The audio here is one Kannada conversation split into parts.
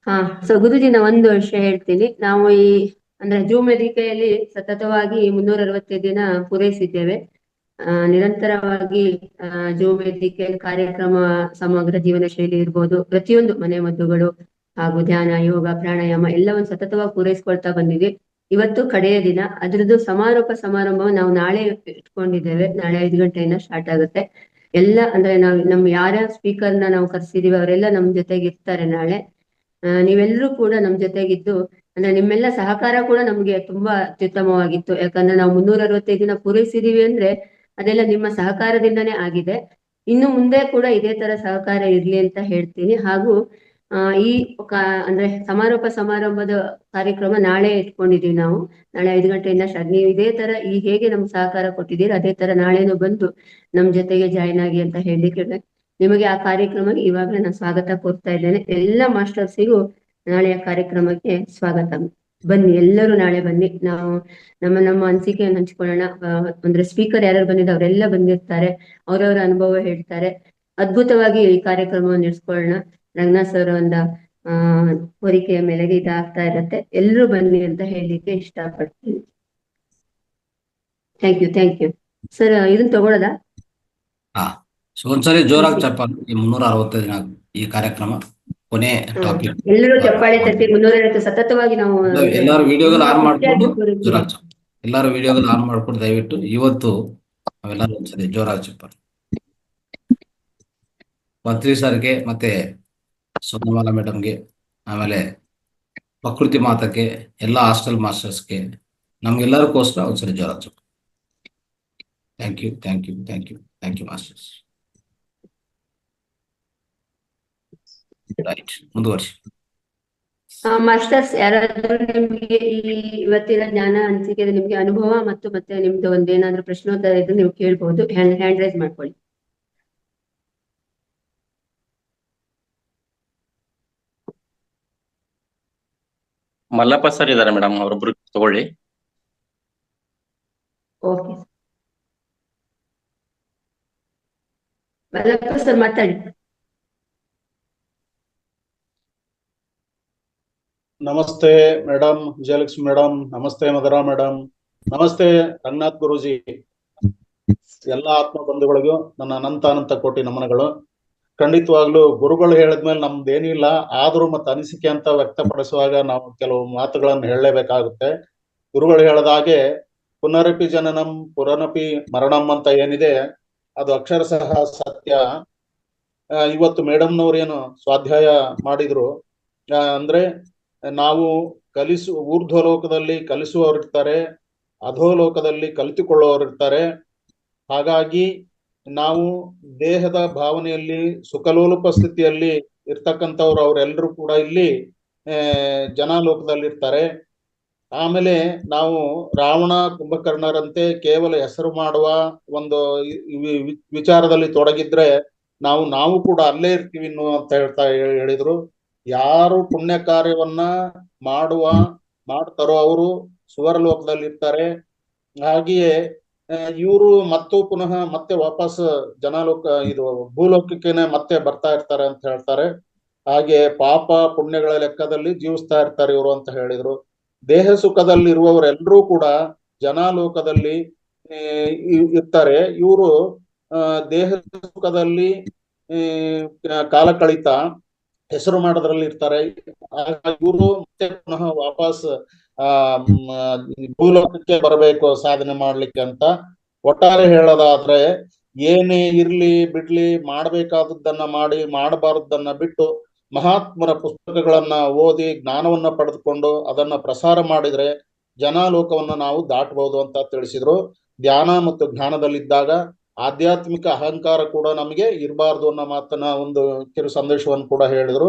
ಹಾ, ಗುರುಜಿನ ಒಂದು ವಿಷಯ ಹೇಳ್ತೀನಿ. ನಾವು ಅಂದ್ರೆ ಜೂಮ್ ವೇದಿಕೆಯಲ್ಲಿ ಸತತವಾಗಿ 365 ದಿನ ಪೂರೈಸಿದ್ದೇವೆ. ನಿರಂತರವಾಗಿ ಜೂಮ್ ವೇದಿಕೆಯಲ್ಲಿ ಕಾರ್ಯಕ್ರಮ, ಸಮಗ್ರ ಜೀವನ ಶೈಲಿ ಇರ್ಬೋದು, ಪ್ರತಿಯೊಂದು ಮನೆ ಮದ್ದುಗಳು ಹಾಗೂ ಧ್ಯಾನ, ಯೋಗ, ಪ್ರಾಣಾಯಾಮ ಎಲ್ಲವನ್ನು ಸತತವಾಗಿ ಪೂರೈಸ್ಕೊಳ್ತಾ ಬಂದಿದೆ. ಇವತ್ತು ಕಡೆಯ ದಿನ, ಅದ್ರದ್ದು ಸಮಾರೋಪ ಸಮಾರಂಭ ನಾವು ನಾಳೆ ಇಟ್ಕೊಂಡಿದ್ದೇವೆ. ನಾಳೆ 5 ಗಂಟೆಯಿಂದ ಸ್ಟಾರ್ಟ್ ಆಗುತ್ತೆ. ಎಲ್ಲ ಅಂದ್ರೆ ನಾವು ಯಾರ್ಯಾರ ಸ್ಪೀಕರ್ನ ನಾವು ಕರ್ಸಿದೀವಿ ಅವರೆಲ್ಲ ನಮ್ ಜೊತೆಗೆ ಇರ್ತಾರೆ ನಾಳೆ. ನೀವೆಲ್ಲರೂ ಕೂಡ ನಮ್ ಜೊತೆಗಿದ್ದು, ಅಂದ್ರೆ ನಿಮ್ಮೆಲ್ಲ ಸಹಕಾರ ಕೂಡ ನಮ್ಗೆ ತುಂಬಾ ಅತ್ಯುತ್ತಮವಾಗಿತ್ತು. ಯಾಕಂದ್ರೆ ನಾವು 365 ದಿನ ಪೂರೈಸಿದೀವಿ ಅಂದ್ರೆ ಅದೆಲ್ಲ ನಿಮ್ಮ ಸಹಕಾರದಿಂದನೇ ಆಗಿದೆ. ಇನ್ನು ಮುಂದೆ ಕೂಡ ಇದೇ ತರ ಸಹಕಾರ ಇರ್ಲಿ ಅಂತ ಹೇಳ್ತೀನಿ. ಹಾಗೂ ಈ ಅಂದ್ರೆ ಸಮಾರೋಪ ಸಮಾರಂಭದ ಕಾರ್ಯಕ್ರಮ ನಾಳೆ ಇಟ್ಕೊಂಡಿದೀವಿ ನಾವು. ನಾಳೆ 5 ಗಂಟೆಯಿಂದ ನೀವು ಇದೇ ತರ ಹೇಗೆ ನಮ್ಗೆ ಸಹಕಾರ ಕೊಟ್ಟಿದ್ದೀರಿ ಅದೇ ತರ ನಾಳೆನೂ ಬಂದು ನಮ್ ಜೊತೆಗೆ ಜಾಯ್ನ್ ಆಗಿ ಅಂತ ಹೇಳಿಕ್ಕೆ ನಿಮಗೆ ಆ ಕಾರ್ಯಕ್ರಮಕ್ಕೆ ಇವಾಗಲೇ ನಾನು ಸ್ವಾಗತ ಕೋರ್ತಾ ಇದ್ದೇನೆ. ಎಲ್ಲ ಮಾಸ್ಟರ್ಸಿಗೂ ನಾಳೆಯ ಕಾರ್ಯಕ್ರಮಕ್ಕೆ ಸ್ವಾಗತ. ಬನ್ನಿ, ಎಲ್ಲರೂ ನಾಳೆ ಬನ್ನಿ. ನಾವು ನಮ್ಮ ಅನಿಸಿಕೆಯನ್ನು ಹಂಚ್ಕೊಳ್ಳೋಣ. ಅಂದ್ರೆ ಸ್ಪೀಕರ್ ಯಾರು ಬಂದಿದ್ದು ಅವರೆಲ್ಲ ಬಂದಿರ್ತಾರೆ, ಅವರವರ ಅನುಭವ ಹೇಳ್ತಾರೆ. ಅದ್ಭುತವಾಗಿ ಈ ಕಾರ್ಯಕ್ರಮವನ್ನು ನಡೆಸ್ಕೊಳ್ಳೋಣ. ರಂಗನಾಥ್ ಸರ್ ಒಂದ ಕೋರಿಕೆಯ ಮೇಲೆಗೆ ಇದಾಗ್ತಾ ಇರತ್ತೆ. ಎಲ್ಲರೂ ಬನ್ನಿ ಅಂತ ಹೇಳಲಿಕ್ಕೆ ಇಷ್ಟಪಡ್ತೀನಿ. Thank you sir. ಇದನ್ನ ತಗೊಳ್ಳೋದಾ? ಒಂದ್ಸರಿ ಜೋರಾಗಿ ಚಪ್ಪಾಳೆ. 365 ದಿನ ಈ ಕಾರ್ಯಕ್ರಮ ಕೊನೆ ಟಾಪಿಕ್. ಎಲ್ಲರೂ ಚಪ್ಪಾಳೆ ತಟ್ಟಿ 350 ಸತತವಾಗಿ ನಾವು ಎಲ್ಲಾರು ವಿಡಿಯೋಗಳು ಆನ್ ಮಾಡ್ಕೊಂಡು ಜೋರಾಗಿ ಎಲ್ಲಾರು ವಿಡಿಯೋಗಳು ಆನ್ ಮಾಡ್ಕೊಂಡು ದಯವಿಟ್ಟು ಇವತ್ತು ನಾವೆಲ್ಲರೂ ಒಂದ್ಸರಿ ಜೋರಾಗಿ ಚಪ್ಪಾಳೆ. ಮಂತ್ರಿ ಸರ್ಗೆ ಮತ್ತೆ ಸೋನಮಾಲಾ ಮೇಡಮ್ಗೆ, ಆಮೇಲೆ ಪ್ರಕೃತಿ ಮಾತಕ್ಕೆ, ಎಲ್ಲ ಹಾಸ್ಟೆಲ್ ಮಾಸ್ಟರ್ಸ್ಗೆ, ನಮ್ಗೆಲ್ಲರಿಗೋಸ್ಕರ ಒಂದ್ಸರಿ ಜೋರಾಗಿ ಚಪ್ಪಾಳೆ. Thank you masters. ರೈಟ್, ಮುಂದುವರ್ಸಿ. ಮಾಸ್ಟರ್ಸ್ ಯಾರಾದ್ರೂ ನಿಮ್ಗೆ ಇವತ್ತಿನ ಜ್ಞಾನ ಅನಿಸಿಕೆ, ನಿಮ್ಗೆ ಅನುಭವ ಮತ್ತು ಮತ್ತೆ ನಿಮ್ದು ಒಂದೇನಾದ್ರೂ ಪ್ರಶ್ನೋತ್ತರ ಇದ್ರೆ ನೀವು ಕೇಳ್ಬಹುದು. ಹ್ಯಾಂಡ್ ರೈಸ್ ಮಾಡ್ಕೊಳ್ಳಿ. ಮಲ್ಲಪ್ಪ ಸರ್ ಇದಾರೆ ಮೇಡಮ್, ಅವರೊಬ್ರು ತಗೊಳ್ಳಿ. ಓಕೆ ಮಲ್ಲಪ್ಪ ಸರ್ ಮಾತಾಡಿ. ನಮಸ್ತೆ ಮೇಡಮ್ ವಿಜಯಲಕ್ಷ್ಮಿ ಮೇಡಮ್, ನಮಸ್ತೆ ಮಧುರಾ ಮೇಡಮ್, ನಮಸ್ತೆ ರಂಗನಾಥ್ ಗುರೂಜಿ. ಎಲ್ಲ ಆತ್ಮ ಬಂಧುಗಳಿಗೂ ನನ್ನ ಅನಂತ ಕೋಟಿ ನಮನಗಳು. ಖಂಡಿತವಾಗ್ಲೂ ಗುರುಗಳು ಹೇಳಿದ್ಮೇಲೆ ನಮ್ದೇನಿಲ್ಲ, ಆದ್ರೂ ಮತ್ತೆ ಅನಿಸಿಕೆ ಅಂತ ವ್ಯಕ್ತಪಡಿಸುವಾಗ ನಾವು ಕೆಲವು ಮಾತುಗಳನ್ನು ಹೇಳಲೇಬೇಕಾಗುತ್ತೆ. ಗುರುಗಳು ಹೇಳದ ಹಾಗೆ ಪುನರಪಿ ಜನನಂ ಪುನರಪಿ ಮರಣಂ ಅಂತ ಏನಿದೆ ಅದು ಅಕ್ಷರಶಃ ಸತ್ಯ. ಇವತ್ತು ಮೇಡಮ್ನವ್ರು ಏನು ಸ್ವಾಧ್ಯಾಯ ಮಾಡಿದ್ರು, ಅಂದ್ರೆ ನಾವು ಊರ್ಧ್ವಲೋಕದಲ್ಲಿ ಕಲಿಸುವವರಿರ್ತಾರೆ, ಅಧೋಲೋಕದಲ್ಲಿ ಕಲಿತುಕೊಳ್ಳುವವರಿರ್ತಾರೆ. ಹಾಗಾಗಿ ನಾವು ದೇಹದ ಭಾವನೆಯಲ್ಲಿ ಸುಖಲೋಲುಪ ಸ್ಥಿತಿಯಲ್ಲಿ ಇರ್ತಕ್ಕಂಥವ್ರು ಅವರೆಲ್ಲರೂ ಕೂಡ ಇಲ್ಲಿ ಜನಾಲೋಕದಲ್ಲಿ ಇರ್ತಾರೆ. ಆಮೇಲೆ ನಾವು ರಾವಣ ಕುಂಭಕರ್ಣರಂತೆ ಕೇವಲ ಹೆಸರು ಮಾಡುವ ಒಂದು ವಿಚಾರದಲ್ಲಿ ತೊಡಗಿದ್ರೆ ನಾವು ಕೂಡ ಅಲ್ಲೇ ಇರ್ತೀವಿ ಅಂತ ಹೇಳಿದ್ರು. ಯಾರು ಪುಣ್ಯ ಕಾರ್ಯವನ್ನ ಮಾಡ್ತಾರೋ ಅವರು ಸುವರ್ಲೋಕದಲ್ಲಿ ಇರ್ತಾರೆ. ಹಾಗೆಯೇ ಇವರು ಪುನಃ ಮತ್ತೆ ವಾಪಸ್ ಭೂಲೋಕಕ್ಕೇನೆ ಮತ್ತೆ ಬರ್ತಾ ಇರ್ತಾರೆ ಅಂತ ಹೇಳ್ತಾರೆ. ಹಾಗೆ ಪಾಪ ಪುಣ್ಯಗಳ ಲೆಕ್ಕದಲ್ಲಿ ಜೀವಿಸ್ತಾ ಇರ್ತಾರೆ ಇವರು ಅಂತ ಹೇಳಿದ್ರು. ದೇಹ ಸುಖದಲ್ಲಿ ಇರುವವರೆಲ್ಲರೂ ಕೂಡ ಜನಾಲೋಕದಲ್ಲಿ ಇರ್ತಾರೆ. ಇವರು ದೇಹ ಸುಖದಲ್ಲಿ ಕಾಲ ಕಳೀತಾ ಹೆಸರು ಮಾಡೋದ್ರಲ್ಲಿ ಇರ್ತಾರೆ. ಇವರು ಮತ್ತೆ ಪುನಃ ವಾಪಸ್ ಭೂಲೋಕಕ್ಕೆ ಬರಬೇಕು ಸಾಧನೆ ಮಾಡ್ಲಿಕ್ಕೆ ಅಂತ. ಒಟ್ಟಾರೆ ಹೇಳೋದಾದ್ರೆ ಏನೇ ಇರ್ಲಿ ಬಿಡ್ಲಿ, ಮಾಡ್ಬೇಕಾದದ್ದನ್ನ ಮಾಡಿ ಮಾಡಬಾರದನ್ನ ಬಿಟ್ಟು ಮಹಾತ್ಮರ ಪುಸ್ತಕಗಳನ್ನ ಓದಿ ಜ್ಞಾನವನ್ನ ಪಡೆದುಕೊಂಡು ಅದನ್ನ ಪ್ರಸಾರ ಮಾಡಿದ್ರೆ ಜನಾಲೋಕವನ್ನ ನಾವು ದಾಟಬಹುದು ಅಂತ ತಿಳಿಸಿದ್ರು. ಧ್ಯಾನ ಮತ್ತು ಜ್ಞಾನದಲ್ಲಿದ್ದಾಗ ಆಧ್ಯಾತ್ಮಿಕ ಅಹಂಕಾರ ಕೂಡ ನಮಗೆ ಇರಬಾರ್ದು ಅನ್ನೋ ಮಾತನ್ನ ಒಂದು ಕಿರು ಸಂದೇಶವನ್ನು ಕೂಡ ಹೇಳಿದ್ರು.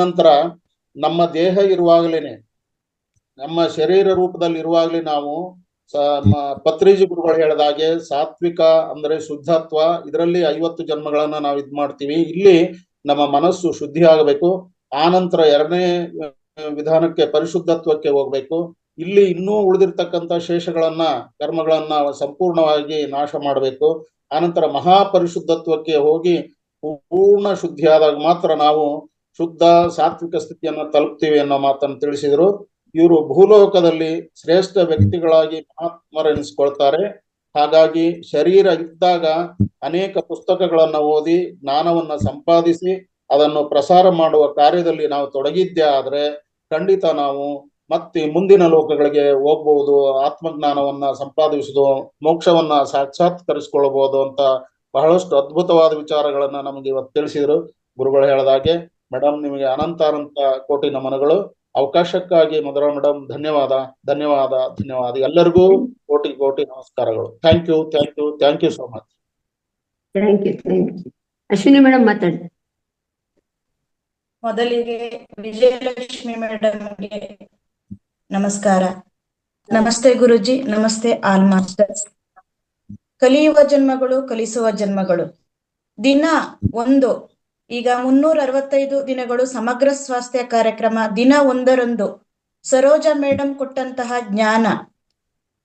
ನಂತರ ನಮ್ಮ ದೇಹ ಇರುವಾಗಲೇನೆ, ನಮ್ಮ ಶರೀರ ರೂಪದಲ್ಲಿ ಇರುವಾಗಲೇ ನಾವು ಪತ್ರಿಜಿ ಗುರುಗಳು ಹೇಳಿದಾಗೆ ಸಾತ್ವಿಕ ಅಂದ್ರೆ ಶುದ್ಧತ್ವ, ಇದರಲ್ಲಿ 50 ಜನ್ಮಗಳನ್ನ ನಾವು ಮಾಡ್ತೀವಿ. ಇಲ್ಲಿ ನಮ್ಮ ಮನಸ್ಸು ಶುದ್ಧಿ ಆಗಬೇಕು. ಆನಂತರ 2ನೇ ವಿಧಾನಕ್ಕೆ ಪರಿಶುದ್ಧತ್ವಕ್ಕೆ ಹೋಗ್ಬೇಕು. ಇಲ್ಲಿ ಇನ್ನೂ ಉಳಿದಿರ್ತಕ್ಕಂಥ ಶೇಷಗಳನ್ನ ಕರ್ಮಗಳನ್ನ ಸಂಪೂರ್ಣವಾಗಿ ನಾಶ ಮಾಡಬೇಕು. ಆನಂತರ ಮಹಾಪರಿಶುದ್ಧತ್ವಕ್ಕೆ ಹೋಗಿ ಪೂರ್ಣ ಶುದ್ಧಿಯಾದಾಗ ಮಾತ್ರ ನಾವು ಶುದ್ಧ ಸಾತ್ವಿಕ ಸ್ಥಿತಿಯನ್ನ ತಲುಪ್ತೀವಿ ಅನ್ನೋ ಮಾತನ್ನು ತಿಳಿಸಿದರು. ಇವರು ಭೂಲೋಕದಲ್ಲಿ ಶ್ರೇಷ್ಠ ವ್ಯಕ್ತಿಗಳಾಗಿ ಮಹಾತ್ಮರೆನಿಸ್ಕೊಳ್ತಾರೆ. ಹಾಗಾಗಿ ಶರೀರ ಇದ್ದಾಗ ಅನೇಕ ಪುಸ್ತಕಗಳನ್ನ ಓದಿ ಜ್ಞಾನವನ್ನ ಸಂಪಾದಿಸಿ ಅದನ್ನು ಪ್ರಸಾರ ಮಾಡುವ ಕಾರ್ಯದಲ್ಲಿ ನಾವು ತೊಡಗಿದ್ದೇ ಆದ್ರೆ ಖಂಡಿತ ನಾವು ಮತ್ತೆ ಮುಂದಿನ ಲೋಕಗಳಿಗೆ ಹೋಗ್ಬಹುದು, ಆತ್ಮಜ್ಞಾನವನ್ನ ಸಂಪಾದಿಸುವುದು, ಮೋಕ್ಷವನ್ನ ಸಾಕ್ಷಾತ್ಕರಿಸಿಕೊಳ್ಬಹುದು ಅಂತ ಬಹಳಷ್ಟು ಅದ್ಭುತವಾದ ವಿಚಾರಗಳನ್ನ ನಮಗೆ ಇವತ್ತು ತಿಳಿಸಿದ್ರು ಗುರುಗಳು ಹೇಳಿದಾಗೆ. ಮೇಡಮ್, ನಿಮಗೆ ಅನಂತ ಕೋಟಿ ನಮನಗಳು. ಅವಕಾಶಕ್ಕಾಗಿ ಮಧುರ ಮೇಡಮ್ ಧನ್ಯವಾದ ಧನ್ಯವಾದ ಧನ್ಯವಾದ. ಎಲ್ಲರಿಗೂ ಕೋಟಿ ಕೋಟಿ ನಮಸ್ಕಾರಗಳು. Thank you thank you thank you so much. Thank you thank you. Ashwini madam ಮಾತಾಡಿ. ಮೊದಲಿಗೆ ವಿಜಯಲಕ್ಷ್ಮಿ ಮೇಡಮ್ಗೆ ನಮಸ್ಕಾರ. ನಮಸ್ತೆ ಗುರುಜಿ, ನಮಸ್ತೆ ಆಲ್ ಮಾಸ್ಟರ್ಸ್. ಕಲಿಯುವ ಜನ್ಮಗಳು, ಕಲಿಸುವ ಜನ್ಮಗಳು. ದಿನ 1, ಈಗ 365 ದಿನಗಳು ಸಮಗ್ರ ಸ್ವಾಸ್ಥ್ಯ ಕಾರ್ಯಕ್ರಮ. ದಿನ 1ರಂದು ಸರೋಜಾ ಮೇಡಮ್ ಕೊಟ್ಟಂತಹ ಜ್ಞಾನ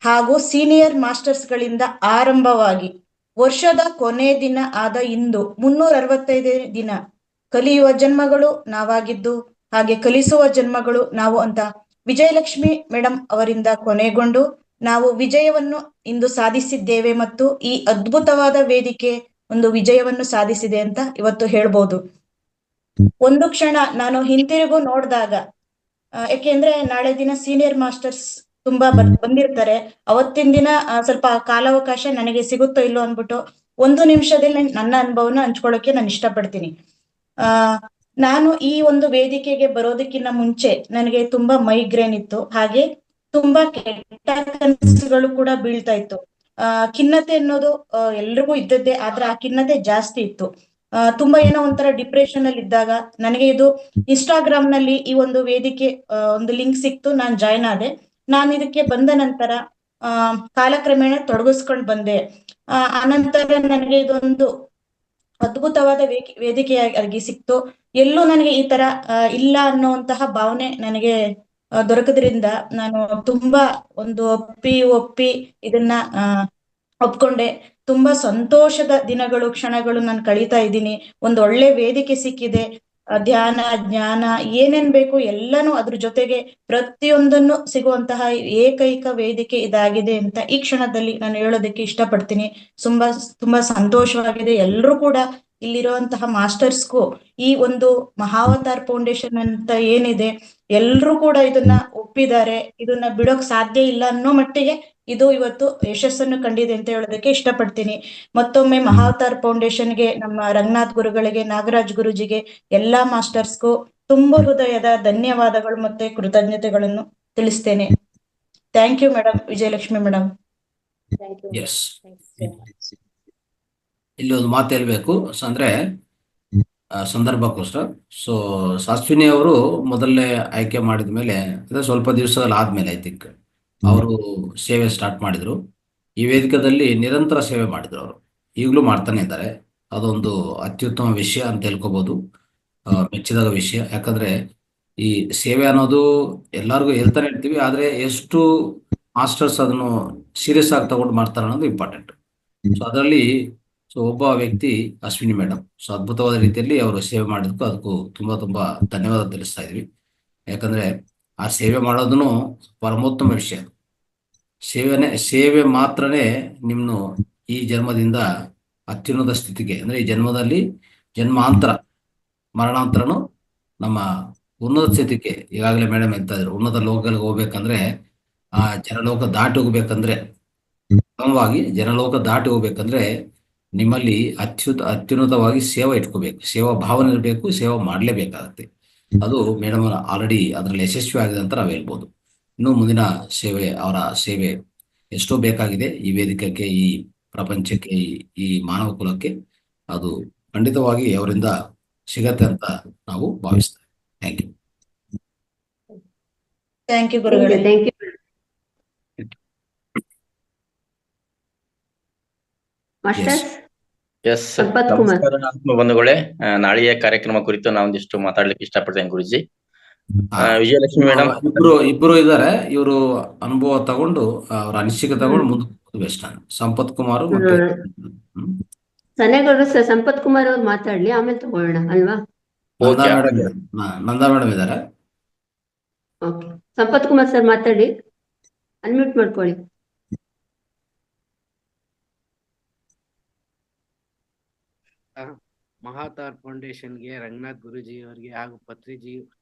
ಹಾಗೂ ಸೀನಿಯರ್ ಮಾಸ್ಟರ್ಸ್ ಗಳಿಂದ ಆರಂಭವಾಗಿ ವರ್ಷದ ಕೊನೆ ದಿನ ಆದ ಇಂದು 365 ದಿನ ಕಲಿಯುವ ಜನ್ಮಗಳು ನಾವಾಗಿದ್ದು ಹಾಗೆ ಕಲಿಸುವ ಜನ್ಮಗಳು ನಾವು ಅಂತ ವಿಜಯಲಕ್ಷ್ಮಿ ಮೇಡಮ್ ಅವರಿಂದ ಕೊನೆಗೊಂಡು ನಾವು ವಿಜಯವನ್ನು ಇಂದು ಸಾಧಿಸಿದ್ದೇವೆ ಮತ್ತು ಈ ಅದ್ಭುತವಾದ ವೇದಿಕೆ ಒಂದು ವಿಜಯವನ್ನು ಸಾಧಿಸಿದೆ ಅಂತ ಇವತ್ತು ಹೇಳ್ಬೋದು. ಒಂದು ಕ್ಷಣ ನಾನು ಹಿಂತಿರುಗು ನೋಡಿದಾಗ, ಯಾಕೆಂದ್ರೆ ನಾಳೆ ದಿನ ಸೀನಿಯರ್ ಮಾಸ್ಟರ್ಸ್ ತುಂಬಾ ಬಂದಿರ್ತಾರೆ. ಅವತ್ತಿನ ದಿನ ಸ್ವಲ್ಪ ಕಾಲಾವಕಾಶ ನನಗೆ ಸಿಗುತ್ತೋ ಇಲ್ಲೋ ಅನ್ಬಿಟ್ಟು 1 ನಿಮಿಷದಲ್ಲಿ ನನ್ನ ಅನುಭವನ ಹಂಚ್ಕೊಳ್ಳೋಕೆ ನಾನು ಇಷ್ಟಪಡ್ತೀನಿ. ನಾನು ಈ ಒಂದು ವೇದಿಕೆಗೆ ಬರೋದಕ್ಕಿಂತ ಮುಂಚೆ ನನಗೆ ತುಂಬಾ ಮೈಗ್ರೇನ್ ಇತ್ತು, ಹಾಗೆ ತುಂಬಾ ಕೆಟ್ಟ ಕನಸುಗಳು ಕೂಡ ಬೀಳ್ತಾ ಇತ್ತು. ಖಿನ್ನತೆ ಅನ್ನೋದು ಎಲ್ರಿಗೂ ಇದ್ದದ್ದೇ, ಆದ್ರೆ ಆ ಖಿನ್ನತೆ ಜಾಸ್ತಿ ಇತ್ತು. ತುಂಬಾ ಏನೋ ಒಂಥರ ಡಿಪ್ರೆಷನ್ ಅಲ್ಲಿ ಇದ್ದಾಗ ನನಗೆ ಇದು ಇನ್ಸ್ಟಾಗ್ರಾಮ್ ನಲ್ಲಿ ಈ ಒಂದು ವೇದಿಕೆ ಒಂದು ಲಿಂಕ್ ಸಿಕ್ತು, ನಾನ್ ಜಾಯ್ನ್ ಆದೆ. ನಾನು ಇದಕ್ಕೆ ಬಂದ ನಂತರ ಕಾಲಕ್ರಮೇಣ ತೊಡಗಿಸ್ಕೊಂಡ್ ಬಂದೆ. ಆನಂತರ ನನಗೆ ಇದೊಂದು ಅದ್ಭುತವಾದ ವೇದಿಕೆಯಾಗಿ ಸಿಕ್ತು. ಎಲ್ಲೂ ನನಗೆ ಈ ತರ ಇಲ್ಲ ಅನ್ನುವಂತಹ ಭಾವನೆ ನನಗೆ ದೊರಕದ್ರಿಂದ ನಾನು ತುಂಬಾ ಒಂದು ಒಪ್ಪಿ ಇದನ್ನ ಒಪ್ಕೊಂಡೆ. ತುಂಬಾ ಸಂತೋಷದ ದಿನಗಳು, ಕ್ಷಣಗಳು ನಾನು ಕಳೀತಾ ಇದ್ದೀನಿ. ಒಂದು ಒಳ್ಳೆ ವೇದಿಕೆ ಸಿಕ್ಕಿದೆ. ಧ್ಯಾನ, ಜ್ಞಾನ ಏನೇನ್ ಬೇಕು ಎಲ್ಲಾನು ಅದ್ರ ಜೊತೆಗೆ ಪ್ರತಿಯೊಂದನ್ನು ಸಿಗುವಂತಹ ಏಕೈಕ ವೇದಿಕೆ ಇದಾಗಿದೆ ಅಂತ ಈ ಕ್ಷಣದಲ್ಲಿ ನಾನು ಹೇಳೋದಕ್ಕೆ ಇಷ್ಟಪಡ್ತೀನಿ. ತುಂಬಾ ಸಂತೋಷವಾಗಿದೆ. ಎಲ್ರೂ ಕೂಡ ಇಲ್ಲಿರುವಂತಹ ಮಾಸ್ಟರ್ಸ್ಗೂ ಈ ಒಂದು ಮಹಾವತಾರ್ ಫೌಂಡೇಶನ್ ಅಂತ ಏನಿದೆ ಎಲ್ರೂ ಕೂಡ ಇದನ್ನ ಒಪ್ಪಿದ್ದಾರೆ. ಇದನ್ನ ಬಿಡೋಕ್ ಸಾಧ್ಯ ಇಲ್ಲ ಅನ್ನೋ ಮಟ್ಟಿಗೆ ಇದು ಇವತ್ತು ಯಶಸ್ಸನ್ನು ಕಂಡಿದೆ ಅಂತ ಹೇಳೋದಕ್ಕೆ ಇಷ್ಟಪಡ್ತೀನಿ. ಮತ್ತೊಮ್ಮೆ ಮಹಾವತಾರ್ ಫೌಂಡೇಶನ್ಗೆ, ನಮ್ಮ ರಂಗನಾಥ್ ಗುರುಗಳಿಗೆ, ನಾಗರಾಜ್ ಗುರುಜಿಗೆ, ಎಲ್ಲಾ ಮಾಸ್ಟರ್ಸ್ಗೂ ತುಂಬ ಹೃದಯದ ಧನ್ಯವಾದಗಳು ಮತ್ತೆ ಕೃತಜ್ಞತೆಗಳನ್ನು ತಿಳಿಸ್ತೇನೆ. Thank you madam, Vijayalakshmi madam. Yes, ಇಲ್ಲಿ ಒಂದು ಮಾತು ಹೇಳ್ಬೇಕು ಅಂದ್ರೆ ಸಂದರ್ಭಕ್ಕೋಸ್ಕರ. ಸೊ ಅಶ್ವಿನಿ ಅವರು ಮೊದಲನೇ ಆಯ್ಕೆ ಮಾಡಿದ ಮೇಲೆ ಅಂದ್ರೆ ಸ್ವಲ್ಪ ದಿವಸದಲ್ಲಿ ಆದ್ಮೇಲೆ ಐ ಥಿಂಕ್ ಅವರು ಸೇವೆ ಸ್ಟಾರ್ಟ್ ಮಾಡಿದ್ರು. ಈ ವೇದಿಕೆಯಲ್ಲಿ ನಿರಂತರ ಸೇವೆ ಮಾಡಿದ್ರು. ಅವರು ಈಗಲೂ ಮಾಡ್ತಾನೆ ಇದ್ದಾರೆ. ಅದೊಂದು ಅತ್ಯುತ್ತಮ ವಿಷಯ ಅಂತ ಹೇಳ್ಕೋಬಹುದು, ಮೆಚ್ಚಿದಾಗ ವಿಷಯ. ಯಾಕಂದ್ರೆ ಈ ಸೇವೆ ಅನ್ನೋದು ಎಲ್ಲರಿಗೂ ಹೇಳ್ತಾನೆ ಇರ್ತೀವಿ, ಆದ್ರೆ ಎಷ್ಟು ಮಾಸ್ಟರ್ಸ್ ಅದನ್ನು ಸೀರಿಯಸ್ ಆಗಿ ತಗೊಂಡು ಮಾಡ್ತಾರೆ ಅನ್ನೋದು ಇಂಪಾರ್ಟೆಂಟ್. ಸೊ ಅದರಲ್ಲಿ ಒಬ್ಬ ವ್ಯಕ್ತಿ ಅಶ್ವಿನಿ ಮೇಡಮ್. ಸೊ ಅದ್ಭುತವಾದ ರೀತಿಯಲ್ಲಿ ಅವರು ಸೇವೆ ಮಾಡಿದಕ್ಕೂ ಅದಕ್ಕೂ ತುಂಬಾ ಧನ್ಯವಾದ ತಿಳಿಸ್ತಾ ಇದ್ವಿ. ಯಾಕಂದ್ರೆ ಆ ಸೇವೆ ಮಾಡೋದನ್ನು ಪರಮೋತ್ತಮ ವಿಷಯ. ಸೇವೆ ಮಾತ್ರನೇ ನಿಮ್ಮನ್ನು ಈ ಜನ್ಮದಿಂದ ಅತ್ಯುನ್ನತ ಸ್ಥಿತಿಗೆ, ಅಂದ್ರೆ ಈ ಜನ್ಮದಲ್ಲಿ ಜನ್ಮಾಂತರ ಮರಣಾಂತರನು ನಮ್ಮ ಉನ್ನತ ಸ್ಥಿತಿಗೆ, ಈಗಾಗಲೇ ಮೇಡಮ್ ಹೇಳ್ತಾ ಇದ್ರು, ಉನ್ನತ ಲೋಕಗಳಿಗೆ ಹೋಗ್ಬೇಕಂದ್ರೆ ಆ ಜನಲೋಕ ದಾಟಿ ಹೋಗ್ಬೇಕಂದ್ರೆ, ಕ್ರಮವಾಗಿ ಜನಲೋಕ ದಾಟಿ ಹೋಗ್ಬೇಕಂದ್ರೆ ನಿಮ್ಮಲ್ಲಿ ಅತ್ಯುನ್ನತವಾಗಿ ಸೇವೆ ಇಟ್ಕೋಬೇಕು, ಸೇವಾ ಭಾವನೆ ಇರಬೇಕು, ಸೇವೆ ಮಾಡಲೇಬೇಕಾಗತ್ತೆ. ಅದು ಮೇಡಮ್ ಆಲ್ರೆಡಿ ಅದರಲ್ಲಿ ಯಶಸ್ವಿ ಆಗಿದೆ ಅಂತ ನಾವು ಹೇಳ್ಬೋದು. ಇನ್ನು ಮುಂದಿನ ಸೇವೆ, ಅವರ ಸೇವೆ ಎಷ್ಟೋ ಬೇಕಾಗಿದೆ ಈ ವೇದಿಕೆಗೆ, ಈ ಪ್ರಪಂಚಕ್ಕೆ, ಈ ಮಾನವ ಕುಲಕ್ಕೆ. ಅದು ಖಂಡಿತವಾಗಿ ಅವರಿಂದ ಸಿಗತ್ತೆ ಅಂತ ನಾವು ಭಾವಿಸ್ತೇವೆ. Thank you. ಥ್ಯಾಂಕ್ ಯು ಗುರುಗಳೇ. Thank you master. Yes, Sampath Kumar. ನಮಸ್ಕಾರ ಆತ್ಮ ಬಂಧುಗಳೇ. ನಾಳೆಯ ಕಾರ್ಯಕ್ರಮ ಕುರಿತು ನಾವೊಂದಿಷ್ಟು ಮಾತಾಡ್ಲಿಕ್ಕೆ ಇಷ್ಟಪಡ್ತೇನೆ ಗುರುಜಿ. ವಿಜಯಲಕ್ಷ್ಮಿ ಮೇಡಮ್ ಇಬ್ರು ಇದ್ದಾರೆ. ಇವರು ಅನುಭವ ತಗೊಂಡು ಅವ್ರ ಅನಿಸಿಕೆ ತಗೊಂಡು ಮುಂದೆ ಬೆಸ್ಟ್. ಸಂಪತ್ ಕುಮಾರ್ ಮತ್ತೆ ಸನೇಗೌಡರು ಸಂಪತ್ ಕುಮಾರ್ ಅವ್ರು ಮಾತಾಡ್ಲಿ, ಆಮೇಲೆ ತಗೊಳ್ಳೋಣ ಅಲ್ವಾ? ನಂದಾ ಓಕೆ ಮೇಡಮ್ ನಂದಾ ಮೇಡಮ್ ಇದಾರೆ. ಓಕೆ, ಸಂಪತ್ ಕುಮಾರ್ ಸರ್ ಮಾತಾಡಿ, ಅನ್ಮ್ಯೂಟ್ ಮಾಡ್ಕೊಳ್ಳಿ. ಮಹಾತಾರ್ ಫೌಂಡೇಶನ್ಗೆ ರಂಗನಾಥ್ ಗುರುಜಿ ಅವರಿಗೆ ಹಾಗೂ ಪತ್ರಿಜಿ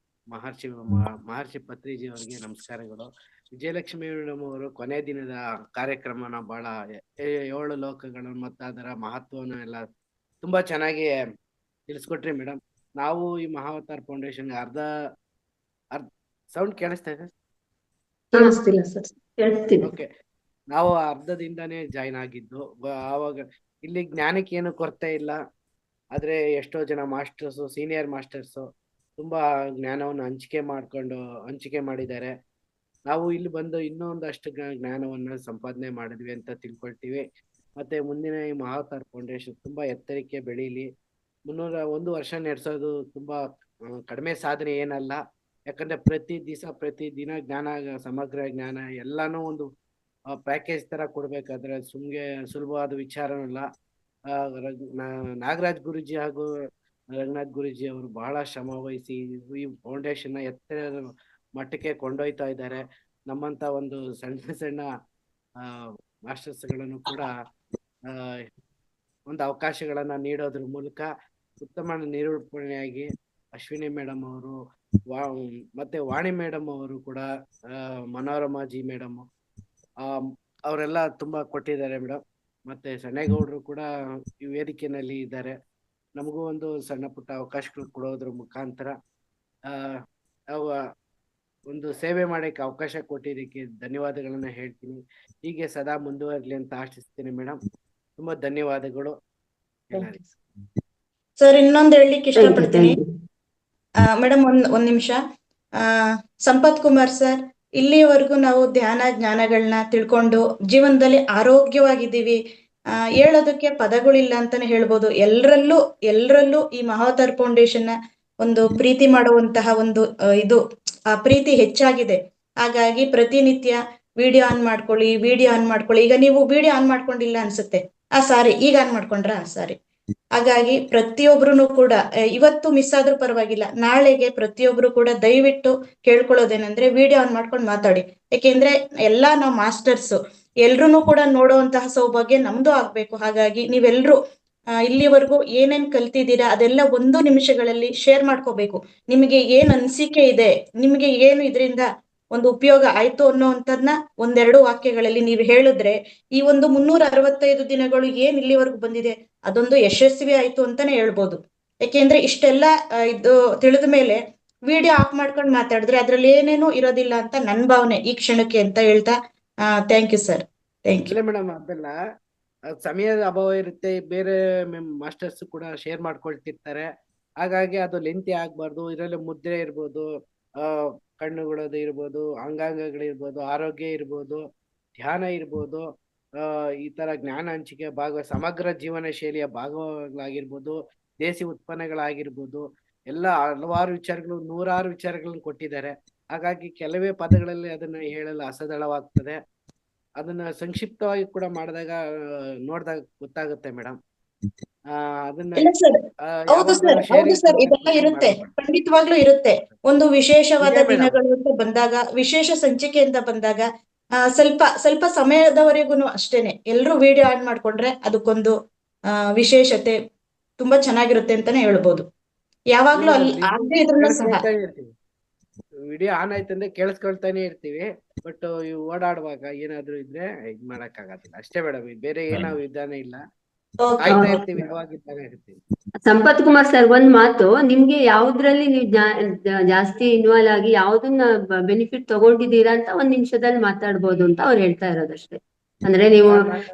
ಮಹರ್ಷಿ ಪತ್ರಿಜಿ ಅವರಿಗೆ ನಮಸ್ಕಾರಗಳು. ವಿಜಯಲಕ್ಷ್ಮಿ ಮೇಡಮ್ ಅವರು ಕೊನೆ ದಿನದ ಕಾರ್ಯಕ್ರಮನ ಬಹಳ 7 ಲೋಕಗಳು ಮತ್ತು ಅದರ ಮಹತ್ವವನ್ನು ಎಲ್ಲ ತುಂಬಾ ಚೆನ್ನಾಗಿ ತಿಳಿಸ್ಕೊಟ್ರಿ ಮೇಡಮ್. ನಾವು ಈ ಮಹಾವತಾರ್ ಫೌಂಡೇಶನ್ ಅರ್ಧ ಸೌಂಡ್ ಕೇಳಿಸ್ತಾ ಇದೆ? ಕೇಳಿಸ್ತಿಲ್ಲ ಸರ್, ಕೇಳಿಸ್ತಿದೆ. ಓಕೆ, ನಾವು ಅರ್ಧದಿಂದಾನೇ ಜಾಯ್ನ್ ಆಗಿದ್ದು. ಆವಾಗ ಇಲ್ಲಿ ಜ್ಞಾನಕ್ಕೆ ಏನು ಕೊರತೆ ಇಲ್ಲ, ಆದ್ರೆ ಎಷ್ಟೋ ಜನ ಮಾಸ್ಟರ್ಸು, ಸೀನಿಯರ್ ಮಾಸ್ಟರ್ಸು ತುಂಬಾ ಜ್ಞಾನವನ್ನು ಹಂಚಿಕೆ ಮಾಡಿದ್ದಾರೆ. ನಾವು ಇಲ್ಲಿ ಬಂದು ಇನ್ನೂ ಒಂದಷ್ಟು ಜ್ಞಾನವನ್ನು ಸಂಪಾದನೆ ಮಾಡಿದ್ವಿ ಅಂತ ತಿಳ್ಕೊಳ್ತೀವಿ. ಮತ್ತೆ ಮುಂದಿನ ಈ ಮಹಾವತಾರ್ ಫೌಂಡೇಶನ್ ತುಂಬಾ ಎತ್ತರಕ್ಕೆ ಬೆಳೀಲಿ. 301 ವರ್ಷ ನಡೆಸೋದು ತುಂಬಾ ಕಡಿಮೆ ಸಾಧನೆ ಏನಲ್ಲ. ಯಾಕಂದ್ರೆ ಪ್ರತಿ ದಿನ ಜ್ಞಾನ, ಸಮಗ್ರ ಜ್ಞಾನ ಎಲ್ಲಾನು ಒಂದು ಪ್ಯಾಕೇಜ್ ತರ ಕೊಡ್ಬೇಕಾದ್ರೆ ಸುಲಭವಾದ ವಿಚಾರನಲ್ಲ. ನಾಗರಾಜ್ ಗುರುಜಿ ಹಾಗೂ ರಂಗನಾಥ್ ಗುರುಜಿ ಅವರು ಬಹಳ ಶ್ರಮ ವಹಿಸಿ ಈ ಫೌಂಡೇಶನ್ ಎತ್ತರದ ಮಟ್ಟಕ್ಕೆ ಕೊಂಡೊಯ್ತಾ ಇದ್ದಾರೆ. ನಮ್ಮಂತ ಒಂದು ಸಣ್ಣ ಮಾಸ್ಟರ್ಸ್ ಗಳನ್ನು ಕೂಡ ಒಂದು ಅವಕಾಶಗಳನ್ನ ನೀಡೋದ್ರ ಮೂಲಕ ಉತ್ತಮ ನಿರೂಪಣೆಯಾಗಿ ಅಶ್ವಿನಿ ಮೇಡಮ್ ಅವರು ಮತ್ತೆ ವಾಣಿ ಮೇಡಮ್ ಅವರು ಕೂಡ ಮನೋರಮಾ ಜಿ ಮೇಡಮ್ ಅವರೆಲ್ಲ ತುಂಬಾ ಕೊಟ್ಟಿದ್ದಾರೆ ಮೇಡಮ್. ಮತ್ತೆ ಸಣ್ಣೇಗೌಡರು ಕೂಡ ಈ ವೇದಿಕೆಯಲ್ಲಿ ಇದ್ದಾರೆ. ನಮಗೂ ಒಂದು ಸಣ್ಣ ಪುಟ್ಟ ಅವಕಾಶಗಳು ಕೊಡೋದ್ರ ಮುಖಾಂತರ ಒಂದು ಸೇವೆ ಮಾಡಕ್ಕೆ ಅವಕಾಶ ಕೊಟ್ಟಿದ್ದಕ್ಕೆ ಧನ್ಯವಾದಗಳನ್ನ ಹೇಳ್ತೀನಿ. ಹೀಗೆ ಸದಾ ಮುಂದುವರಲಿ ಅಂತ ಆಶಿಸ್ತೀನಿ ಮೇಡಮ್. ತುಂಬಾ ಧನ್ಯವಾದಗಳು ಎಲ್ಲರಿಗೂ. ಸರ್, ಇನ್ನೊಂದು ಹೇಳಲಿಕ್ಕೆ ಇಷ್ಟಪಡ್ತೀನಿ ಮೇಡಮ್. ಒಂದ್ ನಿಮಿಷ. ಸಂಪತ್ ಕುಮಾರ್ ಸರ್, ಇಲ್ಲಿವರೆಗೂ ನಾವು ಧ್ಯಾನ ಜ್ಞಾನಗಳನ್ನ ತಿಳ್ಕೊಂಡು ಜೀವನದಲ್ಲಿ ಆರೋಗ್ಯವಾಗಿದ್ದೀವಿ. ಹೇಳೋದಕ್ಕೆ ಪದಗಳಿಲ್ಲ ಅಂತಾನೆ ಹೇಳ್ಬೋದು. ಎಲ್ರಲ್ಲೂ ಈ ಮಹಾವತಾರ್ ಫೌಂಡೇಶನ್ ಒಂದು ಪ್ರೀತಿ ಮಾಡುವಂತಹ ಒಂದು ಆ ಪ್ರೀತಿ ಹೆಚ್ಚಾಗಿದೆ. ಹಾಗಾಗಿ ಪ್ರತಿನಿತ್ಯ ವಿಡಿಯೋ ಆನ್ ಮಾಡ್ಕೊಳ್ಳಿ. ಈಗ ನೀವು ವಿಡಿಯೋ ಆನ್ ಮಾಡ್ಕೊಂಡಿಲ್ಲ ಅನ್ಸುತ್ತೆ. ಸಾರಿ, ಈಗ ಆನ್ ಮಾಡ್ಕೊಂಡ್ರಾ? ಸಾರಿ. ಹಾಗಾಗಿ ಪ್ರತಿಯೊಬ್ರು ಕೂಡ ಇವತ್ತು ಮಿಸ್ ಆದ್ರೂ ಪರವಾಗಿಲ್ಲ, ನಾಳೆಗೆ ಪ್ರತಿಯೊಬ್ರು ಕೂಡ ದಯವಿಟ್ಟು ಕೇಳ್ಕೊಳ್ಳೋದೇನಂದ್ರೆ ವಿಡಿಯೋ ಆನ್ ಮಾಡ್ಕೊಂಡು ಮಾತಾಡಿ. ಯಾಕೆಂದ್ರೆ ಎಲ್ಲಾ ನಾವು ಮಾಸ್ಟರ್ಸ್ ಎಲ್ರು ಕೂಡ ನೋಡುವಂತಹ ಸೌಭಾಗ್ಯ ನಮ್ದು ಆಗ್ಬೇಕು. ಹಾಗಾಗಿ ನೀವೆಲ್ರು ಇಲ್ಲಿವರೆಗೂ ಏನೇನ್ ಕಲ್ತಿದ್ದೀರಾ ಅದೆಲ್ಲ 1 ನಿಮಿಷಗಳಲ್ಲಿ ಶೇರ್ ಮಾಡ್ಕೋಬೇಕು. ನಿಮಗೆ ಏನ್ ಅನಿಸಿಕೆ ಇದೆ, ನಿಮಗೆ ಏನು ಇದರಿಂದ ಒಂದು ಉಪಯೋಗ ಆಯ್ತು ಅನ್ನೋಂಥದ್ನ 1-2 ವಾಕ್ಯಗಳಲ್ಲಿ ನೀವು ಹೇಳಿದ್ರೆ ಈ ಒಂದು 365 ದಿನಗಳು ಏನ್ ಇಲ್ಲಿವರೆಗೂ ಬಂದಿದೆ ಅದೊಂದು ಯಶಸ್ವಿ ಆಯ್ತು ಅಂತಾನೆ ಹೇಳ್ಬೋದು. ಯಾಕೆಂದ್ರೆ ಇಷ್ಟೆಲ್ಲ ಇದು ತಿಳಿದ ಮೇಲೆ ವಿಡಿಯೋ ಆಫ್ ಮಾಡ್ಕೊಂಡು ಮಾತಾಡಿದ್ರೆ ಅದ್ರಲ್ಲಿ ಏನೇನು ಇರೋದಿಲ್ಲ ಅಂತ ನನ್ ಭಾವನೆ ಈ ಕ್ಷಣಕ್ಕೆ ಅಂತ ಹೇಳ್ತಾ thank you sir. Thank you. ಇಲ್ಲ ಮೇಡಮ್, ಅದೆಲ್ಲ ಸಮಯದ ಅಭಾವ ಇರುತ್ತೆ. ಬೇರೆ ಮಾಸ್ಟರ್ಸ್ ಕೂಡ ಶೇರ್ ಮಾಡ್ಕೊಳ್ತಿರ್ತಾರೆ. ಹಾಗಾಗಿ ಅದು ಲೆಂತಿ ಆಗ್ಬಾರ್ದು. ಇದರಲ್ಲಿ ಮುದ್ರೆ ಇರ್ಬೋದು, ಕಣ್ಣುಗಳದು ಇರ್ಬೋದು, ಅಂಗಾಂಗಗಳಿರ್ಬೋದು, ಆರೋಗ್ಯ ಇರ್ಬೋದು, ಧ್ಯಾನ ಇರ್ಬೋದು, ಈ ತರ ಜ್ಞಾನ ಹಂಚಿಕೆ ಸಮಗ್ರ ಜೀವನ ಶೈಲಿಯ ಭಾಗಗಳಾಗಿರ್ಬೋದು, ದೇಸಿ ಉತ್ಪನ್ನಗಳಾಗಿರ್ಬೋದು, ಎಲ್ಲ ಹಲವಾರು ವಿಚಾರಗಳು, 100 ವಿಚಾರಗಳನ್ನು ಕೊಟ್ಟಿದ್ದಾರೆ. ಹಾಗಾಗಿ ಕೆಲವೇ ಪದಗಳಲ್ಲಿ ಅದನ್ನ ಹೇಳಲು ಅಸದಳವಾಗ್ತದೆ. ಅದನ್ನ ಸಂಕ್ಷಿಪ್ತವಾಗಿ ಕೂಡ ನೋಡಿದಾಗ ಗೊತ್ತಾಗುತ್ತೆ ಮೇಡಮ್. ಅದನ್ನ ಹೌದು ಸರ್, ಇದೆಲ್ಲ ಇರುತ್ತೆ, ಖಂಡಿತವಾಗ್ಲೂ ಇರುತ್ತೆ. ಒಂದು ವಿಶೇಷವಾದ ದಿನಗಳು ಅಂತ ಬಂದಾಗ, ವಿಶೇಷ ಸಂಚಿಕೆ ಅಂತ ಬಂದಾಗ ಸ್ವಲ್ಪ ಸಮಯದವರೆಗೂ ಅಷ್ಟೇನೆ ಎಲ್ರು ವಿಡಿಯೋ ಆನ್ ಮಾಡ್ಕೊಂಡ್ರೆ ಅದಕ್ಕೊಂದು ವಿಶೇಷತೆ ತುಂಬಾ ಚೆನ್ನಾಗಿರುತ್ತೆ ಅಂತಾನೆ ಹೇಳ್ಬೋದು. ಯಾವಾಗ್ಲೂ ಅಲ್ಲಿ ಆಗದೆ ಇದ್ರೂ ಸಹ ವಿಡಿಯೋ ಆನ್ ಆಯ್ತಂದ್ರೆ ಕೇಳಿಸ್ಕೊಳ್ತಾನೆ ಇರ್ತೀವಿ. ಬಟ್ ಓಡಾಡುವಾಗ ಏನಾದ್ರು ಇದ್ರೆ ಇದ್ ಮಾಡಕ್ ಆಗತ್ತಿಲ್ಲ ಅಷ್ಟೇ ಮೇಡಮ್. ಬೇರೆ ಏನೋ ವಿಧಾನ ಇಲ್ಲ, ಕಾಯ್ತಾ ಇರ್ತೀವಿ, ಯಾವಾಗಿದ್ದಾಗ ಇರ್ತೀವಿ. ಸಂಪತ್ ಕುಮಾರ್ ಸರ್, ಒಂದ್ ಮಾತು, ನಿಮ್ಗೆ ಯಾವ್ದ್ರಲ್ಲಿ ನೀವು ಜಾಸ್ತಿ ಇನ್ವಾಲ್ವ್ ಆಗಿ ಯಾವ್ದನ್ನ ಬೆನಿಫಿಟ್ ತಗೊಂಡಿದ್ದೀರಾ ಅಂತ 1 ನಿಮಿಷದಲ್ಲಿ ಮಾತಾಡ್ಬೋದು ಅಂತ ಅವ್ರು ಹೇಳ್ತಾ ಇರೋದಷ್ಟೇ. ಅಂದ್ರೆ ನೀವು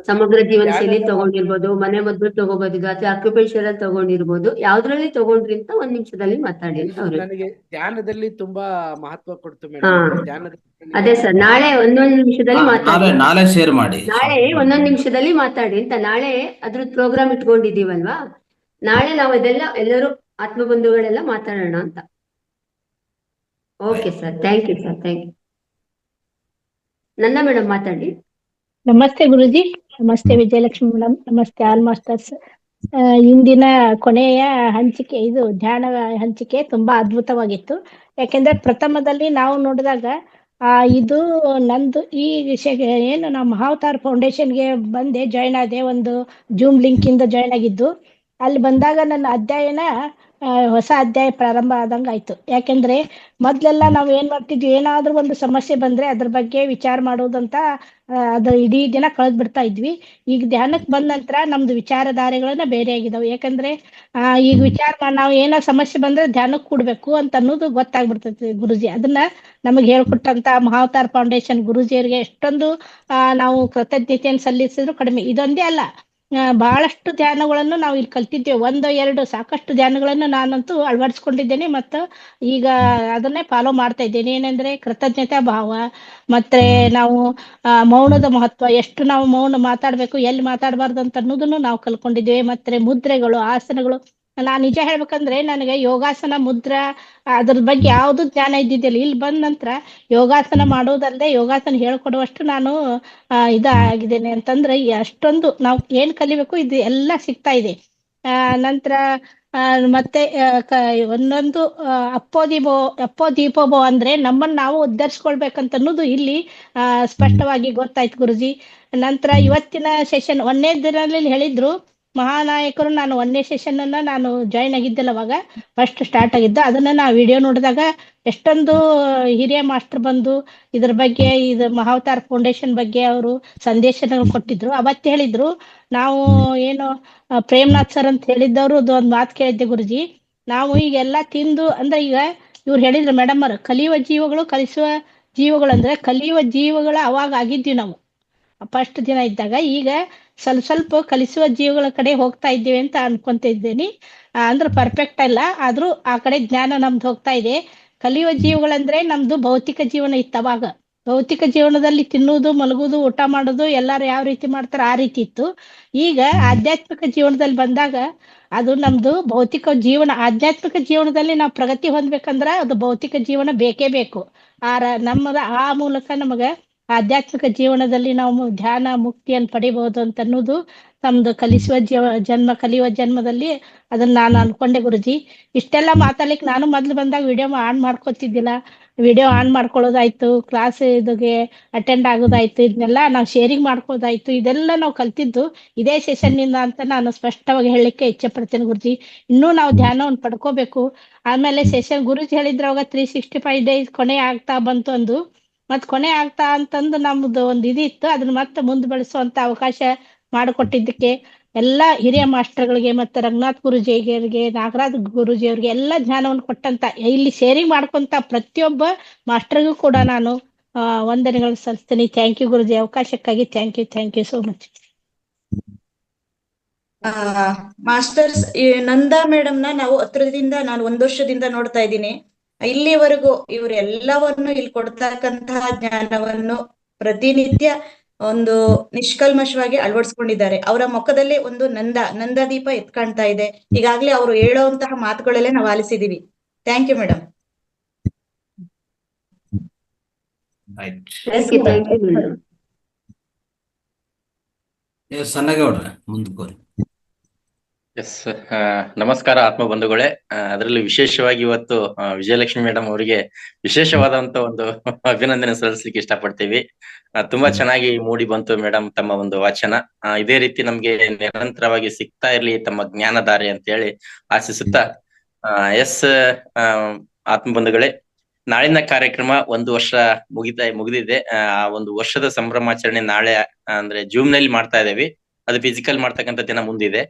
ಸಮಗ್ರ ಜೀವನ ಶೈಲಿ ತಗೊಂಡಿರ್ಬೋದು, ಮನೆ ಮದ್ದು ತಗೋಬಹುದು, ಅಥವಾ ಆಕ್ಯುಪೇಷನ್ ತಗೊಂಡಿರ್ಬೋದು, ಯಾವ್ದ್ರಲ್ಲಿ ತಗೊಂಡ್ರಿ ಅಂತ 1 ನಿಮಿಷದಲ್ಲಿ ಮಾತಾಡಿ ಅಂತ ಅವ್ರು. ನನಗೆ ಧ್ಯಾನದಲ್ಲಿ ತುಂಬಾ ಮಹತ್ವ ಕೊಡ್ತು ಮೇಡಮ್. ಅದೇ ಸರ್, ನಾಳೆ 1 ನಿಮಿಷದಲ್ಲಿ ಮಾತಾಡಿ. ನಾಳೆ ಶೇರ್ ಮಾಡಿ. ನಾಳೆ 1 ನಿಮಿಷದಲ್ಲಿ ಮಾತಾಡಿ ಅಂತ. ನಾಳೆ ಅದ್ರದ್ದು ಪ್ರೋಗ್ರಾಮ್ ಇಟ್ಕೊಂಡಿದೀವಲ್ವಾ, ನಾಳೆ ನಾವು ಎಲ್ಲರೂ ಆತ್ಮಬಂಧುಗಳೆಲ್ಲ ಮಾತಾಡೋಣ ಅಂತ. Okay sir, thank you sir, thank you. ನನ್ನ ಮೇಡಮ್ ಮಾತಾಡಿ. ನಮಸ್ತೆ ಗುರುಜಿ, ನಮಸ್ತೆ ವಿಜಯಲಕ್ಷ್ಮಿ ಮೇಡಮ್, ನಮಸ್ತೆ ಆಲ್ ಮಾಸ್ಟರ್ಸ್. ಇಂದಿನ ಕೊನೆಯ ಹಂಚಿಕೆ ಇದು ಧ್ಯಾನ ಹಂಚಿಕೆ ತುಂಬಾ ಅದ್ಭುತವಾಗಿತ್ತು. ಯಾಕೆಂದ್ರೆ ಪ್ರಥಮದಲ್ಲಿ ನಾವು ನೋಡಿದಾಗ ಇದು ನಂದು ಈ ವಿಷಯ ಏನು ನಾವು ಮಹಾವತಾರ್ ಫೌಂಡೇಶನ್ಗೆ ಬಂದೆ, ಜಾಯ್ನ್ ಆದೆ, ಒಂದು ಜೂಮ್ ಲಿಂಕ್ ಇಂದ ಜಾಯ್ನ್ ಆಗಿದ್ದು. ಅಲ್ಲಿ ಬಂದಾಗ ನನ್ನ ಅಧ್ಯಯನ ಹೊಸ ಅಧ್ಯಾಯ ಪ್ರಾರಂಭ ಆದಂಗ ಆಯ್ತು. ಯಾಕೆಂದ್ರೆ ಮೊದ್ಲೆಲ್ಲ ನಾವು ಏನ್ ಮಾಡ್ತಿದ್ವಿ, ಏನಾದ್ರೂ ಒಂದು ಸಮಸ್ಯೆ ಬಂದ್ರೆ ಅದ್ರ ಬಗ್ಗೆ ವಿಚಾರ ಮಾಡೋದಂತ ಅದು ಇಡೀ ದಿನ ಕಳೆದ್ ಬಿಡ್ತಾ ಇದ್ವಿ. ಈಗ ಧ್ಯಾನಕ್ಕೆ ಬಂದ ನಂತರ ನಮ್ದು ವಿಚಾರಧಾರೆಗಳನ್ನ ಬೇರೆ ಆಗಿದಾವೆ. ಯಾಕಂದ್ರೆ ಈಗ ನಾವು ಏನೋ ಸಮಸ್ಯೆ ಬಂದ್ರೆ ಧ್ಯಾನಕ್ಕೆ ಕೂಡ್ಬೇಕು ಅಂತ ಅನ್ನೋದು ಗೊತ್ತಾಗ್ಬಿಡ್ತೈತಿ ಗುರುಜಿ. ಅದನ್ನ ನಮಗೆ ಹೇಳ್ಕೊಟ್ಟಂತ ಮಹಾವತಾರ್ ಫೌಂಡೇಶನ್ ಗುರುಜಿಯರಿಗೆ ಎಷ್ಟೊಂದು ನಾವು ಕೃತಜ್ಞತೆಯನ್ನು ಸಲ್ಲಿಸಿದ್ರು ಕಡಿಮೆ. ಇದೊಂದೇ ಅಲ್ಲ, ಬಹಳಷ್ಟು ಧ್ಯಾನಗಳನ್ನು ನಾವು ಇಲ್ಲಿ ಕಲ್ತಿದ್ದೇವೆ. 1-2 ಸಾಕಷ್ಟು ಧ್ಯಾನಗಳನ್ನು ನಾನಂತೂ ಅಳವಡಿಸ್ಕೊಂಡಿದ್ದೇನೆ ಮತ್ತು ಈಗ ಅದನ್ನೇ ಫಾಲೋ ಮಾಡ್ತಾ ಇದ್ದೇನೆ. ಏನಂದ್ರೆ ಕೃತಜ್ಞತಾ ಭಾವ, ಮತ್ತೆ ನಾವು ಮೌನದ ಮಹತ್ವ, ಎಷ್ಟು ನಾವು ಮೌನ ಮಾತಾಡ್ಬೇಕು, ಎಲ್ಲಿ ಮಾತಾಡಬಾರ್ದು ಅಂತ ಅನ್ನೋದನ್ನು ನಾವು ಕಲ್ಕೊಂಡಿದ್ದೇವೆ. ಮತ್ತೆ ಮುದ್ರೆಗಳು, ಆಸನಗಳು. ನಾನ್ ನಿಜ ಹೇಳ್ಬೇಕಂದ್ರೆ ನನಗೆ ಯೋಗಾಸನ, ಮುದ್ರಾ ಅದ್ರ ಬಗ್ಗೆ ಯಾವ್ದು ಜ್ಞಾನ ಇದ್ದಿದ್ದಿಲ್ಲ. ಇಲ್ಲಿ ಬಂದ ನಂತರ ಯೋಗಾಸನ ಮಾಡೋದಲ್ಲದೆ ಯೋಗಾಸನ ಹೇಳ್ಕೊಡುವಷ್ಟು ನಾನು ಇದಾಗಿದ್ದೇನೆ ಅಂತಂದ್ರೆ ಅಷ್ಟೊಂದು ನಾವು ಏನ್ ಕಲಿಬೇಕು ಇದು ಎಲ್ಲ ಸಿಗ್ತಾ ಇದೆ. ನಂತರ ಮತ್ತೆ ಒಂದೊಂದು ಅಪ್ಪೋ ದೀಪೋಭವ ಅಂದ್ರೆ ನಮ್ಮನ್ನ ನಾವು ಉದ್ಧರಿಸ್ಕೊಳ್ಬೇಕಂತ ಅನ್ನೋದು ಇಲ್ಲಿ ಸ್ಪಷ್ಟವಾಗಿ ಗೊತ್ತಾಯ್ತು ಗುರುಜಿ. ನಂತರ ಇವತ್ತಿನ ಸೆಷನ್ 1ನೇ ದಿನದಲ್ಲಿ ಹೇಳಿದ್ರು ಮಹಾನಾಯಕರು. ನಾನು 1ನೇ ಸೆಷನ್ ಅನ್ನ ನಾನು ಜಾಯ್ನ್ ಆಗಿದ್ದಲ್ಲ, ಅವಾಗ ಫಸ್ಟ್ ಸ್ಟಾರ್ಟ್ ಆಗಿದ್ದ. ಅದನ್ನ ನಾ ವಿಡಿಯೋ ನೋಡಿದಾಗ ಎಷ್ಟೊಂದು ಹಿರಿಯ ಮಾಸ್ಟರ್ ಬಂದು ಇದ್ರ ಬಗ್ಗೆ, ಇದು ಮಹಾವತಾರ್ ಫೌಂಡೇಶನ್ ಬಗ್ಗೆ ಅವರು ಸಂದೇಶನ ಕೊಟ್ಟಿದ್ರು. ಅವತ್ತು ಹೇಳಿದ್ರು ನಾವು ಏನು ಪ್ರೇಮ್ನಾಥ್ ಸರ್ ಅಂತ ಹೇಳಿದ್ದವರು ಒಂದು ಮಾತು ಕೇಳಿದ್ದೆ ಗುರುಜಿ. ನಾವು ಈಗೆಲ್ಲ ತಿಂದು ಅಂದ್ರೆ ಈಗ ಇವ್ರು ಹೇಳಿದ್ರು ಮೇಡಮ್ ಅವರು, ಕಲಿಯುವ ಜೀವಗಳು ಕಲಿಸುವ ಜೀವಗಳು ಅಂದ್ರೆ ಕಲಿಯುವ ಜೀವಗಳ ಅವಾಗ ಆಗಿದ್ವಿ ನಾವು ಫಸ್ಟ್ ದಿನ ಇದ್ದಾಗ. ಈಗ ಸ್ವಲ್ಪ ಕಲಿಸುವ ಜೀವಗಳ ಕಡೆ ಹೋಗ್ತಾ ಇದ್ದೇವೆ ಅಂತ ಅನ್ಕೊಂತ ಇದ್ದೇನೆ. ಅಂದ್ರೆ ಪರ್ಫೆಕ್ಟ್ ಅಲ್ಲ, ಆದ್ರೂ ಆ ಕಡೆ ಜ್ಞಾನ ನಮ್ದು ಹೋಗ್ತಾ ಇದೆ. ಕಲಿಯುವ ಜೀವಗಳಂದ್ರೆ ನಮ್ದು ಭೌತಿಕ ಜೀವನ ಇತ್ತು ಅವಾಗ. ಭೌತಿಕ ಜೀವನದಲ್ಲಿ ತಿನ್ನುವುದು, ಮಲಗುವುದು, ಊಟ ಮಾಡೋದು ಎಲ್ಲಾರು ಯಾವ ರೀತಿ ಮಾಡ್ತಾರ ಆ ರೀತಿ ಇತ್ತು. ಈಗ ಆಧ್ಯಾತ್ಮಿಕ ಜೀವನದಲ್ಲಿ ಬಂದಾಗ ಅದು ನಮ್ದು ಭೌತಿಕ ಜೀವನ. ಆಧ್ಯಾತ್ಮಿಕ ಜೀವನದಲ್ಲಿ ನಾವು ಪ್ರಗತಿ ಹೊಂದ್ಬೇಕಂದ್ರ ಅದು ಭೌತಿಕ ಜೀವನ ಬೇಕೇ ಬೇಕು. ನಮ್ಮದ ಆ ಮೂಲಕ ನಮಗ ಆಧ್ಯಾತ್ಮಿಕ ಜೀವನದಲ್ಲಿ ನಾವು ಧ್ಯಾನ ಮುಕ್ತಿಯನ್ನು ಪಡಿಬಹುದು ಅಂತ ಅನ್ನೋದು ನಮ್ದು ಕಲಿಯುವ ಜನ್ಮದಲ್ಲಿ ಅದನ್ನ ನಾನು ಅನ್ಕೊಂಡೆ ಗುರುಜಿ. ಇಷ್ಟೆಲ್ಲ ಮಾತಾಡ್ಲಿಕ್ಕೆ ನಾನು ಮೊದ್ಲು ಬಂದಾಗ ವಿಡಿಯೋ ಆನ್ ಮಾಡ್ಕೊತಿದ್ದಿಲ್ಲ. ವಿಡಿಯೋ ಆನ್ ಮಾಡ್ಕೊಳ್ಳೋದಾಯ್ತು, ಕ್ಲಾಸ್ ಇದಿಗೆ ಅಟೆಂಡ್ ಆಗೋದಾಯ್ತು, ಇದನ್ನೆಲ್ಲ ನಾವು ಶೇರಿಂಗ್ ಮಾಡ್ಕೋದಾಯ್ತು, ಇದೆಲ್ಲ ನಾವು ಕಲ್ತಿದ್ದು ಇದೇ ಸೆಷನ್ ನಿಂದ ಅಂತ ನಾನು ಸ್ಪಷ್ಟವಾಗಿ ಹೇಳಲಿಕ್ಕೆ ಇಚ್ಛೆ ಪಡ್ತೇನೆ ಗುರುಜಿ. ಇನ್ನೂ ನಾವು ಧ್ಯಾನವನ್ನು ಪಡ್ಕೋಬೇಕು. ಆಮೇಲೆ ಸೆಷನ್ ಗುರುಜಿ ಹೇಳಿದ್ರವಾಗ 365 ಡೇಸ್ ಕೊನೆ ಆಗ್ತಾ ಬಂತು ಅಂದು, ಮತ್ ಕೊನೆ ಆಗ್ತಾ ಅಂತಂದು ನಮ್ದು ಒಂದು ಇದಿತ್ತು. ಅದನ್ನ ಮತ್ತೆ ಮುಂದೆ ಬೆಳೆಸುವಂತ ಅವಕಾಶ ಮಾಡಿಕೊಟ್ಟಿದ್ದಕ್ಕೆ ಎಲ್ಲ ಹಿರಿಯ ಮಾಸ್ಟರ್ಗಳಿಗೆ ಮತ್ತೆ ರಂಗನಾಥ್ ಗುರುಜಿಯವರಿಗೆ, ನಾಗರಾಜ್ ಗುರುಜಿಯವರಿಗೆ ಎಲ್ಲ ಜ್ಞಾನವನ್ನು ಕೊಟ್ಟಂತ, ಇಲ್ಲಿ ಶೇರಿಂಗ್ ಮಾಡ್ಕೊಂತ ಪ್ರತಿಯೊಬ್ಬ ಮಾಸ್ಟರ್ಗೂ ಕೂಡ ನಾನು ವಂದನೆಗಳು ಸಲ್ಲಿಸ್ತೀನಿ. ಥ್ಯಾಂಕ್ ಯು ಗುರುಜಿ, ಅವಕಾಶಕ್ಕಾಗಿ thank you so much. Masters, Nanda madam ನಾವು ಹತ್ರದಿಂದ, ನಾನು 1 ವರ್ಷದಿಂದ ನೋಡ್ತಾ ಇದ್ದೀನಿ. ಇಲ್ಲಿವರೆಗೂ ಇವರು ಎಲ್ಲವನ್ನು ಇಲ್ಲಿ ಕೊಡ್ತಕ್ಕಂತಹ ಜ್ಞಾನವನ್ನು ಪ್ರತಿನಿತ್ಯ ಒಂದು ನಿಷ್ಕಲ್ಮಶವಾಗಿ ಅಳವಡಿಸ್ಕೊಂಡಿದ್ದಾರೆ. ಅವರ ಮುಖದಲ್ಲಿ ಒಂದು ನಂದಾದೀಪ ಎತ್ಕಾಣ್ತಾ ಇದೆ. ಈಗಾಗ್ಲೇ ಅವರು ಹೇಳುವಂತಹ ಮಾತುಗಳಲ್ಲೇ ನಾವು ಆಲಿಸಿದೀವಿ. Thank you madam. Thank you madam. ಸಣ್ಣಗೌಡ್ರೆ ಮುಂದಕ್ಕೆ. ಎಸ್, ನಮಸ್ಕಾರ ಆತ್ಮ ಬಂಧುಗಳೇ. ಅದರಲ್ಲಿ ವಿಶೇಷವಾಗಿ ಇವತ್ತು ವಿಜಯಲಕ್ಷ್ಮಿ ಮೇಡಮ್ ಅವರಿಗೆ ವಿಶೇಷವಾದಂತ ಒಂದು ಅಭಿನಂದನೆ ಸಲ್ಲಿಸಲಿಕ್ಕೆ ಇಷ್ಟಪಡ್ತೀವಿ. ತುಂಬಾ ಚೆನ್ನಾಗಿ ಮೂಡಿ ಬಂತು ಮೇಡಮ್ ತಮ್ಮ ಒಂದು ವಾಚನ. ಇದೇ ರೀತಿ ನಮ್ಗೆ ನಿರಂತರವಾಗಿ ಸಿಗ್ತಾ ಇರ್ಲಿ ತಮ್ಮ ಜ್ಞಾನಧಾರೆ ಅಂತ ಹೇಳಿ ಆಶಿಸುತ್ತಾ, ಎಸ್ ಆತ್ಮ ಬಂಧುಗಳೇ, ನಾಳಿನ ಕಾರ್ಯಕ್ರಮ 1 ವರ್ಷ ಮುಗಿದಿದೆ. ಆ 1 ವರ್ಷದ ಸಂಭ್ರಮಾಚರಣೆ ನಾಳೆ ಅಂದ್ರೆ ಜೂಮ್ ನಲ್ಲಿ ಮಾಡ್ತಾ ಇದ್ದೇವೆ. ಅದು ಫಿಸಿಕಲ್ ಮಾಡ್ತಕ್ಕಂಥ ದಿನ ಮುಂದಿದೆ.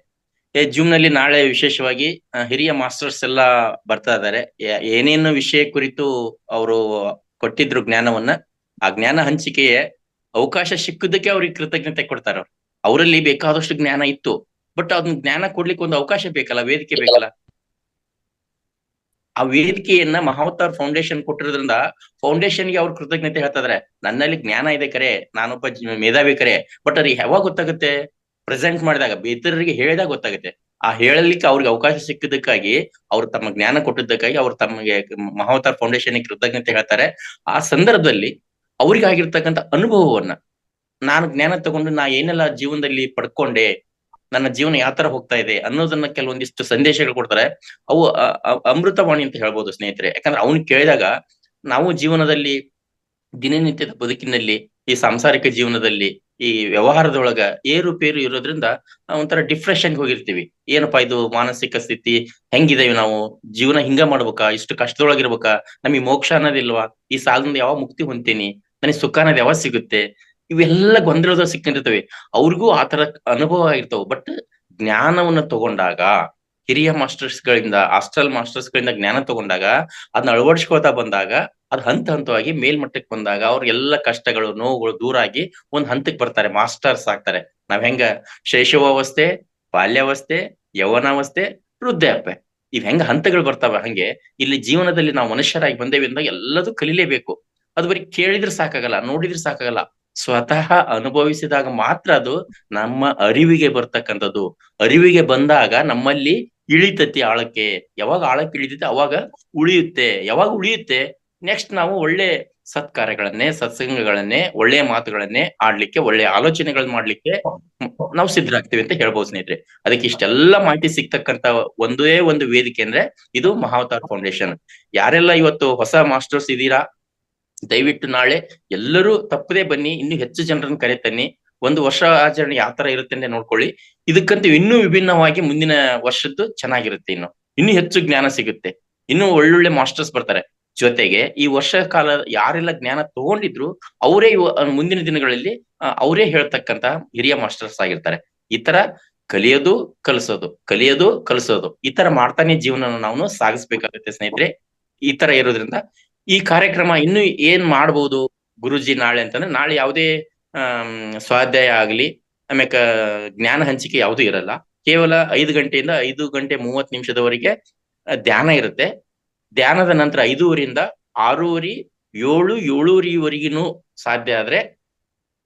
ಜೂಮ್ ನಲ್ಲಿ ನಾಳೆ ವಿಶೇಷವಾಗಿ ಹಿರಿಯ ಮಾಸ್ಟರ್ಸ್ ಎಲ್ಲ ಬರ್ತಾ ಇದ್ದಾರೆ. ಏನೇನು ವಿಷಯ ಕುರಿತು ಅವರು ಕೊಟ್ಟಿದ್ರು ಜ್ಞಾನವನ್ನ, ಆ ಜ್ಞಾನ ಹಂಚಿಕೆಯ ಅವಕಾಶ ಸಿಕ್ಕುದಕ್ಕೆ ಅವ್ರಿಗೆ ಕೃತಜ್ಞತೆ ಕೊಡ್ತಾರ. ಅವರಲ್ಲಿ ಬೇಕಾದಷ್ಟು ಜ್ಞಾನ ಇತ್ತು, ಬಟ್ ಅದನ್ನ ಜ್ಞಾನ ಕೊಡ್ಲಿಕ್ಕೆ ಒಂದು ಅವಕಾಶ ಬೇಕಲ್ಲ, ವೇದಿಕೆ ಬೇಕಲ್ಲ. ಆ ವೇದಿಕೆಯನ್ನ ಮಹಾವತಾರ್ ಫೌಂಡೇಶನ್ ಕೊಟ್ಟಿರೋದ್ರಿಂದ ಫೌಂಡೇಶನ್ಗೆ ಅವ್ರ ಕೃತಜ್ಞತೆ ಹೇಳ್ತಾ ಇದಾರೆ. ನನ್ನಲ್ಲಿ ಜ್ಞಾನ ಇದೆ ಕರೆ, ನಾನೊಬ್ಬ ಮೇಧಾವಿ ಕರೆ, ಬಟ್ ಅದು ಯಾವಾಗ ಗೊತ್ತಾಗುತ್ತೆ? ಪ್ರೆಸೆಂಟ್ ಮಾಡಿದಾಗ, ಇತರರಿಗೆ ಹೇಳಿದಾಗ ಗೊತ್ತಾಗುತ್ತೆ. ಆ ಹೇಳಲಿಕ್ಕೆ ಅವ್ರಿಗೆ ಅವಕಾಶ ಸಿಕ್ಕಿದ್ದಕ್ಕಾಗಿ, ಅವ್ರು ತಮ್ಮ ಜ್ಞಾನ ಕೊಟ್ಟಿದ್ದಕ್ಕಾಗಿ ಅವ್ರು ತಮಗೆ ಮಹಾವತಾರ್ ಫೌಂಡೇಶನ್ ಕೃತಜ್ಞತೆ ಹೇಳ್ತಾರೆ. ಆ ಸಂದರ್ಭದಲ್ಲಿ ಅವ್ರಿಗಾಗಿರ್ತಕ್ಕಂಥ ಅನುಭವವನ್ನ, ನಾನು ಜ್ಞಾನ ತಗೊಂಡು ನಾ ಏನೆಲ್ಲ ಜೀವನದಲ್ಲಿ ಪಡ್ಕೊಂಡೆ, ನನ್ನ ಜೀವನ ಯಾವ ತರ ಹೋಗ್ತಾ ಇದೆ ಅನ್ನೋದನ್ನ ಕೆಲವೊಂದಿಷ್ಟು ಸಂದೇಶಗಳು ಕೊಡ್ತಾರೆ. ಅವು ಅಮೃತವಾಣಿ ಅಂತ ಹೇಳ್ಬೋದು ಸ್ನೇಹಿತರೆ. ಯಾಕಂದ್ರೆ ಅವ್ನು ಕೇಳಿದಾಗ ನಾವು ಜೀವನದಲ್ಲಿ ದಿನನಿತ್ಯದ ಬದುಕಿನಲ್ಲಿ, ಈ ಸಾಂಸಾರಿಕ ಜೀವನದಲ್ಲಿ, ಈ ವ್ಯವಹಾರದೊಳಗ ಏರುಪೇರು ಇರೋದ್ರಿಂದ ಒಂಥರ ಡಿಪ್ರೆಷನ್ ಹೋಗಿರ್ತೀವಿ. ಏನಪ್ಪಾ ಇದು ಮಾನಸಿಕ ಸ್ಥಿತಿ, ಹೆಂಗಿದೇವಿ ನಾವು, ಜೀವನ ಹಿಂಗ ಮಾಡ್ಬೇಕಾ, ಇಷ್ಟು ಕಷ್ಟದೊಳಗಿರ್ಬೇಕಾ, ನಮಗೆ ಮೋಕ್ಷ ಅನ್ನೋದಿಲ್ವಾ, ಈ ಸಾಲದಿಂದ ಯಾವಾಗ ಮುಕ್ತಿ ಹೊಂತೀನಿ, ನನಗೆ ಸುಖ ಅನ್ನೋದು ಯಾವಾಗ ಸಿಗುತ್ತೆ, ಇವೆಲ್ಲ ಗೊಂದಲದ ಸಿಕ್ಕಿರ್ತವೆ. ಅವ್ರಿಗೂ ಆತರ ಅನುಭವ ಆಗಿರ್ತಾವ. ಬಟ್ ಜ್ಞಾನವನ್ನ ತಗೊಂಡಾಗ, ಹಿರಿಯ ಮಾಸ್ಟರ್ಸ್ ಗಳಿಂದ, ಆಸ್ಟ್ರಲ್ ಮಾಸ್ಟರ್ಸ್ ಗಳಿಂದ ಜ್ಞಾನ ತಗೊಂಡಾಗ, ಅದನ್ನ ಅಳವಡಿಸ್ಕೊಳ್ತಾ ಬಂದಾಗ, ಅದ್ ಹಂತ ಹಂತವಾಗಿ ಮೇಲ್ಮಟ್ಟಕ್ಕೆ ಬಂದಾಗ ಅವ್ರಿಗೆಲ್ಲ ಕಷ್ಟಗಳು, ನೋವುಗಳು ದೂರ ಆಗಿ ಒಂದ್ ಹಂತಕ್ಕೆ ಬರ್ತಾರೆ, ಮಾಸ್ಟರ್ಸ್ ಆಗ್ತಾರೆ. ನಾವ್ ಹೆಂಗ ಶೈಶವಾವಸ್ಥೆ, ಬಾಲ್ಯಾವಸ್ಥೆ, ಯೌವನಾವಸ್ಥೆ, ವೃದ್ಧಾಪ್ಯ, ಇವ್ ಹೆಂಗ ಹಂತಗಳು ಬರ್ತಾವ, ಹಂಗೆ ಇಲ್ಲಿ ಜೀವನದಲ್ಲಿ ನಾವು ಮನುಷ್ಯರಾಗಿ ಬಂದೇವಿ ಅಂದಾಗ ಎಲ್ಲದೂ ಕಲಿಲೇಬೇಕು. ಅದು ಬರೀ ಕೇಳಿದ್ರೆ ಸಾಕಾಗಲ್ಲ, ನೋಡಿದ್ರೆ ಸಾಕಾಗಲ್ಲ, ಸ್ವತಃ ಅನುಭವಿಸಿದಾಗ ಮಾತ್ರ ಅದು ನಮ್ಮ ಅರಿವಿಗೆ ಬರ್ತಕ್ಕಂಥದ್ದು. ಅರಿವಿಗೆ ಬಂದಾಗ ನಮ್ಮಲ್ಲಿ ಇಳಿತತಿ ಆಳಕ್ಕೆ. ಯಾವಾಗ ಆಳಕ್ಕೆ ಇಳಿತೈತೆ ಅವಾಗ ಉಳಿಯುತ್ತೆ. ಯಾವಾಗ ಉಳಿಯುತ್ತೆ, ನೆಕ್ಸ್ಟ್ ನಾವು ಒಳ್ಳೆ ಸತ್ಕಾರ್ಯಗಳನ್ನೇ, ಸತ್ಸಂಗಗಳನ್ನೇ, ಒಳ್ಳೆಯ ಮಾತುಗಳನ್ನೇ ಆಡ್ಲಿಕ್ಕೆ, ಒಳ್ಳೆಯ ಆಲೋಚನೆಗಳನ್ನ ಮಾಡ್ಲಿಕ್ಕೆ ನಾವು ಸಿದ್ಧರಾಗ್ತೀವಿ ಅಂತ ಹೇಳ್ಬೋದು ಸ್ನೇಹಿತರೆ. ಅದಕ್ಕೆ ಇಷ್ಟೆಲ್ಲ ಮಾಹಿತಿ ಸಿಗ್ತಕ್ಕಂತ ಒಂದೇ ಒಂದು ವೇದಿಕೆ ಅಂದ್ರೆ ಇದು ಮಹಾವತಾರ್ ಫೌಂಡೇಶನ್. ಯಾರೆಲ್ಲ ಇವತ್ತು ಹೊಸ ಮಾಸ್ಟರ್ಸ್ ಇದೀರಾ, ದಯವಿಟ್ಟು ನಾಳೆ ಎಲ್ಲರೂ ತಪ್ಪದೇ ಬನ್ನಿ, ಇನ್ನೂ ಹೆಚ್ಚು ಜನರನ್ನು ಕರೆ ತನ್ನಿ. ಒಂದು ವರ್ಷ ಆಚರಣೆ ಯಾವ ತರ ಇರುತ್ತೆ ಅಂತ ನೋಡ್ಕೊಳ್ಳಿ. ಇದಕ್ಕಂತೂ ಇನ್ನೂ ವಿಭಿನ್ನವಾಗಿ ಮುಂದಿನ ವರ್ಷದ್ದು ಚೆನ್ನಾಗಿರುತ್ತೆ. ಇನ್ನೂ ಹೆಚ್ಚು ಜ್ಞಾನ ಸಿಗುತ್ತೆ, ಇನ್ನೂ ಒಳ್ಳೊಳ್ಳೆ ಮಾಸ್ಟರ್ಸ್ ಬರ್ತಾರೆ. ಜೊತೆಗೆ ಈ ವರ್ಷ ಕಾಲ ಯಾರೆಲ್ಲ ಜ್ಞಾನ ತಗೊಂಡಿದ್ರು ಅವರೇ ಮುಂದಿನ ದಿನಗಳಲ್ಲಿ ಅವರೇ ಹೇಳ್ತಕ್ಕಂತ ಹಿರಿಯ ಮಾಸ್ಟರ್ಸ್ ಆಗಿರ್ತಾರೆ. ಈ ತರ ಕಲಿಯೋದು ಕಲಿಸೋದು, ಕಲಿಯೋದು ಕಲಿಸೋದು, ಈ ತರ ಮಾಡ್ತಾನೆ ಜೀವನ ನಾವು ಸಾಗಿಸ್ಬೇಕಾಗುತ್ತೆ ಸ್ನೇಹಿತರೆ. ಈ ತರ ಇರೋದ್ರಿಂದ ಈ ಕಾರ್ಯಕ್ರಮ ಇನ್ನು ಏನ್ ಮಾಡ್ಬೋದು ಗುರುಜಿ ನಾಳೆ ಅಂತಂದ್ರೆ, ನಾಳೆ ಯಾವುದೇ ಸ್ವಾಧ್ಯಾಯ ಆಗ್ಲಿ, ಆಮ್ಯಾಕ ಜ್ಞಾನ ಹಂಚಿಕೆ ಯಾವುದು ಇರಲ್ಲ. ಕೇವಲ 5 ಗಂಟೆಯಿಂದ 5:30 ಧ್ಯಾನ ಇರುತ್ತೆ. ಧ್ಯಾನದ ನಂತರ 5:30ರಿಂದ 6:30, 7, 7:30ವರೆಗಿನೂ ಸಾಧ್ಯ ಆದ್ರೆ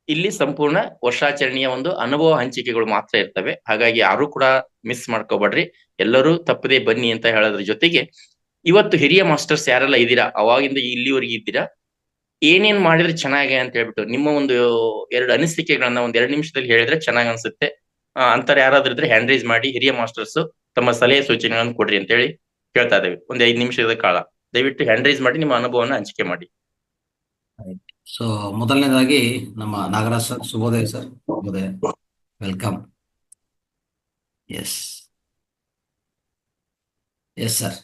ಇಲ್ಲಿ ಸಂಪೂರ್ಣ ವರ್ಷಾಚರಣೆಯ ಒಂದು ಅನುಭವ ಹಂಚಿಕೆಗಳು ಮಾತ್ರ ಇರ್ತವೆ. ಹಾಗಾಗಿ ಯಾರು ಕೂಡ ಮಿಸ್ ಮಾಡ್ಕೋಬೇಡ್ರಿ, ಎಲ್ಲರೂ ತಪ್ಪದೆ ಬನ್ನಿ ಅಂತ ಹೇಳೋದ್ರ ಜೊತೆಗೆ, ಇವತ್ತು ಹಿರಿಯ ಮಾಸ್ಟರ್ಸ್ ಯಾರೆಲ್ಲ ಇದ್ದೀರಾ, ಅವಾಗಿಂದ ಇಲ್ಲಿವರೆಗೆ ಇದ್ದೀರಾ, ಏನೇನ್ ಮಾಡಿದ್ರೆ ಚೆನ್ನಾಗಿ ಅಂತ ಹೇಳ್ಬಿಟ್ಟು ನಿಮ್ಮ ಒಂದು 2 ಅನಿಸಿಕೆಗಳನ್ನ 1-2 ನಿಮಿಷದಲ್ಲಿ ಹೇಳಿದ್ರೆ ಚೆನ್ನಾಗ್ ಅನ್ಸುತ್ತೆ. ಅಂತಾರೆ ಯಾರಾದ್ರೂ ಇದ್ರೆ ಹ್ಯಾಂಡ್ ರೈಸ್ ಮಾಡಿ, ಹಿರಿಯ ಮಾಸ್ಟರ್ಸ್ ತಮ್ಮ ಸಲಹೆ ಸೂಚನೆಗಳನ್ನು ಕೊಡ್ರಿ ಅಂತ ಹೇಳಿ ಕೇಳ್ತಾ ಇದ್ದೇವೆ. ಒಂದು 5 ನಿಮಿಷದ ಕಾಲ ದಯವಿಟ್ಟು ಹ್ಯಾಂಡ್ ರೈಸ್ ಮಾಡಿ ನಿಮ್ಮ ಅನುಭವನ ಹಂಚಿಕೆ ಮಾಡಿ. ಸೊ ಮೊದಲನೇದಾಗಿ ನಮ್ಮ ನಾಗರಾಜ್ ಸರ್, ಶುಭೋದಯ ಸರ್. ಶುಭೋದಯ, ವೆಲ್ಕಮ್. Yes yes sir.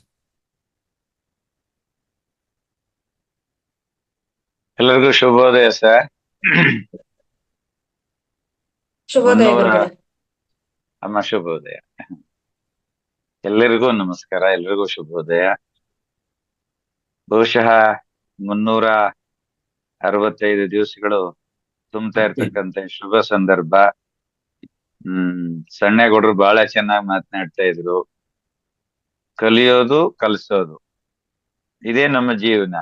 ಎಲ್ಲರಿಗೂ ಶುಭೋದಯ ಸರ್. ಶುಭೋದಯ ಗುರುಗಳೇ. ಅಮ್ಮ ಶುಭೋದಯ. ಎಲ್ಲರಿಗೂ ನಮಸ್ಕಾರ, ಎಲ್ಲರಿಗೂ ಶುಭೋದಯ. ಬಹುಶಃ 365 ದಿವಸಗಳು ತುಂಬ್ತಾ ಇರ್ತಕ್ಕಂಥ ಶುಭ ಸಂದರ್ಭ. ಸಣ್ಣೇಗೌಡರು ಬಹಳ ಚೆನ್ನಾಗಿ ಮಾತನಾಡ್ತಾ ಇದ್ರು. ಕಲಿಯೋದು ಕಲಿಸೋದು ಇದೇ ನಮ್ಮ ಜೀವನ.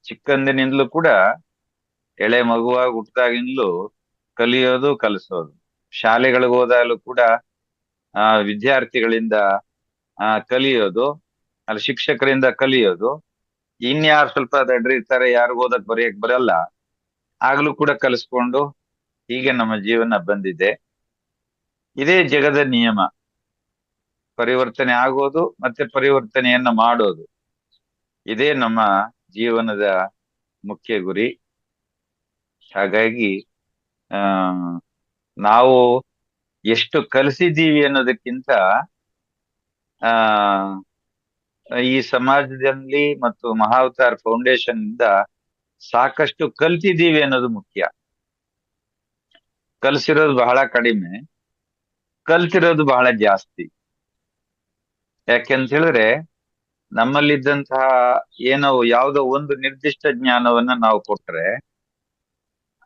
ಚಿಕ್ಕಂದಿನಿಂದಲೂ ಕೂಡ, ಎಳೆ ಮಗುವಾಗಿ ಹುಟ್ಟಿದಾಗಿಂದಲೂ ಕಲಿಯೋದು ಕಲಿಸೋದು. ಶಾಲೆಗಳಿಗೆ ಹೋದಾಗಲೂ ಕೂಡ ವಿದ್ಯಾರ್ಥಿಗಳಿಂದ ಕಲಿಯೋದು, ಅಲ್ಲಿ ಶಿಕ್ಷಕರಿಂದ ಕಲಿಯೋದು. ಇನ್ಯಾರು ಸ್ವಲ್ಪ ದಡ್ರಿರ್ತಾರೆ, ಯಾರಿಗೂ ಓದಕ್ ಬರೆಯಕ್ ಬರಲ್ಲ, ಆಗ್ಲೂ ಕೂಡ ಕಲಿಸ್ಕೊಂಡು ಹೀಗೆ ನಮ್ಮ ಜೀವನ ಬಂದಿದೆ. ಇದೇ ಜಗದ ನಿಯಮ. ಪರಿವರ್ತನೆ ಆಗೋದು ಮತ್ತೆ ಪರಿವರ್ತನೆಯನ್ನ ಮಾಡೋದು, ಇದೇ ನಮ್ಮ ಜೀವನದ ಮುಖ್ಯ ಗುರಿ. ಹಾಗಾಗಿ ನಾವು ಎಷ್ಟು ಕಲಿಸಿದ್ದೀವಿ ಅನ್ನೋದಕ್ಕಿಂತ ಈ ಸಮಾಜದಲ್ಲಿ ಮತ್ತು ಮಹಾವತಾರ್ ಫೌಂಡೇಶನ್ ಇಂದ ಸಾಕಷ್ಟು ಕಲ್ತಿದ್ದೀವಿ ಅನ್ನೋದು ಮುಖ್ಯ. ಕಲಿಸಿರೋದು ಬಹಳ ಕಡಿಮೆ, ಕಲ್ತಿರೋದು ಬಹಳ ಜಾಸ್ತಿ. ಯಾಕೆಂತ ಹೇಳಿದ್ರೆ, ನಮ್ಮಲ್ಲಿದ್ದಂತಹ ಯಾವುದೋ ಒಂದು ನಿರ್ದಿಷ್ಟ ಜ್ಞಾನವನ್ನ ನಾವು ಕೊಟ್ರೆ,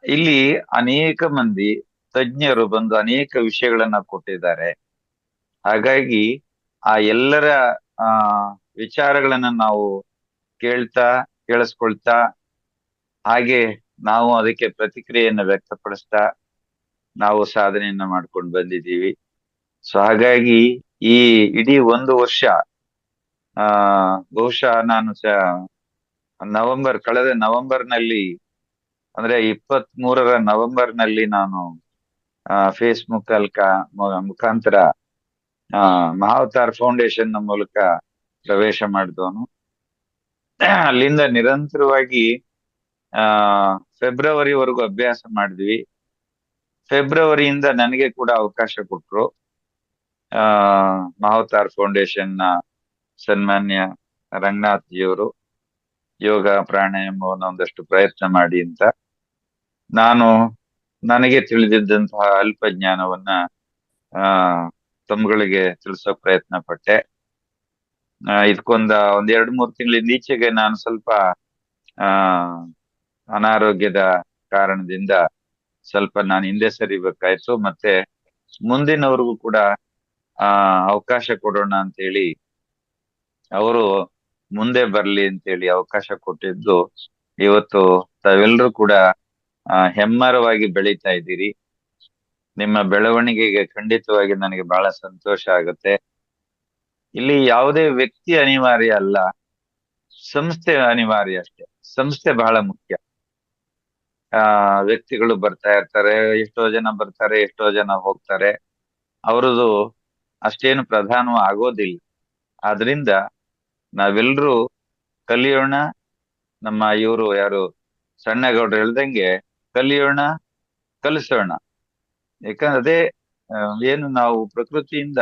ಇಲ್ಲಿ ಅನೇಕ ಮಂದಿ ತಜ್ಞರು ಬಂದು ಅನೇಕ ವಿಷಯಗಳನ್ನ ಕೊಟ್ಟಿದ್ದಾರೆ. ಹಾಗಾಗಿ ಆ ಎಲ್ಲರ ವಿಚಾರಗಳನ್ನ ನಾವು ಕೇಳಿಸ್ಕೊಳ್ತಾ, ಹಾಗೆ ನಾವು ಅದಕ್ಕೆ ಪ್ರತಿಕ್ರಿಯೆಯನ್ನ ವ್ಯಕ್ತಪಡಿಸ್ತಾ ನಾವು ಸಾಧನೆಯನ್ನ ಮಾಡ್ಕೊಂಡು ಬಂದಿದ್ದೀವಿ. ಸೊ ಹಾಗಾಗಿ ಈ ಇಡೀ 1 ವರ್ಷ, ಬಹುಶಃ ನಾನು ಕಳೆದ ನವೆಂಬರ್ನಲ್ಲಿ, ಅಂದ್ರೆ 23ರ ನವೆಂಬರ್ನಲ್ಲಿ ನಾನು ಫೇಸ್ಬುಕ್ ಮುಖಾಂತರ ಮಹಾವತಾರ್ ಫೌಂಡೇಶನ್ ನ ಮೂಲಕ ಪ್ರವೇಶ ಮಾಡಿದವನು. ಅಲ್ಲಿಂದ ನಿರಂತರವಾಗಿ ಫೆಬ್ರವರಿವರೆಗೂ ಅಭ್ಯಾಸ ಮಾಡಿದ್ವಿ. ಫೆಬ್ರವರಿಯಿಂದ ನನಗೆ ಕೂಡ ಅವಕಾಶ ಕೊಟ್ರು. ಮಹಾವತಾರ್ ಫೌಂಡೇಶನ್ ನ ಸನ್ಮಾನ್ಯ ರಂಗನಾಥ್ ಜಿಯವರು ಯೋಗ ಪ್ರಾಣಾಯಾಮವನ್ನು ಒಂದಷ್ಟು ಪ್ರಯತ್ನ ಮಾಡಿ ಅಂತ. ನಾನು ನನಗೆ ತಿಳಿದಿದ್ದಂತಹ ಅಲ್ಪ ಜ್ಞಾನವನ್ನ ತಮ್ಗಳಿಗೆ ತಿಳಿಸೋ ಪ್ರಯತ್ನ ಪಟ್ಟೆ. ಇದಕ್ಕೊಂದ್ 2-3 ತಿಂಗಳಿಂದ ಈಚೆಗೆ ನಾನು ಸ್ವಲ್ಪ ಅನಾರೋಗ್ಯದ ಕಾರಣದಿಂದ ಸ್ವಲ್ಪ ನಾನು ಹಿಂದೆ ಸರಿಬೇಕಾಯ್ತು. ಮತ್ತೆ ಮುಂದಿನವ್ರಿಗೂ ಕೂಡ ಅವಕಾಶ ಕೊಡೋಣ ಅಂತ ಹೇಳಿ ಅವರು ಮುಂದೆ ಬರ್ಲಿ ಅಂತೇಳಿ ಅವಕಾಶ ಕೊಟ್ಟಿದ್ದು. ಇವತ್ತು ತಾವೆಲ್ಲರೂ ಕೂಡ ಹೆಮ್ಮರವಾಗಿ ಬೆಳೀತಾ ಇದ್ದೀರಿ. ನಿಮ್ಮ ಬೆಳವಣಿಗೆಗೆ ಖಂಡಿತವಾಗಿ ನನಗೆ ಬಹಳ ಸಂತೋಷ ಆಗುತ್ತೆ. ಇಲ್ಲಿ ಯಾವುದೇ ವ್ಯಕ್ತಿ ಅನಿವಾರ್ಯ ಅಲ್ಲ, ಸಂಸ್ಥೆ ಅನಿವಾರ್ಯ ಅಷ್ಟೇ. ಸಂಸ್ಥೆ ಬಹಳ ಮುಖ್ಯ. ವ್ಯಕ್ತಿಗಳು ಬರ್ತಾ ಇರ್ತಾರೆ, ಎಷ್ಟೋ ಜನ ಬರ್ತಾರೆ, ಎಷ್ಟೋ ಜನ ಹೋಗ್ತಾರೆ. ಅವ್ರದ್ದು ಅಷ್ಟೇನು ಪ್ರಧಾನ ಆಗೋದಿಲ್ಲ. ಆದ್ರಿಂದ ನಾವೆಲ್ಲರೂ ಕಲಿಯೋಣ. ನಮ್ಮ ಇವರು ಯಾರು ಸಣ್ಣಗೌಡ್ರು ಹೇಳ್ದಂಗೆ ಕಲಿಯೋಣ, ಕಲಿಸೋಣ. ಯಾಕಂದ್ರೆ ಅದೇ ಏನು ನಾವು ಪ್ರಕೃತಿಯಿಂದ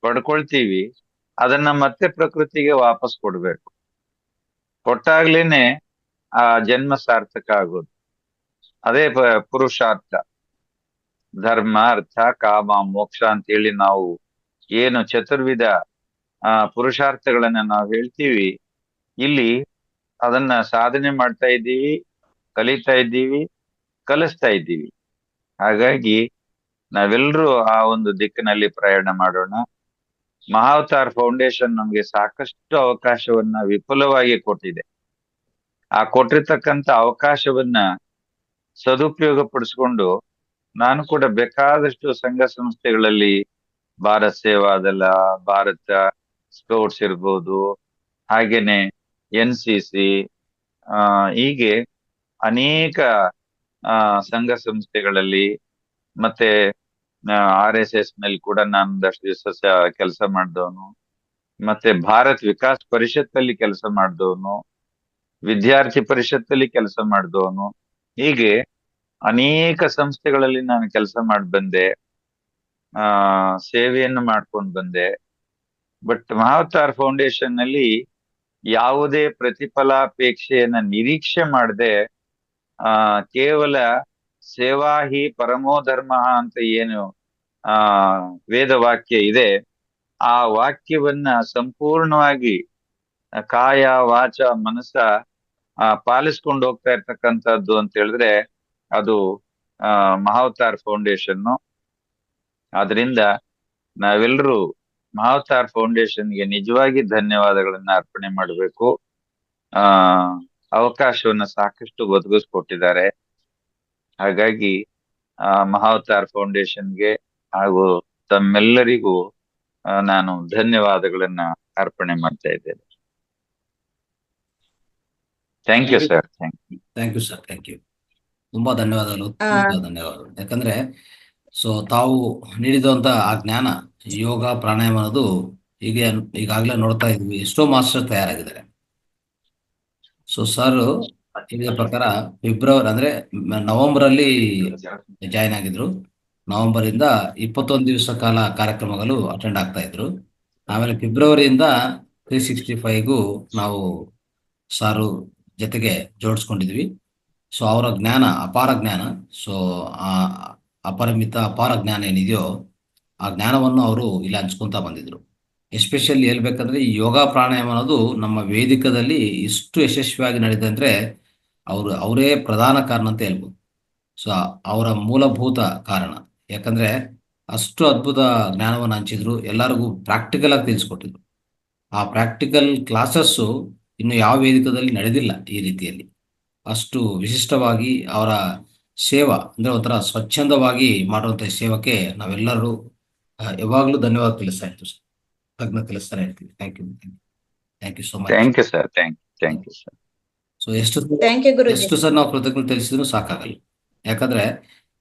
ಪಡ್ಕೊಳ್ತೀವಿ ಅದನ್ನ ಮತ್ತೆ ಪ್ರಕೃತಿಗೆ ವಾಪಸ್ ಕೊಡ್ಬೇಕು. ಕೊಟ್ಟಾಗ್ಲೇನೆ ಆ ಜನ್ಮ ಸಾರ್ಥಕ ಆಗೋದು. ಅದೇ ಪುರುಷಾರ್ಥ. ಧರ್ಮ, ಅರ್ಥ, ಕಾಮ, ಮೋಕ್ಷ ಅಂತ ಹೇಳಿ ನಾವು ಏನು ಚತುರ್ವಿಧ ಪುರುಷಾರ್ಥಗಳನ್ನ ನಾವು ಹೇಳ್ತೀವಿ, ಇಲ್ಲಿ ಅದನ್ನ ಸಾಧನೆ ಮಾಡ್ತಾ ಇದ್ದೀವಿ, ಕಲಿತಾ ಇದ್ದೀವಿ, ಕಲಿಸ್ತಾ ಇದ್ದೀವಿ. ಹಾಗಾಗಿ ನಾವೆಲ್ಲರೂ ಆ ಒಂದು ದಿಕ್ಕಿನಲ್ಲಿ ಪ್ರಯಾಣ ಮಾಡೋಣ. ಮಹಾವತಾರ್ ಫೌಂಡೇಶನ್ ನಮ್ಗೆ ಸಾಕಷ್ಟು ಅವಕಾಶವನ್ನ ವಿಪುಲವಾಗಿ ಕೊಟ್ಟಿದೆ. ಆ ಕೊಟ್ಟಿರ್ತಕ್ಕಂಥ ಅವಕಾಶವನ್ನ ಸದುಪಯೋಗ ಪಡಿಸ್ಕೊಂಡು ನಾನು ಕೂಡ ಬೇಕಾದಷ್ಟು ಸಂಘ ಸಂಸ್ಥೆಗಳಲ್ಲಿ ಭಾರತ್ ಸೇವಾದಳ, ಭಾರತ ಸ್ಕೌಟ್ಸ್ ಇರ್ಬೋದು, ಹಾಗೇನೆ NCC, ಹೀಗೆ ಅನೇಕ ಸಂಘ ಸಂಸ್ಥೆಗಳಲ್ಲಿ ಮತ್ತೆ RSS ನಲ್ಲಿ ಕೂಡ ನಾನು ಒಂದಷ್ಟು ದಿವಸ ಕೆಲಸ ಮಾಡಿದವನು. ಮತ್ತೆ ಭಾರತ್ ವಿಕಾಸ್ ಪರಿಷತ್ತಲ್ಲಿ ಕೆಲಸ ಮಾಡಿದವನು, ವಿದ್ಯಾರ್ಥಿ ಪರಿಷತ್ತಲ್ಲಿ ಕೆಲಸ ಮಾಡಿದವನು. ಹೀಗೆ ಅನೇಕ ಸಂಸ್ಥೆಗಳಲ್ಲಿ ನಾನು ಕೆಲಸ ಮಾಡಿ ಬಂದೆ, ಸೇವೆಯನ್ನು ಮಾಡ್ಕೊಂಡು ಬಂದೆ. ಬಟ್ ಮಹಾವತಾರ್ ಫೌಂಡೇಶನ್ ನಲ್ಲಿ ಯಾವುದೇ ಪ್ರತಿಫಲಾಪೇಕ್ಷೆಯನ್ನ ನಿರೀಕ್ಷೆ ಮಾಡದೆ ಕೇವಲ ಸೇವಾ ಹಿ ಪರಮೋ ಧರ್ಮ ಅಂತ ಏನು ವೇದ ವಾಕ್ಯ ಇದೆ, ಆ ವಾಕ್ಯವನ್ನ ಸಂಪೂರ್ಣವಾಗಿ ಕಾಯ ವಾಚ ಮನಸ್ಸ ಪಾಲಿಸ್ಕೊಂಡು ಹೋಗ್ತಾ ಇರ್ತಕ್ಕಂಥದ್ದು ಅಂತ ಹೇಳಿದ್ರೆ ಅದು ಮಹಾವತಾರ್ ಫೌಂಡೇಶನ್. ಆದ್ರಿಂದ ನಾವೆಲ್ಲರೂ ಮಹಾವತಾರ್ ಫೌಂಡೇಶನ್ಗೆ ನಿಜವಾಗಿ ಧನ್ಯವಾದಗಳನ್ನ ಅರ್ಪಣೆ ಮಾಡಬೇಕು. ಅವಕಾಶವನ್ನ ಸಾಕಷ್ಟು ಒದಗಿಸ್ಕೊಟ್ಟಿದ್ದಾರೆ. ಹಾಗಾಗಿ ಮಹಾವತಾರ್ ಫೌಂಡೇಶನ್ಗೆ ಹಾಗೂ ತಮ್ಮೆಲ್ಲರಿಗೂ ನಾನು ಧನ್ಯವಾದಗಳನ್ನ ಅರ್ಪಣೆ ಮಾಡ್ತಾ ಇದ್ದೇನೆ. Thank you sir. Thank you sir, thank you. ತುಂಬಾ ಧನ್ಯವಾದಗಳು, ತುಂಬಾ ಧನ್ಯವಾದಗಳು. ಯಾಕಂದ್ರೆ ತಾವು ನೀಡಿದಂತ ಆ ಜ್ಞಾನ, ಯೋಗ ಪ್ರಾಣಾಯಾಮ ಅನ್ನೋದು ಈಗಾಗಲೇ ನೋಡ್ತಾ ಇದ್ವಿ, ಎಷ್ಟೋ ಮಾಸ್ಟರ್ ತಯಾರಾಗಿದ್ದಾರೆ. ಸರ್ ಹೇಳಿದ ಪ್ರಕಾರ ಫೆಬ್ರವರಿ ಅಂದ್ರೆ ನವೆಂಬರ್ ಅಲ್ಲಿ ಜಾಯ್ನ್ ಆಗಿದ್ರು. ನವೆಂಬರ್ ಇಂದ 21 ದಿವಸ ಕಾಲ ಕಾರ್ಯಕ್ರಮಗಳು ಅಟೆಂಡ್ ಆಗ್ತಾ ಇದ್ರು. ಆಮೇಲೆ ಫೆಬ್ರವರಿಯಿಂದ 365ಗೂ ನಾವು ಸಾರು ಜೊತೆಗೆ ಜೋಡಿಸ್ಕೊಂಡಿದ್ವಿ. ಅವರ ಜ್ಞಾನ, ಅಪಾರ ಜ್ಞಾನ, ಆ ಅಪರಿಮಿತ ಅಪಾರ ಜ್ಞಾನ ಏನಿದೆಯೋ ಆ ಜ್ಞಾನವನ್ನು ಅವರು ಇಲ್ಲಿ ಹಂಚ್ಕೊಂತ ಬಂದಿದ್ರು. ಎಸ್ಪೆಷಲಿ ಹೇಳ್ಬೇಕಂದ್ರೆ ಈ ಯೋಗ ಪ್ರಾಣಾಯಾಮ ಅನ್ನೋದು ನಮ್ಮ ವೇದಿಕದಲ್ಲಿ ಇಷ್ಟು ಯಶಸ್ವಿಯಾಗಿ ನಡೆದಿದೆ ಅಂದ್ರೆ ಅವರೇ ಪ್ರಧಾನ ಕಾರಣ ಅಂತ ಹೇಳ್ಬೋದು. ಅವರ ಮೂಲಭೂತ ಕಾರಣ. ಯಾಕಂದ್ರೆ ಅಷ್ಟು ಅದ್ಭುತ ಜ್ಞಾನವನ್ನು ಹಂಚಿದ್ರು, ಎಲ್ಲರಿಗೂ ಪ್ರಾಕ್ಟಿಕಲ್ ಆಗಿ ತಿಳಿಸ್ಕೊಟ್ಟಿದ್ರು. ಆ ಪ್ರಾಕ್ಟಿಕಲ್ ಕ್ಲಾಸಸ್ಸು ಇನ್ನು ಯಾವ ವೇದಿಕದಲ್ಲಿ ನಡೆದಿಲ್ಲ ಈ ರೀತಿಯಲ್ಲಿ. ಅಷ್ಟು ವಿಶಿಷ್ಟವಾಗಿ ಅವರ ಸೇವಾ ಅಂದ್ರೆ ಒಂಥರ ಸ್ವಚ್ಛಂದವಾಗಿ ಮಾಡುವಂತ ಸೇವಕ್ಕೆ ನಾವೆಲ್ಲರೂ ಯಾವಾಗಲೂ ಧನ್ಯವಾದ ತಿಳಿಸ್ತಾ ಇರ್ತೀವಿ ಸರ್, ಕೃತಜ್ಞತೆ ತಿಳಿಸ್ತಾನೆ ಇರ್ತೀವಿ. Thank you, thank you so much. Thank you sir, thank you sir. ಎಷ್ಟು ಸರ್ ನಾವು ಕೃತಜ್ಞತೆ ತಿಳಿಸಿದ್ರು ಸಾಕಾಗಲ್ಲ. ಯಾಕಂದ್ರೆ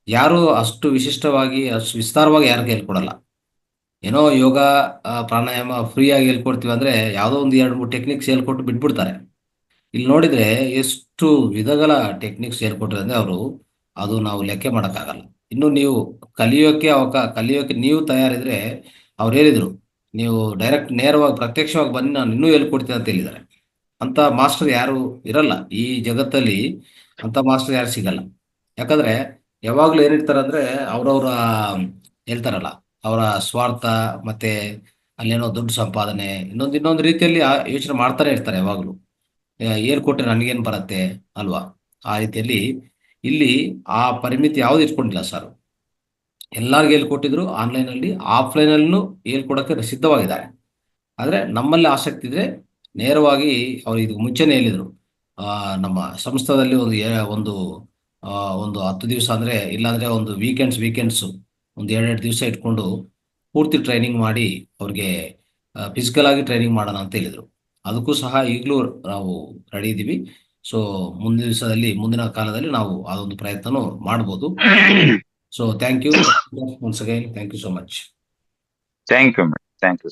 ಯಾರು ಅಷ್ಟು ವಿಶಿಷ್ಟವಾಗಿ ಅಷ್ಟು ವಿಸ್ತಾರವಾಗಿ ಯಾರು ಹೇಳ್ಕೊಡಲ್ಲ. ಏನೋ ಯೋಗ ಪ್ರಾಣಾಯಾಮ ಫ್ರೀಯಾಗಿ ಹೇಳ್ಕೊಡ್ತೀವಿ ಅಂದ್ರೆ ಯಾವುದೋ ಒಂದು 2-3 ಟೆಕ್ನಿಕ್ಸ್ ಹೇಳ್ಕೊಟ್ಟು ಬಿಟ್ಬಿಡ್ತಾರೆ. ಇಲ್ಲಿ ನೋಡಿದ್ರೆ ಎಷ್ಟು ವಿಧಗಳ ಟೆಕ್ನಿಕ್ಸ್ ಹೇಳ್ಕೊಟ್ರೆ ಅಂದ್ರೆ ಅವರು, ಅದು ನಾವು ಲೆಕ್ಕ ಮಾಡೋಕ್ಕಾಗಲ್ಲ. ಇನ್ನು ನೀವು ಕಲಿಯೋಕೆ ನೀವು ತಯಾರಿದ್ರೆ, ಅವ್ರು ಹೇಳಿದ್ರು ನೀವು ಡೈರೆಕ್ಟ್ ನೇರವಾಗಿ ಪ್ರತ್ಯಕ್ಷವಾಗಿ ಬನ್ನಿ ನಾನು ಇನ್ನೂ ಹೇಳ್ಕೊಡ್ತೀನಿ ಅಂತ ಹೇಳಿದ್ದಾರೆ. ಅಂತ ಮಾಸ್ಟರ್ ಯಾರು ಇರಲ್ಲ ಈ ಜಗತ್ತಲ್ಲಿ, ಅಂತ ಮಾಸ್ಟರ್ ಯಾರು ಸಿಗಲ್ಲ. ಯಾಕಂದ್ರೆ ಯಾವಾಗ್ಲೂ ಏನಿರ್ತಾರೆ ಅಂದ್ರೆ ಅವ್ರವ್ರ ಹೇಳ್ತಾರಲ್ಲ, ಅವರ ಸ್ವಾರ್ಥ ಮತ್ತೆ ಅಲ್ಲೇನೋ ದುಡ್ಡು ಸಂಪಾದನೆ ಇನ್ನೊಂದು ರೀತಿಯಲ್ಲಿ ಯೋಚನೆ ಮಾಡ್ತಾನೆ ಇರ್ತಾರೆ ಯಾವಾಗ್ಲೂ. ಹೇಳ್ಕೊಟ್ರೆ ನನಗೇನು ಬರುತ್ತೆ ಅಲ್ವಾ, ಆ ರೀತಿಯಲ್ಲಿ ಇಲ್ಲಿ ಆ ಪರಿಮಿತಿ ಯಾವ್ದು ಇಟ್ಕೊಂಡಿಲ್ಲ ಸರ್. ಎಲ್ಲರಿಗೂ ಹೇಳ್ಕೊಟ್ಟಿದ್ರು, ಆನ್ಲೈನಲ್ಲಿ ಆಫ್ಲೈನಲ್ಲೂ ಹೇಳ್ಕೊಡಕ್ಕೆ ಸಿದ್ಧವಾಗಿದ್ದಾರೆ. ಆದರೆ ನಮ್ಮಲ್ಲಿ ಆಸಕ್ತಿ ಇದ್ರೆ ನೇರವಾಗಿ ಅವ್ರು ಇದಕ್ಕೆ ಮುಂಚೆನೇ ಹೇಳಿದರು, ನಮ್ಮ ಸಂಸ್ಥೆಯಲ್ಲಿ ಒಂದು 10 ದಿವಸ ಅಂದರೆ ಇಲ್ಲಾಂದರೆ ಒಂದು ವೀಕೆಂಡ್ಸು ಒಂದು 2 ದಿವಸ ಇಟ್ಕೊಂಡು ಪೂರ್ತಿ ಟ್ರೈನಿಂಗ್ ಮಾಡಿ ಅವ್ರಿಗೆ ಫಿಸಿಕಲ್ ಆಗಿ ಟ್ರೈನಿಂಗ್ ಮಾಡೋಣ ಅಂತ ಹೇಳಿದರು. ಅದಕ್ಕೂ ಸಹ ಈಗಲೂ ನಾವು ರೆಡಿ ಇದ್ದೀವಿ. ಸೊ ಮುಂದಿನ ಕಾಲದಲ್ಲಿ ನಾವು ಅದೊಂದು ಪ್ರಯತ್ನನೂ ಮಾಡ್ಬೋದು. So thank you once again, thank you so much. Thank you madam, thank you.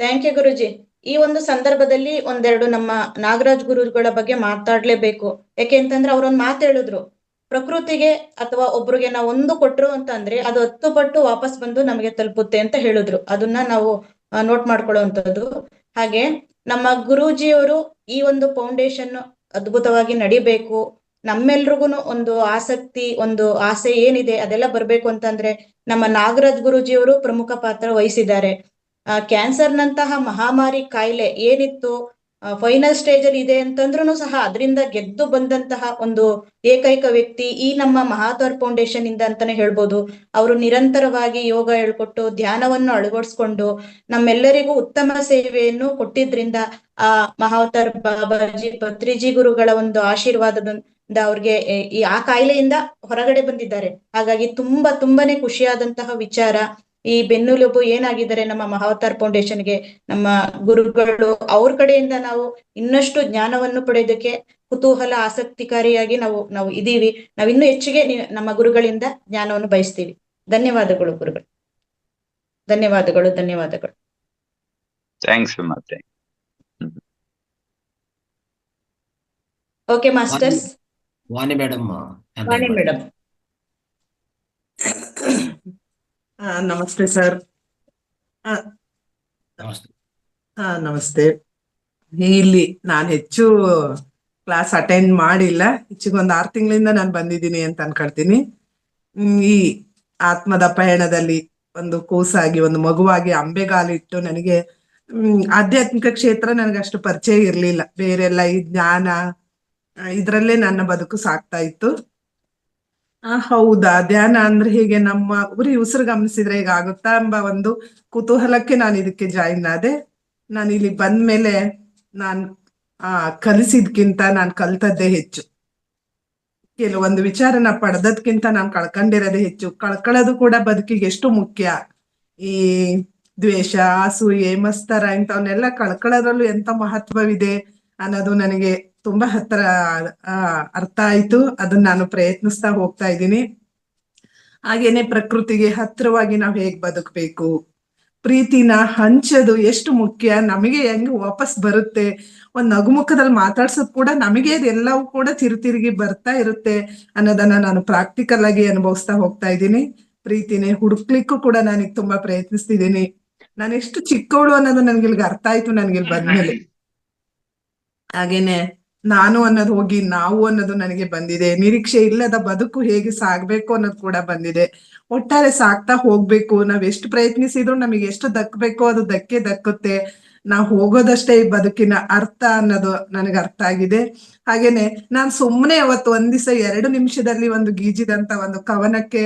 Thank you ಗುರುಜಿ. ಈ ಒಂದು ಸಂದರ್ಭದಲ್ಲಿ ಒಂದೆರಡು ನಮ್ಮ ನಾಗರಾಜ್ ಗುರುಗಳ ಬಗ್ಗೆ ಮಾತಾಡ್ಲೇಬೇಕು. ಯಾಕೆ ಅಂತಂದ್ರೆ ಅವ್ರೊಂದು ಮಾತು ಹೇಳಿದ್ರು, ಪ್ರಕೃತಿಗೆ ಅಥವಾ ಒಬ್ರಿಗೆ ನಾವು ಒಂದು ಕೊಟ್ರು ಅಂತ ಅಂದ್ರೆ ಅದು 10 ಪಟ್ಟು ವಾಪಸ್ ಬಂದು ನಮಗೆ ತಲುಪುತ್ತೆ ಅಂತ ಹೇಳಿದ್ರು. ಅದನ್ನ ನಾವು ನೋಟ್ ಮಾಡ್ಕೊಳ್ಳುವಂಥದ್ದು. ಹಾಗೆ ನಮ್ಮ ಗುರೂಜಿಯವರು ಈ ಒಂದು ಫೌಂಡೇಶನ್ ಅದ್ಭುತವಾಗಿ ನಡಿಬೇಕು, ನಮ್ಮೆಲ್ರಿಗೂ ಒಂದು ಆಸಕ್ತಿ, ಒಂದು ಆಸೆ ಏನಿದೆ ಅದೆಲ್ಲ ಬರ್ಬೇಕು ಅಂತಂದ್ರೆ ನಮ್ಮ ನಾಗರಾಜ್ ಗುರೂಜಿಯವರು ಪ್ರಮುಖ ಪಾತ್ರ ವಹಿಸಿದ್ದಾರೆ. ಕ್ಯಾನ್ಸರ್ನಂತಹ ಮಹಾಮಾರಿ ಕಾಯಿಲೆ ಏನಿತ್ತು ಫೈನಲ್ ಸ್ಟೇಜ್ ಅಲ್ಲಿ ಇದೆ ಅಂತಂದ್ರೂ ಸಹ ಅದರಿಂದ ಗೆದ್ದು ಬಂದಂತಹ ಒಂದು ಏಕೈಕ ವ್ಯಕ್ತಿ ಈ ನಮ್ಮ ಮಹಾವತಾರ್ ಫೌಂಡೇಶನ್ ಇಂದ ಅಂತಾನೆ ಹೇಳ್ಬೋದು. ಅವರು ನಿರಂತರವಾಗಿ ಯೋಗ ಹೇಳ್ಕೊಟ್ಟು ಧ್ಯಾನವನ್ನು ಅಳವಡಿಸ್ಕೊಂಡು ನಮ್ಮೆಲ್ಲರಿಗೂ ಉತ್ತಮ ಸೇವೆಯನ್ನು ಕೊಟ್ಟಿದ್ರಿಂದ ಆ ಮಹಾವತಾರ್ ಬಾಬಾಜಿ ಪತ್ರಿಜಿ ಗುರುಗಳ ಒಂದು ಆಶೀರ್ವಾದದಿಂದ ಅವ್ರಿಗೆ ಆ ಕಾಯಿಲೆಯಿಂದ ಹೊರಗಡೆ ಬಂದಿದ್ದಾರೆ. ಹಾಗಾಗಿ ತುಂಬಾನೇ ಖುಷಿಯಾದಂತಹ ವಿಚಾರ. ಈ ಬೆನ್ನೆಲುಬು ಏನಾಗಿದ್ದಾರೆ ನಮ್ಮ ಮಹಾವತಾರ್ ಫೌಂಡೇಶನ್ಗೆ ನಮ್ಮ ಗುರುಗಳು, ಅವ್ರ ಕಡೆಯಿಂದ ನಾವು ಇನ್ನಷ್ಟು ಜ್ಞಾನವನ್ನು ಪಡೆಯೋದಕ್ಕೆ ಕುತೂಹಲ ಆಸಕ್ತಿಕಾರಿಯಾಗಿ ನಾವು ಇದೀವಿ. ನಾವು ಇನ್ನೂ ಹೆಚ್ಚಿಗೆ ನಮ್ಮ ಗುರುಗಳಿಂದ ಜ್ಞಾನವನ್ನು ಬಯಸ್ತೀವಿ. ಧನ್ಯವಾದಗಳು ಗುರುಗಳು, ಧನ್ಯವಾದಗಳು. ಥ್ಯಾಂಕ್ಸ್ ಮತ್ತೆ. Okay masters. Vani madam. Madam ನಮಸ್ತೆ ಸರ್. ನಮಸ್ತೆ. ನಮಸ್ತೆ. ಇಲ್ಲಿ ನಾನು ಹೆಚ್ಚು ಕ್ಲಾಸ್ ಅಟೆಂಡ್ ಮಾಡಿಲ್ಲ, ಹೆಚ್ಚಿಗೊಂದು 6 ತಿಂಗಳಿಂದ ನಾನು ಬಂದಿದ್ದೀನಿ ಅಂತ ಅನ್ಕೊಳ್ತೀನಿ. ಈ ಆತ್ಮದ ಪಯಣದಲ್ಲಿ ಒಂದು ಕೂಸಾಗಿ ಒಂದು ಮಗುವಾಗಿ ಅಂಬೆಗಾಲಿಟ್ಟು ನನಗೆ ಆಧ್ಯಾತ್ಮಿಕ ಕ್ಷೇತ್ರ ನನಗೆ ಅಷ್ಟು ಪರಿಚಯ ಇರ್ಲಿಲ್ಲ. ಬೇರೆಲ್ಲ ಈ ಜ್ಞಾನ ಇದ್ರಲ್ಲೇ ನನ್ನ ಬದುಕು ಸಾಕ್ತಾ ಇತ್ತು. ಹೌದಾ, ಧ್ಯಾನ ಅಂದ್ರೆ ಹೀಗೆ ನಮ್ಮ ಉರಿ ಉಸಿರು ಗಮನಿಸಿದ್ರೆ ಈಗ ಆಗುತ್ತಾ ಎಂಬ ಒಂದು ಕುತೂಹಲಕ್ಕೆ ನಾನು ಇದಕ್ಕೆ ಜಾಯಿನ್ ಆದೆ. ನಾನು ಇಲ್ಲಿ ಬಂದ್ಮೇಲೆ ನಾನು ಕಲಿಸಿದ್ಕಿಂತ ನಾನು ಕಲ್ತದ್ದೇ ಹೆಚ್ಚು. ಕೆಲವೊಂದು ವಿಚಾರನ ಪಡೆದದ್ಕಿಂತ ನಾನು ಕಳ್ಕೊಂಡಿರೋದೇ ಹೆಚ್ಚು. ಕಳ್ಕೊಳ್ಳೋದು ಕೂಡ ಬದುಕಿಗೆ ಎಷ್ಟು ಮುಖ್ಯ. ಈ ದ್ವೇಷ, ಅಸೂಯೆ, ಮತ್ಸರ ಇಂಥವನ್ನೆಲ್ಲ ಕಳ್ಕೊಳ್ಳೋದ್ರಲ್ಲೂ ಎಂತ ಮಹತ್ವವಿದೆ ಅನ್ನೋದು ನನಗೆ ತುಂಬಾ ಹತ್ರ ಅರ್ಥ ಆಯ್ತು. ಅದನ್ನ ನಾನು ಪ್ರಯತ್ನಿಸ್ತಾ ಹೋಗ್ತಾ ಇದ್ದೀನಿ. ಹಾಗೇನೆ ಪ್ರಕೃತಿಗೆ ಹತ್ತಿರವಾಗಿ ನಾವು ಹೇಗ್ ಬದುಕಬೇಕು, ಪ್ರೀತಿನ ಹಂಚೋದು ಎಷ್ಟು ಮುಖ್ಯ, ನಮಗೆ ಹೆಂಗ್ ವಾಪಸ್ ಬರುತ್ತೆ, ಒಂದ್ ನಗುಮುಖದಲ್ಲಿ ಮಾತಾಡ್ಸೋದು ಕೂಡ ನಮಗೆ ಎಲ್ಲವೂ ಕೂಡ ತಿರುಗಿ ಬರ್ತಾ ಇರುತ್ತೆ ಅನ್ನೋದನ್ನ ನಾನು ಪ್ರಾಕ್ಟಿಕಲ್ ಆಗಿ ಅನುಭವಿಸ್ತಾ ಹೋಗ್ತಾ ಇದ್ದೀನಿ. ಪ್ರೀತಿನೇ ಹುಡುಕ್ಲಿಕ್ಕೂ ಕೂಡ ನಾನೀಗ ತುಂಬಾ ಪ್ರಯತ್ನಿಸ್ತಿದ್ದೀನಿ. ನಾನು ಎಷ್ಟು ಚಿಕ್ಕವಳು ಅನ್ನೋದು ನನ್ಗಿಲ್ಗ ಅರ್ಥ ಆಯ್ತು ನನ್ಗಿಲ್ ಬಂದ್ಮೇಲೆ. ಹಾಗೇನೆ ನಾನು ಅನ್ನೋದು ಹೋಗಿ ನಾವು ಅನ್ನೋದು ನನಗೆ ಬಂದಿದೆ. ನಿರೀಕ್ಷೆ ಇಲ್ಲದ ಬದುಕು ಹೇಗೆ ಸಾಗ್ಬೇಕು ಅನ್ನೋದು ಕೂಡ ಬಂದಿದೆ. ಒಟ್ಟಾರೆ ಸಾಕ್ತಾ ಹೋಗ್ಬೇಕು. ನಾವ್ ಎಷ್ಟು ಪ್ರಯತ್ನಿಸಿದ್ರು ನಮಗೆ ಎಷ್ಟು ದಕ್ಕಬೇಕೋ ಅದು ದಕ್ಕುತ್ತೆ. ನಾವು ಹೋಗೋದಷ್ಟೇ ಈ ಬದುಕಿನ ಅರ್ಥ ಅನ್ನೋದು ನನಗೆ ಅರ್ಥ ಆಗಿದೆ. ಹಾಗೇನೆ ನಾನ್ ಸುಮ್ಮನೆ ಅವತ್ತು ಒಂದ್ ದಿವಸ 2 ನಿಮಿಷದಲ್ಲಿ ಒಂದು ಗೀಜಿದಂತ ಒಂದು ಕವನಕ್ಕೆ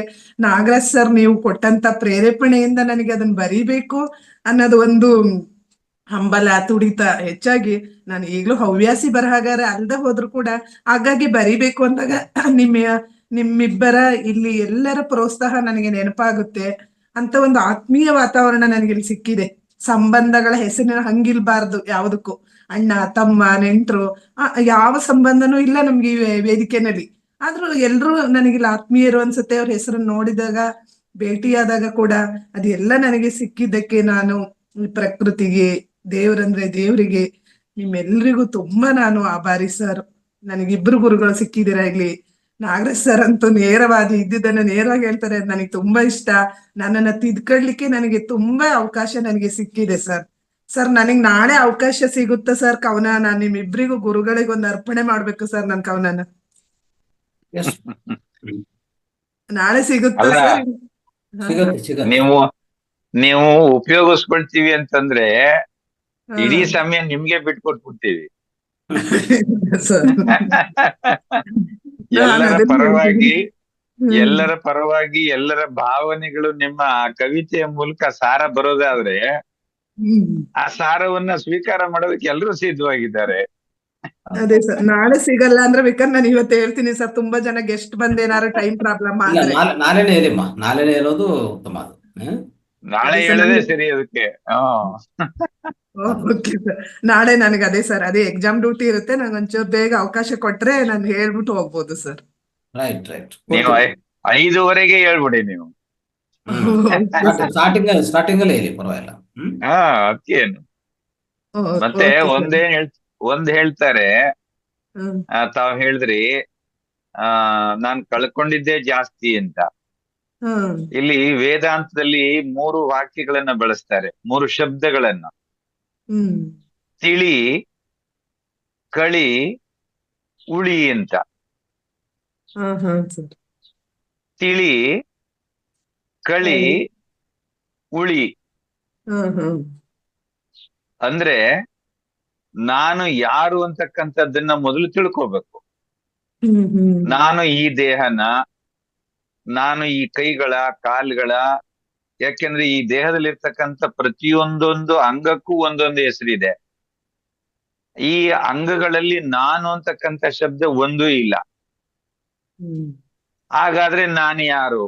ನಾಗರಾಜ್ ಸರ್ ನೀವು ಕೊಟ್ಟಂತ ಪ್ರೇರೇಪಣೆಯಿಂದ ನನಗೆ ಅದನ್ನ ಬರೀಬೇಕು ಅನ್ನೋದು ಒಂದು ಹಂಬಲ, ತುಡಿತ ಹೆಚ್ಚಾಗಿ ನಾನು ಈಗ್ಲೂ ಹವ್ಯಾಸಿ ಬರಹಾಗಾರ ಅಲ್ದ ಹೋದ್ರು ಕೂಡ ಹಾಗಾಗಿ ಬರಿಬೇಕು ಅಂದಾಗ ನಿಮ್ಮಿಬ್ಬರ ಇಲ್ಲಿ ಎಲ್ಲರ ಪ್ರೋತ್ಸಾಹ ನನಗೆ ನೆನಪಾಗುತ್ತೆ. ಅಂತ ಒಂದು ಆತ್ಮೀಯ ವಾತಾವರಣ ನನಗೆ ಇಲ್ಲಿ ಸಿಕ್ಕಿದೆ. ಸಂಬಂಧಗಳ ಹೆಸರಿನ ಹಂಗಿಲ್ಬಾರ್ದು ಯಾವುದಕ್ಕೂ. ಅಣ್ಣ, ತಮ್ಮ, ನೆಂಟ್ರು ಯಾವ ಸಂಬಂಧನೂ ಇಲ್ಲ ನಮ್ಗೆ ಈ ವೇದಿಕೆನಲ್ಲಿ. ಆದ್ರೂ ಎಲ್ರು ನನಗಿಲ್ಲಿ ಆತ್ಮೀಯರು ಅನ್ಸುತ್ತೆ. ಅವ್ರ ಹೆಸರನ್ನ ನೋಡಿದಾಗ, ಭೇಟಿಯಾದಾಗ ಕೂಡ ಅದೆಲ್ಲ ನನಗೆ ಸಿಕ್ಕಿದ್ದಕ್ಕೆ ನಾನು ಈ ಪ್ರಕೃತಿಗೆ, ದೇವ್ರಂದ್ರೆ ದೇವ್ರಿಗೆ, ನಿಮ್ಮೆಲ್ರಿಗೂ ತುಂಬಾ ನಾನು ಆಭಾರಿ ಸರ್. ನನಗಿಬ್ರು ಗುರುಗಳು ಸಿಕ್ಕಿದ್ದೀರಾ ಇಲ್ಲಿ. ನಾಗರಾಜ್ ಸರ್ ಅಂತೂ ನೇರವಾದಿ ಇದ್ದಿದ್ದನ್ನ ನೇರವಾಗಿ ಹೇಳ್ತಾರೆ. ಅದು ನನಗೆ ತುಂಬಾ ಇಷ್ಟ. ನನ್ನನ್ನ ತಿದ್ಕೊಳ್ಳಿಕ್ಕೆ ನನಗೆ ತುಂಬಾ ಅವಕಾಶ ನನಗೆ ಸಿಕ್ಕಿದೆ ಸರ್. ಸರ್ ನನಗ್ ನಾಳೆ ಅವಕಾಶ ಸಿಗುತ್ತಾ ಸರ್ ಕವನ? ನಾನು ನಿಮ್ಮಿಬ್ರಿಗೂ ಗುರುಗಳಿಗೆ ಒಂದು ಅರ್ಪಣೆ ಮಾಡ್ಬೇಕು ಸರ್ ನನ್ನ ಕವನನ. ಎಸ್ ನಾಳೆ ಸಿಗುತ್ತಾ ಅಲ್ಲ, ಸರ್? ಸಿಗತ್ತೆ. ನೀವು ಉಪಯೋಗಿಸ್ಕೊಳ್ತೀವಿ ಅಂತಂದ್ರೆ ಇಡೀ ಸಮಯ ನಿಮ್ಗೆ ಬಿಟ್ಕೊಟ್ಬಿಡ್ತೀವಿ. ಸರ್ ಎಲ್ಲರ ಪರವಾಗಿ ಎಲ್ಲರ ಭಾವನೆಗಳು ನಿಮ್ಮ ಕವಿತೆಯ ಮೂಲಕ ಸಾರ ಬರೋದಾದ್ರೆ ಆ ಸಾರವನ್ನ ಸ್ವೀಕಾರ ಮಾಡೋದಕ್ಕೆ ಎಲ್ಲರೂ ಸಿದ್ಧವಾಗಿದ್ದಾರೆ. ಅದೇ ಸರ್, ನಾಳೆ ಸಿಗಲ್ಲ ಅಂದ್ರೆ ಬೇಕಾದ್ರೆ ನಾನು ಇವತ್ತು ಹೇಳ್ತೀನಿ ಸರ್. ತುಂಬಾ ಜನ ಗೆಸ್ಟ್ ಬಂದೇನಾದ್ರು ಟೈಮ್ ಪ್ರಾಬ್ಲಮ್ ಆದ್ರೆ ನಾಳೆನೇ ಹೇಳಿಮ್ಮ, ನಾಳೆನೇ ಹೇಳೋದು ಉತ್ತಮ. ಅದು ನಾಳೆ ಹೇಳೋದೇ ಸರಿ ಅದಕ್ಕೆ. ಓಕೆ ಸರ್, ನಾಳೆ ನನಗೆ ಅದೇ ಸರ್, ಅದೇ ಎಕ್ಸಾಮ್ ಡ್ಯೂಟಿ ಇರುತ್ತೆ. ನಂಗೆ ಒಂಚೂರು ಬೇಗ ಅವಕಾಶ ಕೊಟ್ರೆ ನಾನು ಹೇಳ್ಬಿಟ್ಟು ಹೋಗ್ಬೋದು ಸರ್. ರೈಟ್. ನೀವು 5:30ಗೆ ಹೇಳ್ಬಿಡಿ ನೀವು. ಸ್ಟಾರ್ಟಿಂಗ್ ಅಲ್ಲೇ ಹೇಳಿ, ಪರವಾಗಿಲ್ಲ. ಅದಕ್ಕೇನು. ಮತ್ತೆ ಒಂದ್ ಹೇಳ್ತಾರೆ, ತಾವ್ ಹೇಳಿದ್ರಿ ನಾನ್ ಕಳ್ಕೊಂಡಿದ್ದೆ ಜಾಸ್ತಿ ಅಂತ. ಇಲ್ಲಿ ವೇದಾಂತದಲ್ಲಿ 3 ವಾಕ್ಯಗಳನ್ನ ಬಳಸ್ತಾರೆ, 3 ಶಬ್ದಗಳನ್ನ. ತಿಳಿ, ಕಳಿ, ಉಳಿ ಅಂತ. ತಿಳಿ, ಕಳಿ, ಉಳಿ ಅಂದ್ರೆ ನಾನು ಯಾರು ಅಂತಕ್ಕಂಥದ್ದನ್ನ ಮೊದಲು ತಿಳ್ಕೋಬೇಕು. ನಾನು ಈ ದೇಹನ, ನಾನು ಈ ಕೈಗಳ, ಕಾಲ್ಗಳ, ಯಾಕೆಂದ್ರೆ ಈ ದೇಹದಲ್ಲಿರ್ತಕ್ಕಂಥ ಪ್ರತಿಯೊಂದೊಂದು ಅಂಗಕ್ಕೂ ಒಂದೊಂದು ಹೆಸರಿದೆ. ಈ ಅಂಗಗಳಲ್ಲಿ ನಾನು ಅಂತಕ್ಕಂಥ ಶಬ್ದ ಒಂದೂ ಇಲ್ಲ. ಹಾಗಾದ್ರೆ ನಾನು ಯಾರು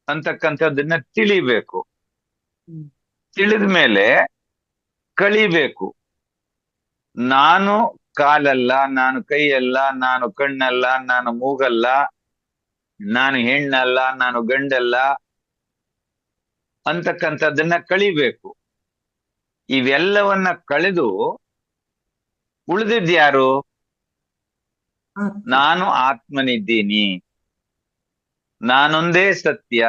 ಅಂತಕ್ಕಂಥದ್ದನ್ನ ತಿಳಿಬೇಕು. ತಿಳಿದ ಮೇಲೆ ಕಳಿಬೇಕು. ನಾನು ಕಾಲಲ್ಲ, ನಾನು ಕೈಯಲ್ಲ, ನಾನು ಕಣ್ಣಲ್ಲ, ನಾನು ಮೂಗಲ್ಲ, ನಾನು ಹೆಣ್ಣಲ್ಲ, ನಾನು ಗಂಡಲ್ಲ ಅಂತಕ್ಕಂಥದ್ದನ್ನ ಕಳಿಬೇಕು. ಇವೆಲ್ಲವನ್ನ ಕಳೆದು ಉಳಿದಿದ್ಯಾರು? ನಾನು ಆತ್ಮನಿದ್ದೀನಿ, ನಾನೊಂದೇ ಸತ್ಯ,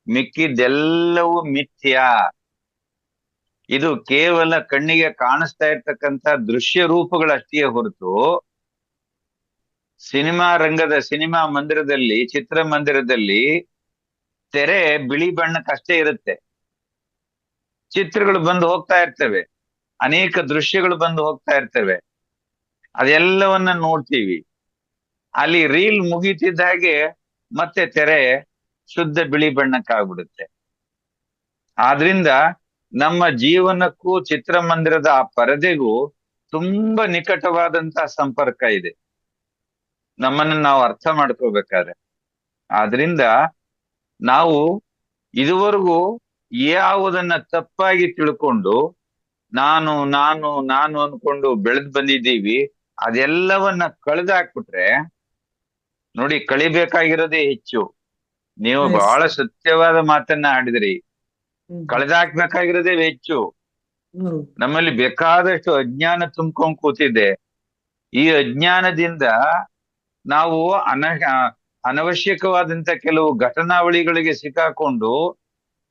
ಮಿಕ್ಕಿದ್ದೆಲ್ಲವೂ ಮಿಥ್ಯ. ಇದು ಕೇವಲ ಕಣ್ಣಿಗೆ ಕಾಣಿಸ್ತಾ ಇರ್ತಕ್ಕಂಥ ದೃಶ್ಯ ರೂಪಗಳಷ್ಟೇ ಹೊರತು ಸಿನಿಮಾ ಮಂದಿರದಲ್ಲಿ, ಚಿತ್ರಮಂದಿರದಲ್ಲಿ ತೆರೆ ಬಿಳಿ ಬಣ್ಣಕ್ಕಷ್ಟೇ ಇರುತ್ತೆ. ಚಿತ್ರಗಳು ಬಂದು ಹೋಗ್ತಾ ಇರ್ತವೆ, ಅನೇಕ ದೃಶ್ಯಗಳು ಬಂದು ಹೋಗ್ತಾ ಇರ್ತವೆ, ಅದೆಲ್ಲವನ್ನ ನೋಡ್ತೀವಿ. ಅಲ್ಲಿ ರೀಲ್ ಮುಗೀತಿದ್ದ ಹಾಗೆ ಮತ್ತೆ ತೆರೆ ಶುದ್ಧ ಬಿಳಿ ಬಣ್ಣಕ್ಕಾಗ್ಬಿಡುತ್ತೆ. ಆದ್ರಿಂದ ನಮ್ಮ ಜೀವನಕ್ಕೂ ಚಿತ್ರಮಂದಿರದ ಆ ಪರದೆಗೂ ತುಂಬಾ ನಿಕಟವಾದಂತಹ ಸಂಪರ್ಕ ಇದೆ, ನಮ್ಮನ್ನ ನಾವು ಅರ್ಥ ಮಾಡ್ಕೋಬೇಕಾದ್ರೆ. ಆದ್ರಿಂದ ನಾವು ಇದುವರೆಗೂ ಯಾವುದನ್ನ ತಪ್ಪಾಗಿ ತಿಳ್ಕೊಂಡು ನಾನು ನಾನು ನಾನು ಅನ್ಕೊಂಡು ಬೆಳೆದ್ ಬಂದಿದ್ದೀವಿ, ಅದೆಲ್ಲವನ್ನ ಕಳೆದಾಕ್ಬಿಟ್ರೆ ನೋಡಿ, ಕಳಿಬೇಕಾಗಿರೋದೇ ಹೆಚ್ಚು. ನೀವು ಬಹಳ ಸತ್ಯವಾದ ಮಾತನ್ನ ಆಡಿದ್ರಿ. ಕಳೆದಾಕ್ಬೇಕಾಗಿರೋದೇ ಹೆಚ್ಚು. ನಮ್ಮಲ್ಲಿ ಬೇಕಾದಷ್ಟು ಅಜ್ಞಾನ ತುಂಬ್ಕೊಂಡ್ ಕೂತಿದೆ. ಈ ಅಜ್ಞಾನದಿಂದ ನಾವು ಅನವಶ್ಯಕವಾದಂತ ಕೆಲವು ಘಟನಾವಳಿಗಳಿಗೆ ಸಿಕ್ಕಾಕೊಂಡು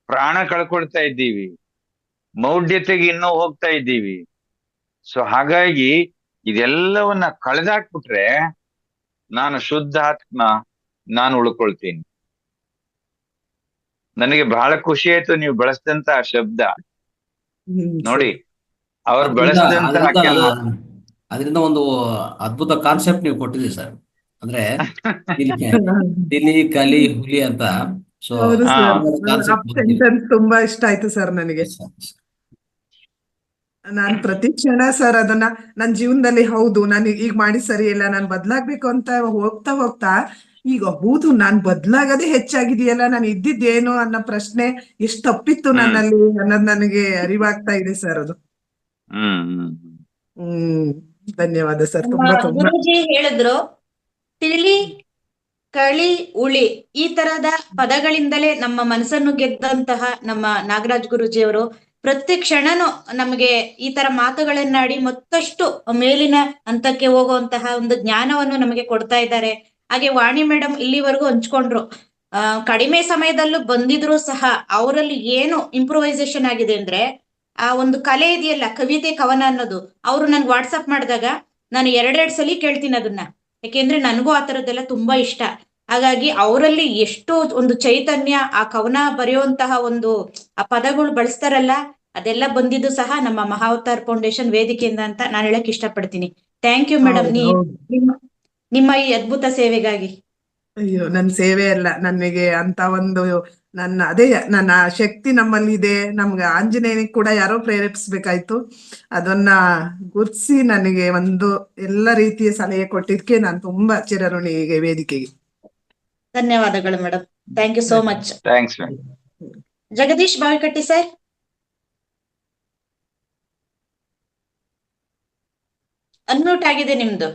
ಪ್ರಾಣ ಕಳ್ಕೊಳ್ತಾ ಇದ್ದೀವಿ, ಮೌಢ್ಯತೆಗೆ ಇನ್ನೂ ಹೋಗ್ತಾ ಇದ್ದೀವಿ. ಸೊ ಹಾಗಾಗಿ ಇದೆಲ್ಲವನ್ನ ಕಳೆದಾಕ್ಬಿಟ್ರೆ ನಾನು ಶುದ್ಧ ಆತ್ಮ, ನಾನು ಉಳ್ಕೊಳ್ತೀನಿ. ನನಗೆ ಬಹಳ ಖುಷಿ ಆಯ್ತು ನೀವು ಬಳಸಿದಂತ ಶಬ್ದ ನೋಡಿ. ಅವ್ರು ಬಳಸಿದಂತಹ ಕೆಲವು ಅದರಿಂದ ಒಂದು ಅದ್ಭುತ ಕಾನ್ಸೆಪ್ಟ್ ನೀವು ಕೊಟ್ಟಿದ್ದೀರಿ ಸರ್. ಅಂದ್ರೆ ತಿಳಿ, ಕಲಿ, ಹುಲಿ ಅಂತ. ಸೊ ತುಂಬಾ ಇಷ್ಟ ಆಯ್ತು ಸರ್ ನನಗೆ. ನಾನ್ ಪ್ರತಿ ಕ್ಷಣ ಸರ್ ಅದನ್ನ ನನ್ನ ಜೀವನದಲ್ಲಿ, ಹೌದು ನಾನು ಈಗ ಮಾಡಿ ಸರಿ ಇಲ್ಲ, ನಾನು ಬದ್ಲಾಗ್ಬೇಕು ಅಂತ ಹೋಗ್ತಾ ಹೋಗ್ತಾ ಈಗ ಹೌದು ನಾನ್ ಬದ್ಲಾಗದೆ ಹೆಚ್ಚಾಗಿದೆಯಲ್ಲ, ನಾನು ಇದ್ದಿದ್ದೇನು ಅನ್ನೋ ಪ್ರಶ್ನೆ ಎಷ್ಟು ತಪ್ಪಿತ್ತು ನನ್ನಲ್ಲಿ ಅನ್ನೋದು ನನಗೆ ಅರಿವಾಗ್ತಾ ಇದೆ ಸರ್. ಅದು ಧನ್ಯವಾದ ಸರ್. ತುಂಬಾ ಗುರೂಜಿ ಹೇಳಿದ್ರು ತಿಳಿ, ಕಳಿ, ಉಳಿ ಈ ತರದ ಪದಗಳಿಂದಲೇ ನಮ್ಮ ಮನಸ್ಸನ್ನು ಗೆದ್ದಂತಹ ನಮ್ಮ ನಾಗರಾಜ್ ಗುರೂಜಿಯವರು ಪ್ರತಿ ಕ್ಷಣನೂ ನಮಗೆ ಈ ತರ ಮಾತುಗಳನ್ನಾಡಿ ಮತ್ತಷ್ಟು ಮೇಲಿನ ಹಂತಕ್ಕೆ ಹೋಗುವಂತಹ ಒಂದು ಜ್ಞಾನವನ್ನು ನಮಗೆ ಕೊಡ್ತಾ ಇದ್ದಾರೆ. ಹಾಗೆ ವಾಣಿ ಮೇಡಮ್ ಇಲ್ಲಿವರೆಗೂ ಹಂಚ್ಕೊಂಡ್ರು. ಕಡಿಮೆ ಸಮಯದಲ್ಲೂ ಬಂದಿದ್ರು ಸಹ ಅವರಲ್ಲಿ ಏನು ಇಂಪ್ರೂವೈಸೇಷನ್ ಆಗಿದೆ ಅಂದ್ರೆ, ಆ ಒಂದು ಕಲೆ ಇದೆಯಲ್ಲ, ಕವಿತೆ ಕವನ ಅನ್ನೋದು, ಅವರು ನನ್ಗೆ ವಾಟ್ಸಪ್ ಮಾಡಿದಾಗ ನಾನು ಎರಡೆರಡು ಸಲ ಕೇಳ್ತೀನಿ ಅದನ್ನ. ಯಾಕೆಂದ್ರೆ ನನಗೂ ಆ ತರದ್ದೆಲ್ಲ ತುಂಬಾ ಇಷ್ಟ. ಹಾಗಾಗಿ ಅವರಲ್ಲಿ ಎಷ್ಟು ಒಂದು ಚೈತನ್ಯ, ಆ ಕವನ ಬರೆಯುವಂತಹ ಒಂದು ಆ ಪದಗಳು ಬಳಸ್ತಾರಲ್ಲ, ಅದೆಲ್ಲ ಬಂದಿದ್ದು ಸಹ ನಮ್ಮ ಮಹಾವತಾರ್ ಫೌಂಡೇಶನ್ ವೇದಿಕೆಯಿಂದ ಅಂತ ನಾನು ಹೇಳಕ್ ಇಷ್ಟಪಡ್ತೀನಿ. ಥ್ಯಾಂಕ್ ಯು ಮೇಡಮ್, ನಿಮ್ಮ ಈ ಅದ್ಭುತ ಸೇವೆಗಾಗಿ. ಅಯ್ಯೋ, ನನ್ನ ಸೇವೆ ಅಲ್ಲ, ನನಗೆ ಅಂತ ಒಂದು ನನ್ನ ಶಕ್ತಿ ನಮ್ಮಲ್ಲಿ ಇದೆ. ನಮ್ಗೆ ಆಂಜನೇಯನಿಗೆ ಕೂಡ ಯಾರೋ ಪ್ರೇರೇಪಿಸ್ಬೇಕಾಯ್ತು. ಅದನ್ನ ಗುರ್ತಿಸಿ ನನಗೆ ಒಂದು ಎಲ್ಲ ರೀತಿಯ ಸಲಹೆ ಕೊಟ್ಟಿದ್ದಕ್ಕೆ ನಾನು ತುಂಬಾ ಚಿರಋಣಿ ಈಗ ವೇದಿಕೆಗೆ. ಧನ್ಯವಾದಗಳು madam, thank you so much. Thanks ma'am. Jagadish Bavikatti sir, unmute ಆಗಿದೆ ನಿಮ್ದು.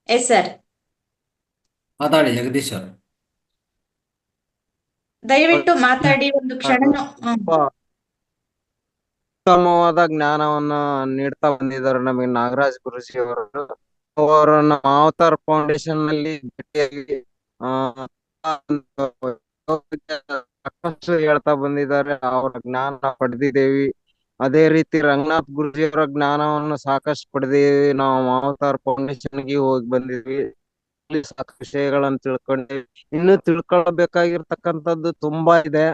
ಎಸ್ ಸರ್, ಮಾತಾಡಿ ಜಗದೀಶ್ ಸರ್. ದಯವಿಟ್ಟು ಮಾತಾಡಿ ಒಂದು ಕ್ಷಣನೂ. ಉತ್ತಮವಾದ ಜ್ಞಾನವನ್ನ ನೀಡ್ತಾ ಬಂದಿದ್ದಾರೆ ನಮಗೆ ನಾಗರಾಜ್ ಗುರೂಜಿ ಅವರು. ಅವರು ನಮ್ಮ ಅವತಾರ್ ಫೌಂಡೇಶನ್ ನಲ್ಲಿ ಭೇಟಿಯಾಗಿ ಸಾಕಷ್ಟು ಹೇಳ್ತಾ ಬಂದಿದ್ದಾರೆ. ಅವರ ಜ್ಞಾನ ಪಡೆದಿದ್ದೇವೆ. ಅದೇ ರೀತಿ ರಂಗನಾಥ್ ಗುರೂಜಿ ಅವರ ಜ್ಞಾನವನ್ನು ಸಾಕಷ್ಟು ಪಡೆದಿದ್ದೀವಿ. ನಾವು ಅವತಾರ್ ಫೌಂಡೇಶನ್ ಗೆ ಹೋಗಿ ಬಂದಿದ್ವಿ, ಸಾಕಷ್ಟು ವಿಷಯಗಳನ್ನ ತಿಳ್ಕೊಂಡ್ವಿ. ಇನ್ನು ತಿಳ್ಕೊಳ್ಬೇಕಾಗಿರ್ತಕ್ಕಂಥದ್ದು ತುಂಬಾ ಇದೆ.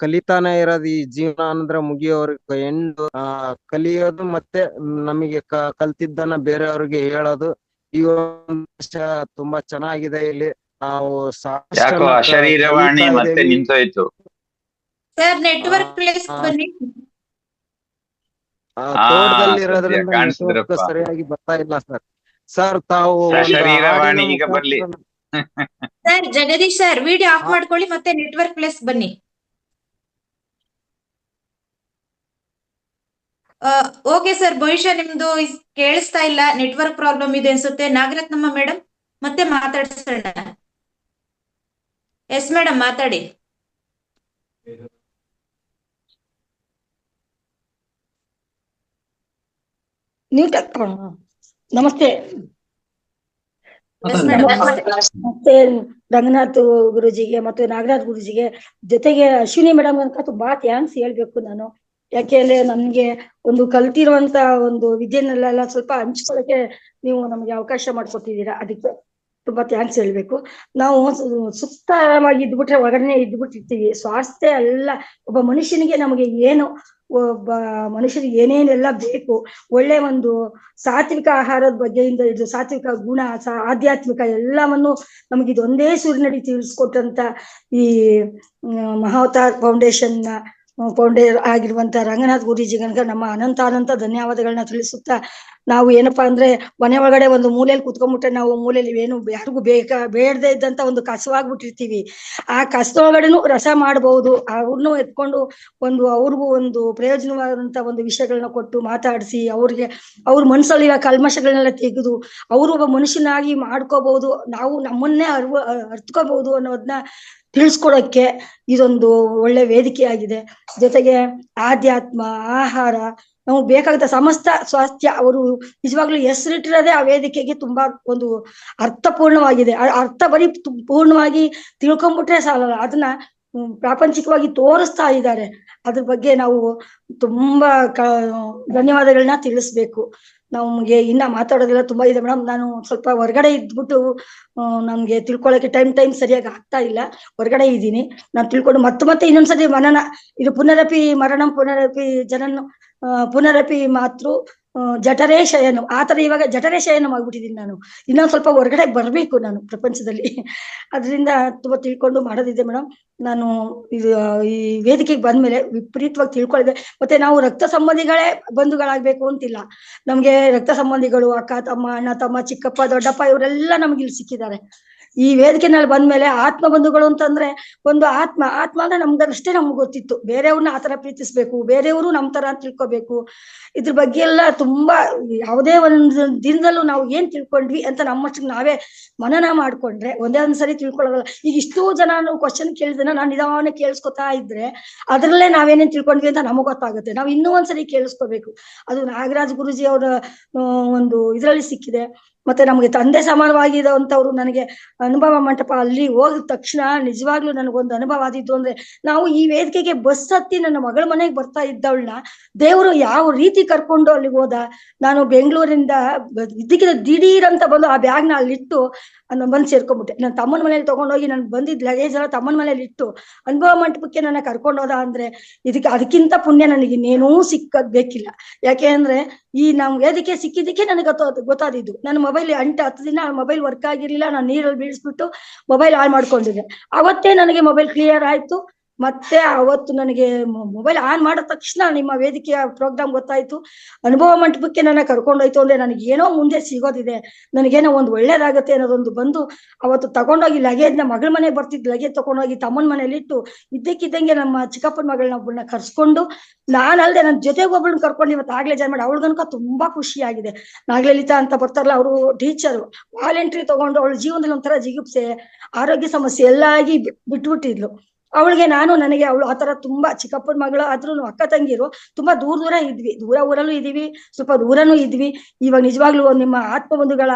ಕಲಿತಾನೆ ಇರೋದು ಈ ಜೀವನ ಅಂದ್ರೆ ಮುಗಿಯೋವರೆಗೆ ಎಂಡ್ ಕಲಿಯೋದು, ಮತ್ತೆ ನಮಗೆ ಕಲ್ತಿದ್ದನ್ನ ಬೇರೆಯವ್ರಿಗೆ ಹೇಳೋದು. ಈ ಒಂದು ತುಂಬಾ ಚೆನ್ನಾಗಿದೆ. ಇಲ್ಲಿ ನಾವು ಯಾಕೋ ಅಶರೀರವಾಣಿ ಮತ್ತೆ ನಿಂತೋಯ್ತು ಸರ್, ನೆಟ್ವರ್ಕ್ ಪ್ಲೇಸ್ ಬನ್ನಿ. ಕಾಣಿಸ್ತಿದ್ಯಾ? ತೋಟದಲ್ಲಿರೋದ್ರಿಂದ ಸರಿಯಾಗಿ ಬರ್ತಾ ಇಲ್ಲ ಸರ್. ಸರ್ ತಾವು ಅಶರೀರವಾಣಿ ಈಗ ಬರ್ಲಿ. Sir Jagadish sir, video of ಮಾಡ್ಕೊಳ್ಳಿ, ಮತ್ತೆ ನೆಟ್ವರ್ಕ್ ಪ್ಲೇಸ್ ಬನ್ನಿ. ಓಕೆ ಸರ್, ಬಹುಶಃ ನಿಮ್ದು ಕೇಳಿಸ್ತಾ ಇಲ್ಲ, ನೆಟ್ವರ್ಕ್ ಪ್ರಾಬ್ಲಮ್ ಇದೆ ಅನ್ಸುತ್ತೆ. ನಾಗರತ್ನಮ್ಮ ಮೇಡಮ್ ಮತ್ತೆ ಮಾತಾಡ್ಸೋಣ. ಎಸ್ ಮೇಡಮ್, ಮಾತಾಡಿ. ನಮಸ್ತೆ. ಮತ್ತೆ ರಂಗನಾಥ್ ಗುರುಜಿಗೆ ಮತ್ತು ನಾಗರಾಜ್ ಗುರುಜಿಗೆ, ಜೊತೆಗೆ ಅಶ್ವಿನಿ ಮೇಡಮ್ ಅಂತ ತುಂಬಾ ಥ್ಯಾಂಕ್ಸ್ ಹೇಳ್ಬೇಕು ನಾನು. ಯಾಕೆಂದ್ರೆ ನಮ್ಗೆ ಒಂದು ಕಲ್ತಿರುವಂತ ಒಂದು ವಿದ್ಯೆನೆಲ್ಲ ಸ್ವಲ್ಪ ಹಂಚ್ಕೊಳ್ಳಕ್ಕೆ ನೀವು ನಮ್ಗೆ ಅವಕಾಶ ಮಾಡ್ಕೊಟ್ಟಿದ್ದೀರಾ, ಅದಕ್ಕೆ ತುಂಬಾ ಥ್ಯಾಂಕ್ಸ್ ಹೇಳ್ಬೇಕು. ನಾವು ಸುತ್ತಾರಾಮಾಗಿ ಇದ್ಬಿಟ್ರೆ ಹೊರಗಡೆ ಇದ್ಬಿಟ್ಟಿರ್ತೀವಿ. ಸ್ವಾಸ್ಥ್ಯ ಎಲ್ಲ ಒಬ್ಬ ಮನುಷ್ಯನಿಗೆ ನಮಗೆ ಏನು, ಒಬ್ಬ ಮನುಷ್ಯನಿಗೆ ಏನೇನೆಲ್ಲ ಬೇಕು, ಒಳ್ಳೆ ಒಂದು ಸಾತ್ವಿಕ ಆಹಾರದ ಬಗ್ಗೆಯಿಂದ ಇದು ಸಾತ್ವಿಕ ಗುಣ, ಆಧ್ಯಾತ್ಮಿಕ ಎಲ್ಲವನ್ನು ನಮಗೆ ಇದೊಂದೇ ಸೂರಿನಡಿ ತಿಳಿಸ್ಕೊಟ್ಟಂತ ಈ ಮಹಾವತಾರ್ ಫೌಂಡೇಶನ್ ಫೌಂಡೇಶನ್ ಆಗಿರುವಂತ ರಂಗನಾಥ್ ಗುರೂಜಿಗಂಗ ನಮ್ಮ ಅನಂತ ಧನ್ಯವಾದಗಳನ್ನ ತಿಳಿಸುತ್ತಾ, ನಾವು ಏನಪ್ಪಾ ಅಂದ್ರೆ ಮನೆ ಒಳಗಡೆ ಒಂದು ಮೂಲೆಯಲ್ಲಿ ಕುತ್ಕೊಂಡ್ಬಿಟ್ರೆ ನಾವು ಮೂಲೆಯಲ್ಲಿ ಏನು ಯಾರಿಗೂ ಬೇಡದೇ ಇದ್ದಂತ ಒಂದು ಕಸವಾಗ್ಬಿಟ್ಟಿರ್ತೀವಿ. ಆ ಕಸದೊಳಗಡೆನೂ ರಸ ಮಾಡಬಹುದು. ಅವ್ರನ್ನೂ ಎತ್ಕೊಂಡು ಅವ್ರಿಗೂ ಒಂದು ಪ್ರಯೋಜನವಾದಂತ ಒಂದು ವಿಷಯಗಳನ್ನ ಕೊಟ್ಟು ಮಾತಾಡಿಸಿ, ಅವ್ರ ಮನಸ್ಸಲ್ಲಿರೋ ಕಲ್ಮಶಗಳನ್ನೆಲ್ಲ ತೆಗೆದು ಅವರು ಒಬ್ಬ ಮನುಷ್ಯನಾಗಿ ಮಾಡ್ಕೋಬಹುದು, ನಾವು ನಮ್ಮನ್ನೇ ಅರ್ತ್ಕೋಬಹುದು ಅನ್ನೋದನ್ನ ತಿಳಿಸ್ಕೊಡಕ್ಕೆ ಇದೊಂದು ಒಳ್ಳೆ ವೇದಿಕೆಯಾಗಿದೆ. ಜೊತೆಗೆ ಆಧ್ಯಾತ್ಮ, ಆಹಾರ, ನಮಗೆ ಬೇಕಾದ ಸಮಸ್ತ ಸ್ವಾಸ್ಥ್ಯ ಅವರು ನಿಜವಾಗ್ಲೂ ಹೆಸರಿಟ್ಟಿರೋದೇ ಆ ವೇದಿಕೆಗೆ ತುಂಬಾ ಒಂದು ಅರ್ಥಪೂರ್ಣವಾಗಿದೆ. ಅರ್ಥ ಬರೀ ಪೂರ್ಣವಾಗಿ ತಿಳ್ಕೊಂಡ್ಬಿಟ್ರೆ ಸಾಲಲ್ಲ, ಅದನ್ನ ಪ್ರಾಪಂಚಿಕವಾಗಿ ತೋರಿಸ್ತಾ ಇದ್ದಾರೆ. ಅದ್ರ ಬಗ್ಗೆ ನಾವು ತುಂಬಾ ಧನ್ಯವಾದಗಳನ್ನ ತಿಳಿಸ್ಬೇಕು. ನಮ್ಗೆ ಇನ್ನ ಮಾತಾಡೋದೆಲ್ಲ ತುಂಬಾ ಇದೆ ಮೇಡಮ್. ನಾನು ಸ್ವಲ್ಪ ಹೊರಗಡೆ ಇದ್ಬಿಟ್ಟು ನಮ್ಗೆ ತಿಳ್ಕೊಳಕ್ಕೆ ಟೈಮ್ ಸರಿಯಾಗಿ ಆಗ್ತಾ ಇಲ್ಲ, ಹೊರಗಡೆ ಇದ್ದೀನಿ. ನಾನು ತಿಳ್ಕೊಂಡು ಮತ್ತೆ ಇನ್ನೊಂದ್ಸತಿ ಮನನ ಇದು ಪುನರಪಿ ಮರಣಂ ಪುನರಪಿ ಜನನ್ ಪುನರಪಿ ಮಾತೃ ಜಠರೇ ಶಯನ, ಆತರ ಇವಾಗ ಜಠರೇ ಶಯನ ಆಗ್ಬಿಟ್ಟಿದೀನಿ ನಾನು. ಇನ್ನೊಂದ್ ಸ್ವಲ್ಪ ಹೊರಗಡೆ ಬರ್ಬೇಕು ನಾನು ಪ್ರಪಂಚದಲ್ಲಿ, ಅದರಿಂದ ತುಂಬಾ ತಿಳ್ಕೊಂಡು ಮಾಡೋದಿದೆ ಮೇಡಮ್. ನಾನು ಈ ವೇದಿಕೆಗೆ ಬಂದ್ಮೇಲೆ ವಿಪರೀತವಾಗಿ ತಿಳ್ಕೊಳ್ಳಿದೆ. ಮತ್ತೆ ನಾವು ರಕ್ತ ಸಂಬಂಧಿಗಳೇ ಬಂಧುಗಳಾಗ್ಬೇಕು ಅಂತಿಲ್ಲ. ನಮ್ಗೆ ರಕ್ತ ಸಂಬಂಧಿಗಳು, ಅಕ್ಕ ತಮ್ಮ, ಅಣ್ಣ ತಮ್ಮ, ಚಿಕ್ಕಪ್ಪ ದೊಡ್ಡಪ್ಪ ಇವರೆಲ್ಲ ನಮ್ಗೆ ಇಲ್ಲಿ ಸಿಕ್ಕಿದ್ದಾರೆ. ಈ ವೇದಿಕೆನಲ್ಲಿ ಬಂದ್ಮೇಲೆ ಆತ್ಮ ಬಂಧುಗಳು ಅಂತಂದ್ರೆ ಒಂದು ಆತ್ಮ ಅಂದ್ರೆ ನಮ್ದಷ್ಟೇ ನಮ್ಗೆ ಗೊತ್ತಿತ್ತು. ಬೇರೆಯವ್ರನ್ನ ಆತರ ಪ್ರೀತಿಸ್ಬೇಕು, ಬೇರೆಯವರು ನಮ್ ತರ ತಿಳ್ಕೊಬೇಕು, ಇದ್ರ ಬಗ್ಗೆ ಎಲ್ಲ ತುಂಬಾ ಯಾವುದೇ ಒಂದು ದಿನದಲ್ಲೂ ನಾವು ಏನ್ ತಿಳ್ಕೊಂಡ್ವಿ ಅಂತ ನಮ್ಮಷ್ಟು ನಾವೇ ಮನನ ಮಾಡ್ಕೊಂಡ್ರೆ ಒಂದೇ ಒಂದ್ಸರಿ ತಿಳ್ಕೊಳ್ಳೋಲ್ಲ. ಈಗ ಇಷ್ಟೋ ಜನ ಕ್ವಶನ್ ಕೇಳಿದ್ರೆ ನಾನು ನಿಧಾನ ಕೇಳಿಸ್ಕೊತಾ ಇದ್ರೆ ಅದ್ರಲ್ಲೇ ನಾವೇನೇನ್ ತಿಳ್ಕೊಂಡ್ವಿ ಅಂತ ನಮಗ್ ಗೊತ್ತಾಗುತ್ತೆ. ನಾವು ಇನ್ನೂ ಒಂದ್ಸರಿ ಕೇಳಿಸ್ಕೋಬೇಕು. ಅದು ನಾಗರಾಜ್ ಗುರುಜಿ ಅವರ ಒಂದು ಇದ್ರಲ್ಲಿ ಸಿಕ್ಕಿದೆ. ಮತ್ತೆ ನಮ್ಗೆ ತಂದೆ ಸಮಾನವಾಗಿರುವಂತವ್ರು ನನಗೆ ಅನುಭವ ಮಂಟಪ ಅಲ್ಲಿ ಹೋಗಿದ ತಕ್ಷಣ ನಿಜವಾಗ್ಲೂ ನನಗೊಂದು ಅನುಭವ ಆದಿದ್ದು ಅಂದ್ರೆ, ನಾವು ಈ ವೇದಿಕೆಗೆ ಬಸ್ ಹತ್ತಿ ನನ್ನ ಮಗಳ ಮನೆಗೆ ಬರ್ತಾ ಇದ್ದವಳನ್ನ ದೇವರು ಯಾವ ರೀತಿ ಕರ್ಕೊಂಡು ಅಲ್ಲಿಗೆ ಹೋದ. ನಾನು ಬೆಂಗಳೂರಿಂದ ಇದ್ದಕ್ಕಿದ್ದ ದಿಢೀರ್ ಅಂತ ಬಂದು ಆ ಬ್ಯಾಗ್ನ ಅಲ್ಲಿಟ್ಟು ಬಂದು ಸೇರ್ಕೊಂಡ್ಬಿಟ್ಟೆ. ನನ್ನ ತಮ್ಮನ ಮನೇಲಿ ತಗೊಂಡೋಗಿ ನಾನು ಬಂದಿದ್ದ ಲಗೇಜ್ ಎಲ್ಲ ತಮ್ಮನ ಮನೇಲಿ ಇಟ್ಟು ಅನುಭವ ಮಂಟಪಕ್ಕೆ ನನ್ನ ಕರ್ಕೊಂಡೋದ ಅಂದ್ರೆ ಅದಕ್ಕಿಂತ ಪುಣ್ಯ ನನಗೆ ಇನ್ನೇನೂ ಸಿಕ್ಕದ್ ಬೇಕಿಲ್ಲ. ಯಾಕೆ ಅಂದ್ರೆ ಈ ನಮ್ ವೇದಿಕೆ ಸಿಕ್ಕಿದ್ದಕ್ಕೆ ನನಗೆ ಗೊತ್ತಾದಿದ್ದು. ನನ್ನ ಮೊಬೈಲ್ 10 ದಿನ ಮೊಬೈಲ್ ವರ್ಕ್ ಆಗಿರ್ಲಿಲ್ಲ. ನಾನು ನೀರಲ್ಲಿ ಬೀಳಿಸ್ಬಿಟ್ಟು ಮೊಬೈಲ್ ಆನ್ ಮಾಡ್ಕೊಂಡಿದ್ದೆ. ಅವತ್ತೇ ನನಗೆ ಮೊಬೈಲ್ ಕ್ಲಿಯರ್ ಆಯ್ತು. ಮತ್ತೆ ಅವತ್ತು ನನಗೆ ಮೊಬೈಲ್ ಆನ್ ಮಾಡಿದ ತಕ್ಷಣ ನಿಮ್ಮ ವೇದಿಕೆಯ ಪ್ರೋಗ್ರಾಮ್ ಗೊತ್ತಾಯ್ತು. ಅನುಭವ ಮಂಟಪಕ್ಕೆ ನನ್ನ ಕರ್ಕೊಂಡೋಯ್ತು ಅಂದ್ರೆ ನನಗೇನೋ ಮುಂದೆ ಸಿಗೋದಿದೆ, ನನಗೇನೋ ಒಂದು ಒಳ್ಳೇದಾಗತ್ತೆ ಅನ್ನೋದೊಂದು ಬಂದು ಅವತ್ತು ತಗೊಂಡೋಗಿ ಲಗೇಜ್ನ ಮಗಳ ಮನೆಗೆ ಬರ್ತಿದ್ ಲಗೇಜ್ ತಗೊಂಡೋಗಿ ತಮ್ಮನ ಮನೇಲಿ ಇಟ್ಟು ಇದ್ದಕ್ಕಿದ್ದಂಗೆ ನಮ್ಮ ಚಿಕ್ಕಪ್ಪನ ಮಗಳನ್ನ ಒಬ್ಬಳನ್ನ ಕರ್ಸ್ಕೊಂಡು, ನಾನಲ್ದೆ ನನ್ನ ಜೊತೆಗೆ ಒಬ್ಬಳನ್ನ ಕರ್ಕೊಂಡು ಇವತ್ತು ಆಗ್ಲೇ ಜಾಯ್ನ್ ಮಾಡಿ ಅವಳಿಗನಕ ತುಂಬಾ ಖುಷಿ ಆಗಿದೆ. ನಾಗಲಲಿತಾ ಅಂತ ಬರ್ತಾರಲ್ಲ, ಅವರು ಟೀಚರು, ವಾಲೆಂಟ್ರಿ ತಗೊಂಡು ಅವಳ ಜೀವನದಲ್ಲಿ ಒಂಥರ ಜಿಗುಪ್ಸೆ, ಆರೋಗ್ಯ ಸಮಸ್ಯೆ ಎಲ್ಲ ಆಗಿ ಬಿಟ್ಬಿಟ್ಟಿದ್ಲು. ಅವಳಿಗೆ ನನಗೆ ಅವಳು ಆತರ ತುಂಬಾ ಚಿಕ್ಕಪ್ಪನ ಮಗಳು ಆದ್ರೂ ಅಕ್ಕ ತಂಗಿರು ತುಂಬಾ ದೂರ ಇದ್ವಿ. ಊರಲ್ಲೂ ಇದೀವಿ, ಸ್ವಲ್ಪ ದೂರನೂ ಇದ್ವಿ. ಇವಾಗ ನಿಜವಾಗ್ಲೂ ನಿಮ್ಮ ಆತ್ಮ ಬಂಧುಗಳ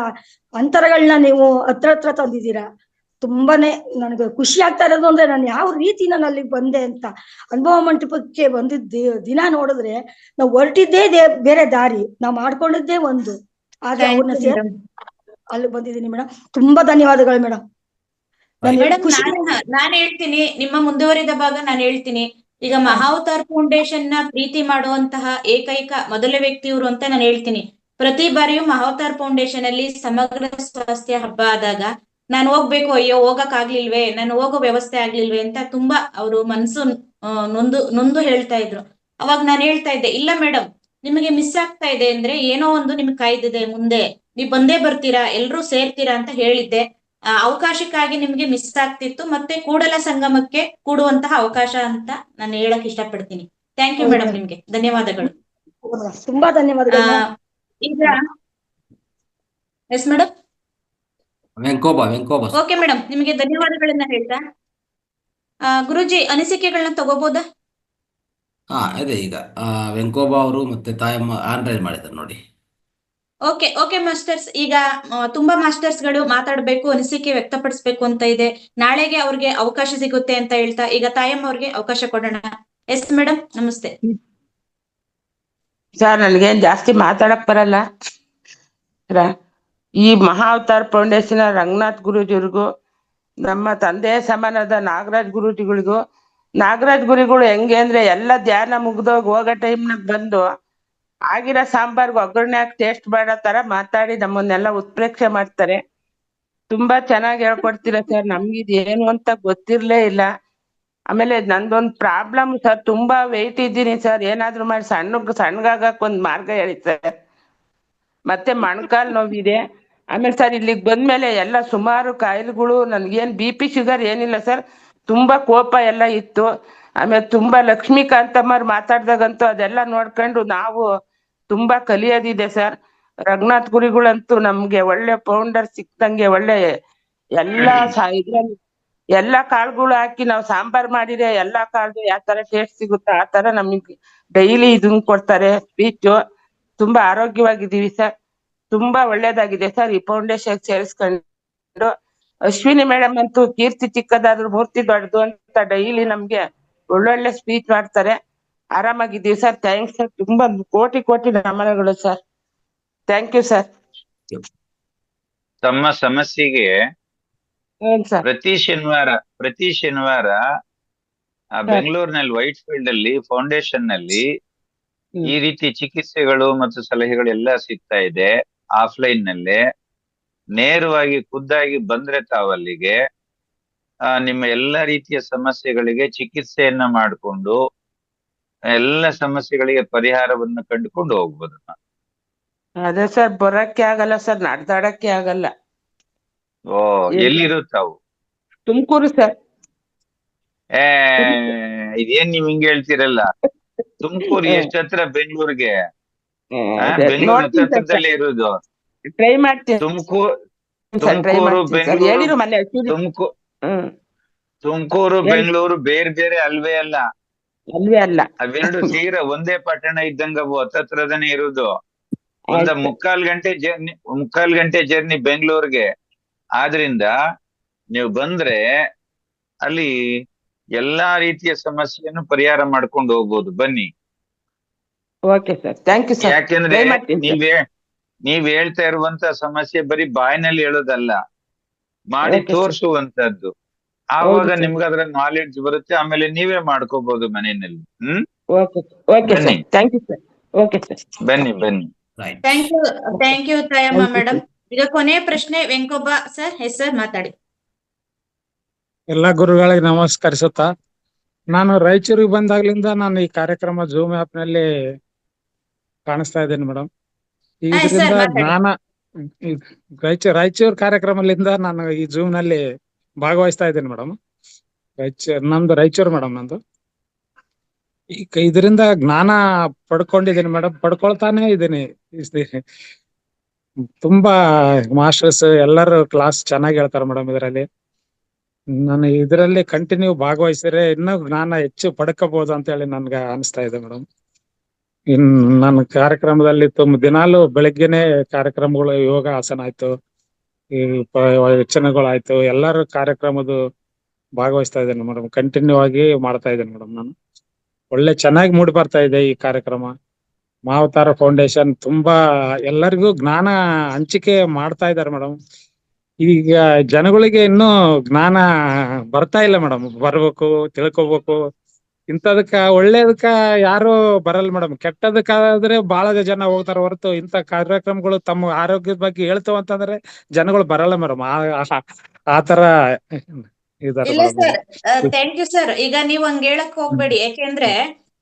ಅಂತರಗಳನ್ನ ನೀವು ಹತ್ರ ತಂದಿದ್ದೀರಾ. ತುಂಬಾನೇ ನನಗೆ ಖುಷಿ ಆಗ್ತಾ ಇರೋದು ಅಂದ್ರೆ ನಾನು ಯಾವ ರೀತಿ ನಾನು ಅಲ್ಲಿಗೆ ಬಂದೆ ಅಂತ. ಅನುಭವ ಮಂಟಪಕ್ಕೆ ಬಂದಿದ್ದ ದಿನ ನೋಡಿದ್ರೆ ನಾವು ಹೊರಟಿದ್ದೇ ಬೇರೆ ದಾರಿ, ನಾವು ಮಾಡ್ಕೊಂಡಿದ್ದೇ ಒಂದು, ಆದ್ರೆ ಅವ್ರನ್ನ ಅಲ್ಲಿ ಬಂದಿದ್ದೀನಿ ಮೇಡಮ್. ತುಂಬಾ ಧನ್ಯವಾದಗಳು ಮೇಡಮ್. ಮೇಡಮ್, ನಾನ್ ಹೇಳ್ತೀನಿ, ನಿಮ್ಮ ಮುಂದುವರಿದ ಭಾಗ ನಾನು ಹೇಳ್ತೀನಿ. ಈಗ ಮಹಾವತಾರ್ ಫೌಂಡೇಶನ್ ನ ಪ್ರೀತಿ ಮಾಡುವಂತಹ ಏಕೈಕ ಮೊದಲ ವ್ಯಕ್ತಿ ಇವರು ಅಂತ ನಾನು ಹೇಳ್ತೀನಿ. ಪ್ರತಿ ಬಾರಿಯೂ ಮಹಾವತಾರ್ ಫೌಂಡೇಶನ್ ಅಲ್ಲಿ ಸಮಗ್ರ ಸ್ವಾಸ್ಥ್ಯ ಹಬ್ಬ ಆದಾಗ ನಾನು ಹೋಗ್ಬೇಕು, ಅಯ್ಯೋ ಹೋಗಕ್ ಆಗ್ಲಿಲ್ವೇ, ನಾನು ಹೋಗೋ ವ್ಯವಸ್ಥೆ ಆಗ್ಲಿಲ್ವೇ ಅಂತ ತುಂಬಾ ಅವರು ಮನ್ಸು ನೊಂದು ಹೇಳ್ತಾ ಇದ್ರು. ಅವಾಗ ನಾನು ಹೇಳ್ತಾ ಇದ್ದೆ, ಇಲ್ಲ ಮೇಡಮ್, ನಿಮಗೆ ಮಿಸ್ ಆಗ್ತಾ ಇದೆ ಅಂದ್ರೆ ಏನೋ ಒಂದು ನಿಮ್ಗೆ ಕಾಯ್ದಿದೆ ಮುಂದೆ, ನೀವ್ ಬಂದೇ ಬರ್ತೀರಾ, ಎಲ್ರೂ ಸೇರ್ತೀರಾ ಅಂತ ಹೇಳಿದ್ದೆ. ಅವಕಾಶಕ್ಕಾಗಿ ನಿಮ್ಗೆ ಮಿಸ್ ಆಗ್ತಿತ್ತು, ಮತ್ತೆ ಕೂಡಲ ಸಂಗಮಕ್ಕೆ ಕೂಡುವಂತಹ ಅವಕಾಶ ಅಂತ ನಾನು ಹೇಳಕ್ ಇಷ್ಟಪಡ್ತೀನಿ. ಥ್ಯಾಂಕ್ ಯು ಮೇಡಮ್, ನಿಮ್ಗೆ ಧನ್ಯವಾದಗಳು. ತುಂಬಾ ಧನ್ಯವಾದಗಳು. ಈಗ yes madam, Venkoba okay madam, ನಿಮಗೆ ಧನ್ಯವಾದಗಳನ್ನ ಹೇಳ್ತಾ ಗುರುಜಿ ಅನಿಸಿಕೆಗಳನ್ನ ತಗೋಬಹುದಾ? ಅದೇ ಈಗ ವೆಂಕೋಬಾ ಅವರು ಮತ್ತೆ ತಾಯಮ್ಮ ಆನ್ಲೈನ್ ಮಾಡಿದ್ದಾರೆ ನೋಡಿ. ಓಕೆ ಮಾಸ್ಟರ್ಸ್, ಈಗ ತುಂಬಾ ಮಾಸ್ಟರ್ಸ್ ಗಳು ಮಾತಾಡ್ಬೇಕು, ಅನಿಸಿಕೆ ವ್ಯಕ್ತಪಡಿಸ್ಬೇಕು ಅಂತ ಇದೆ. ನಾಳೆಗೆ ಅವ್ರಿಗೆ ಅವಕಾಶ ಸಿಗುತ್ತೆ ಅಂತ ಹೇಳ್ತಾ ಈಗ ತಾಯಮ್ಮ ಅವ್ರಿಗೆ ಅವಕಾಶ ಕೊಡೋಣ. ಎಸ್ ಮೇಡಮ್, ನಮಸ್ತೆ. ಸರ್, ನನ್ಗೇನ್ ಜಾಸ್ತಿ ಮಾತಾಡಕ್ ಬರಲ್ಲ. ಈ ಮಹಾವತಾರ್ ಫೌಂಡೇಶನ್ ರಂಗನಾಥ್ ಗುರೂಜಿಯವ್ರಿಗೂ, ನಮ್ಮ ತಂದೆ ಸಮಾನದ ನಾಗರಾಜ್ ಗುರೂಜಿಗಳಿಗೂ, ನಾಗರಾಜ್ ಗುರುಗಳು ಹೆಂಗೆ ಅಂದ್ರೆ ಎಲ್ಲ ಧ್ಯಾನ ಮುಗ್ದೋಗಿ ಹೋಗೋ ಟೈಮ್ನಾಗ ಬಂದು ಆಗಿರೋ ಸಾಂಬಾರ್ಗೆ ಒಗ್ಗರಣೆ ಹಾಕಿ ಟೇಸ್ಟ್ ಮಾಡೋ ತರ ಮಾತಾಡಿ ನಮ್ಮನ್ನೆಲ್ಲ ಉತ್ಪ್ರೇಕ್ಷೆ ಮಾಡ್ತಾರೆ. ತುಂಬಾ ಚೆನ್ನಾಗಿ ಹೇಳ್ಕೊಡ್ತೀರ ಸರ್. ನಮ್ಗಿದ್ ಏನು ಅಂತ ಗೊತ್ತಿರ್ಲೇ ಇಲ್ಲ. ಆಮೇಲೆ ನಂದೊಂದ್ ಪ್ರಾಬ್ಲಮ್ ಸರ್, ತುಂಬಾ ವೆಯ್ಟ್ ಇದ್ದೀನಿ ಸರ್. ಏನಾದ್ರು ಮಾಡಿ ಸಣ್ಣಗಾಗಕ್ ಒಂದ್ ಮಾರ್ಗ ಹೇಳಿ ಸರ್. ಮತ್ತೆ ಮೊಣಕಾಲ್ ನೋವಿದೆ. ಆಮೇಲೆ ಸರ್, ಇಲ್ಲಿಗೆ ಬಂದ್ಮೇಲೆ ಎಲ್ಲ ಸುಮಾರು ಕಾಯಿಲೆಗಳು, ನನ್ಗೇನ್ BP ಶುಗರ್ ಏನಿಲ್ಲ ಸರ್. ತುಂಬಾ ಕೋಪ ಎಲ್ಲ ಇತ್ತು. ಆಮೇಲೆ ತುಂಬಾ ಲಕ್ಷ್ಮೀಕಾಂತಮ್ಮರ್ ಮಾತಾಡ್ದಾಗಂತೂ ಅದೆಲ್ಲ ನೋಡ್ಕೊಂಡು ನಾವು ತುಂಬಾ ಕಲಿಯೋದಿದೆ ಸರ್. ರಂಗನಾಥ್ ಗುರುಗಳಂತೂ ನಮ್ಗೆ ಒಳ್ಳೆ ಫೌಂಡರ್ ಸಿಕ್ತಂಗೆ, ಒಳ್ಳೆ ಇದ್ರಲ್ಲಿ ಎಲ್ಲಾ ಕಾಳುಗಳು ಹಾಕಿ ನಾವು ಸಾಂಬಾರ್ ಮಾಡಿದ್ರೆ ಎಲ್ಲಾ ಕಾಳು ಯಾವ ತರ ಟೇಸ್ಟ್ ಸಿಗುತ್ತೋ ಆ ತರ ನಮಗೆ ಡೈಲಿ ಇದನ್ನ ಕೊಡ್ತಾರೆ ಸ್ಪೀಚ್. ತುಂಬಾ ಆರೋಗ್ಯವಾಗಿದ್ದೀವಿ ಸರ್. ತುಂಬಾ ಒಳ್ಳೇದಾಗಿದೆ ಸರ್ ಈ ಫೌಂಡೇಶನ್ ಸೇರಿಸ್ಕೊಂಡು. ಅಶ್ವಿನಿ ಮೇಡಮ್ ಅಂತೂ ಕೀರ್ತಿ ಚಿಕ್ಕದಾದ್ರು ಮೂರ್ತಿ ದೊಡ್ಡದು ಅಂತ ಡೈಲಿ ನಮ್ಗೆ ಒಳ್ಳೊಳ್ಳೆ ಸ್ಪೀಚ್ ಮಾಡ್ತಾರೆ. ಆರಾಮಾಗಿದ್ದೀವಿ ಸರ್. Thanks sir. ತುಂಬಾ ಕೋಟಿ ನಮನಗಳು ಸರ್. Thank you sir. ತಮ್ಮ ಸಮಸ್ಯೆಗೆ ಪ್ರತಿ ಶನಿವಾರ ಬೆಂಗಳೂರಿನಲ್ಲಿ ವೈಟ್ ಫೀಲ್ಡ್ ಅಲ್ಲಿ ಫೌಂಡೇಶನ್ ನಲ್ಲಿ ಈ ರೀತಿ ಚಿಕಿತ್ಸೆಗಳು ಮತ್ತು ಸಲಹೆಗಳು ಎಲ್ಲ ಸಿಗ್ತಾ ಇದೆ. ಆಫ್ಲೈನ್ ನಲ್ಲೇ ನೇರವಾಗಿ ಖುದ್ದಾಗಿ ಬಂದ್ರೆ ತಾವಲ್ಲಿಗೆ ನಿಮ್ಮ ಎಲ್ಲ ರೀತಿಯ ಸಮಸ್ಯೆಗಳಿಗೆ ಚಿಕಿತ್ಸೆಯನ್ನ ಮಾಡಿಕೊಂಡು ಎಲ್ಲ ಸಮಸ್ಯೆಗಳಿಗೆ ಪರಿಹಾರವನ್ನು ಕಂಡುಕೊಂಡು ಹೋಗ್ಬೋದು. ಅದೇ ಸರ್, ಬರಕ್ಕೆ ಆಗಲ್ಲ ಸರ್, ನಡೆದಾಡಕ್ಕೆ ಆಗಲ್ಲ. ಓ, ಎಲ್ಲಿರುತ್ತವು? ತುಮಕೂರು ಸರ್. ಏ, ಇದೇನ್ ನೀವ್ ಹಿಂಗ್ ಹೇಳ್ತೀರಲ್ಲ? ತುಮಕೂರು ಎಷ್ಟ್ ಹತ್ರ ಬೆಂಗಳೂರಿಗೆ? ಬೆಂಗಳೂರು ಹತ್ರದಲ್ಲೇ ಇರುದು. ಟ್ರೈ ಮಾಡ್ತೀನಿ ತುಮಕೂರು ಬೆಂಗಳೂರು ಹೇಳಿರು ಮೊನ್ನೆ. ತುಮಕೂರು ಬೆಂಗಳೂರು ಬೇರೆ ಬೇರೆ ಅಲ್ವೇ ಅಲ್ಲ. ಅಲ್ವೇ ಅಲ್ಲ, ಅವೆರಡು ತೀರ ಒಂದೇ ಪಟ್ಟಣ ಇದ್ದಂಗವು, ಹತ್ತತ್ರದನೇ ಇರುದು. ಮುಕ್ಕಾಲ್ ಗಂಟೆ ಜರ್ನಿ ಬೆಂಗಳೂರಿಗೆ. ಆದ್ರಿಂದ ನೀವು ಬಂದ್ರೆ ಅಲ್ಲಿ ಎಲ್ಲಾ ರೀತಿಯ ಸಮಸ್ಯೆಯನ್ನು ಪರಿಹಾರ ಮಾಡ್ಕೊಂಡು ಹೋಗ್ಬೋದು. ಬನ್ನಿ. Okay sir, thank you sir. ಯಾಕೆಂದ್ರೆ ನೀವ್ ಹೇಳ್ತಾ ಇರುವಂತ ಸಮಸ್ಯೆ ಬರೀ ಬಾಯಿನಲ್ಲಿ ಹೇಳೋದಲ್ಲ, ಮಾಡಿ ತೋರ್ಸುವಂತದ್ದು. ಆವಾಗ ನಿಮ್ಗೆ ಅದ್ರ ನಾಲೆಡ್ಜ್ ಬರುತ್ತೆ, ಆಮೇಲೆ ನೀವೇ ಮಾಡ್ಕೋಬಹುದು ಮನೆಯಲ್ಲಿ. Thank you sir. Okay sir, ಬನ್ನಿ ಬನ್ನಿ. Thank you Tayamma madam. ಈಗ ಕೊನೆಯ ಪ್ರಶ್ನೆ ವೆಂಕೋಬ ಸರ್. ಎಸ್ ಸರ್, ಮಾತಾಡಿ. ಎಲ್ಲ ಗುರುಗಳಿಗೆ ನಮಸ್ಕರಿಸುತ್ತಾ, ನಾನು ರಾಯಚೂರಿಗೆ ಬಂದಾಗ್ಲಿಂದ ನಾನು ಈ ಕಾರ್ಯಕ್ರಮ ಜೂಮ್ ಆಪ್ ನಲ್ಲಿ ಕಾಣಿಸ್ತಾ ಇದ್ದೇನೆ ಮೇಡಮ್. ಇದರಿಂದ ಜ್ಞಾನ ರಾಯಚೂರು ಕಾರ್ಯಕ್ರಮದಿಂದ ನಾನು ಈ ಜೂಮ್ ನಲ್ಲಿ ಭಾಗವಹಿಸ್ತಾ ಇದ್ದೇನೆ ಮೇಡಮ್. ನಮ್ದು ರಾಯಚೂರು ಮೇಡಮ್. ನಂದು ಇದರಿಂದ ಜ್ಞಾನ ಪಡ್ಕೊಂಡಿದ್ದೀನಿ ಮೇಡಮ್, ಪಡ್ಕೊಳ್ತಾನೆ ಇದ್ದೀನಿ. ತುಂಬಾ ಮಾಸ್ಟರ್ಸ್ ಎಲ್ಲರೂ ಕ್ಲಾಸ್ ಚೆನ್ನಾಗಿ ಹೇಳ್ತಾರೆ ಮೇಡಮ್. ಇದರಲ್ಲಿ ನಾನು ಇದರಲ್ಲಿ ಕಂಟಿನ್ಯೂ ಭಾಗವಹಿಸಿದ್ರೆ ಇನ್ನೂ ಜ್ಞಾನ ಹೆಚ್ಚು ಪಡ್ಕೋಬಹುದು ಅಂತ ಹೇಳಿ ನನ್ಗೆ ಅನಿಸ್ತಾ ಇದೆ ಮೇಡಮ್. ನನ್ನ ಕಾರ್ಯಕ್ರಮದಲ್ಲಿ ದಿನಾಲು ಬೆಳಗ್ಗೆನೆ ಕಾರ್ಯಕ್ರಮಗಳು, ಯೋಗ ಆಸನ ಆಯ್ತು, ಈ ವಚನಗಳಾಯ್ತು, ಎಲ್ಲರೂ ಕಾರ್ಯಕ್ರಮದ ಭಾಗವಹಿಸ್ತಾ ಇದ್ದೇನೆ ಮೇಡಮ್. ಕಂಟಿನ್ಯೂ ಆಗಿ ಮಾಡ್ತಾ ಇದ್ದೇನೆ ಮೇಡಮ್. ನಾನು ಒಳ್ಳೆ ಚೆನ್ನಾಗಿ ಮೂಡಿ ಬರ್ತಾ ಇದೆ ಈ ಕಾರ್ಯಕ್ರಮ. ಮಾವತಾರ ಫೌಂಡೇಶನ್ ತುಂಬಾ ಎಲ್ಲರಿಗೂ ಜ್ಞಾನ ಹಂಚಿಕೆ ಮಾಡ್ತಾ ಇದ್ದಾರೆ ಮೇಡಮ್. ಈಗ ಜನಗಳಿಗೆ ಇನ್ನೂ ಜ್ಞಾನ ಬರ್ತಾ ಇಲ್ಲ ಮೇಡಮ್. ಬರ್ಬೇಕು, ತಿಳ್ಕೊಬೇಕು. ಇಂಥದಕ್ಕ ಒಳ್ಳೇದಕ್ಕ ಯಾರು ಬರಲ್ಲ ಮೇಡಮ್. ಕೆಟ್ಟದಕ್ಕಾದ್ರೆ ಬಹಳ ಜನ ಹೋಗ್ತಾರ ಹೊರತು ಇಂಥ ಕಾರ್ಯಕ್ರಮಗಳು ತಮ್ಮ ಆರೋಗ್ಯದ ಬಗ್ಗೆ ಹೇಳ್ತಾವ ಅಂತಂದ್ರೆ ಜನಗಳು ಬರಲ್ಲ ಮೇಡಮ್. ಆತರ ಇದಾರೆ. ಇಲ್ಲ ಸರ್, ಥ್ಯಾಂಕ್ ಯು ಸರ್. ಈಗ ನೀವ್ ಹಂಗ ಹೇಳಕ್ ಹೋಗ್ಬೇಡಿ. ಯಾಕೆಂದ್ರೆ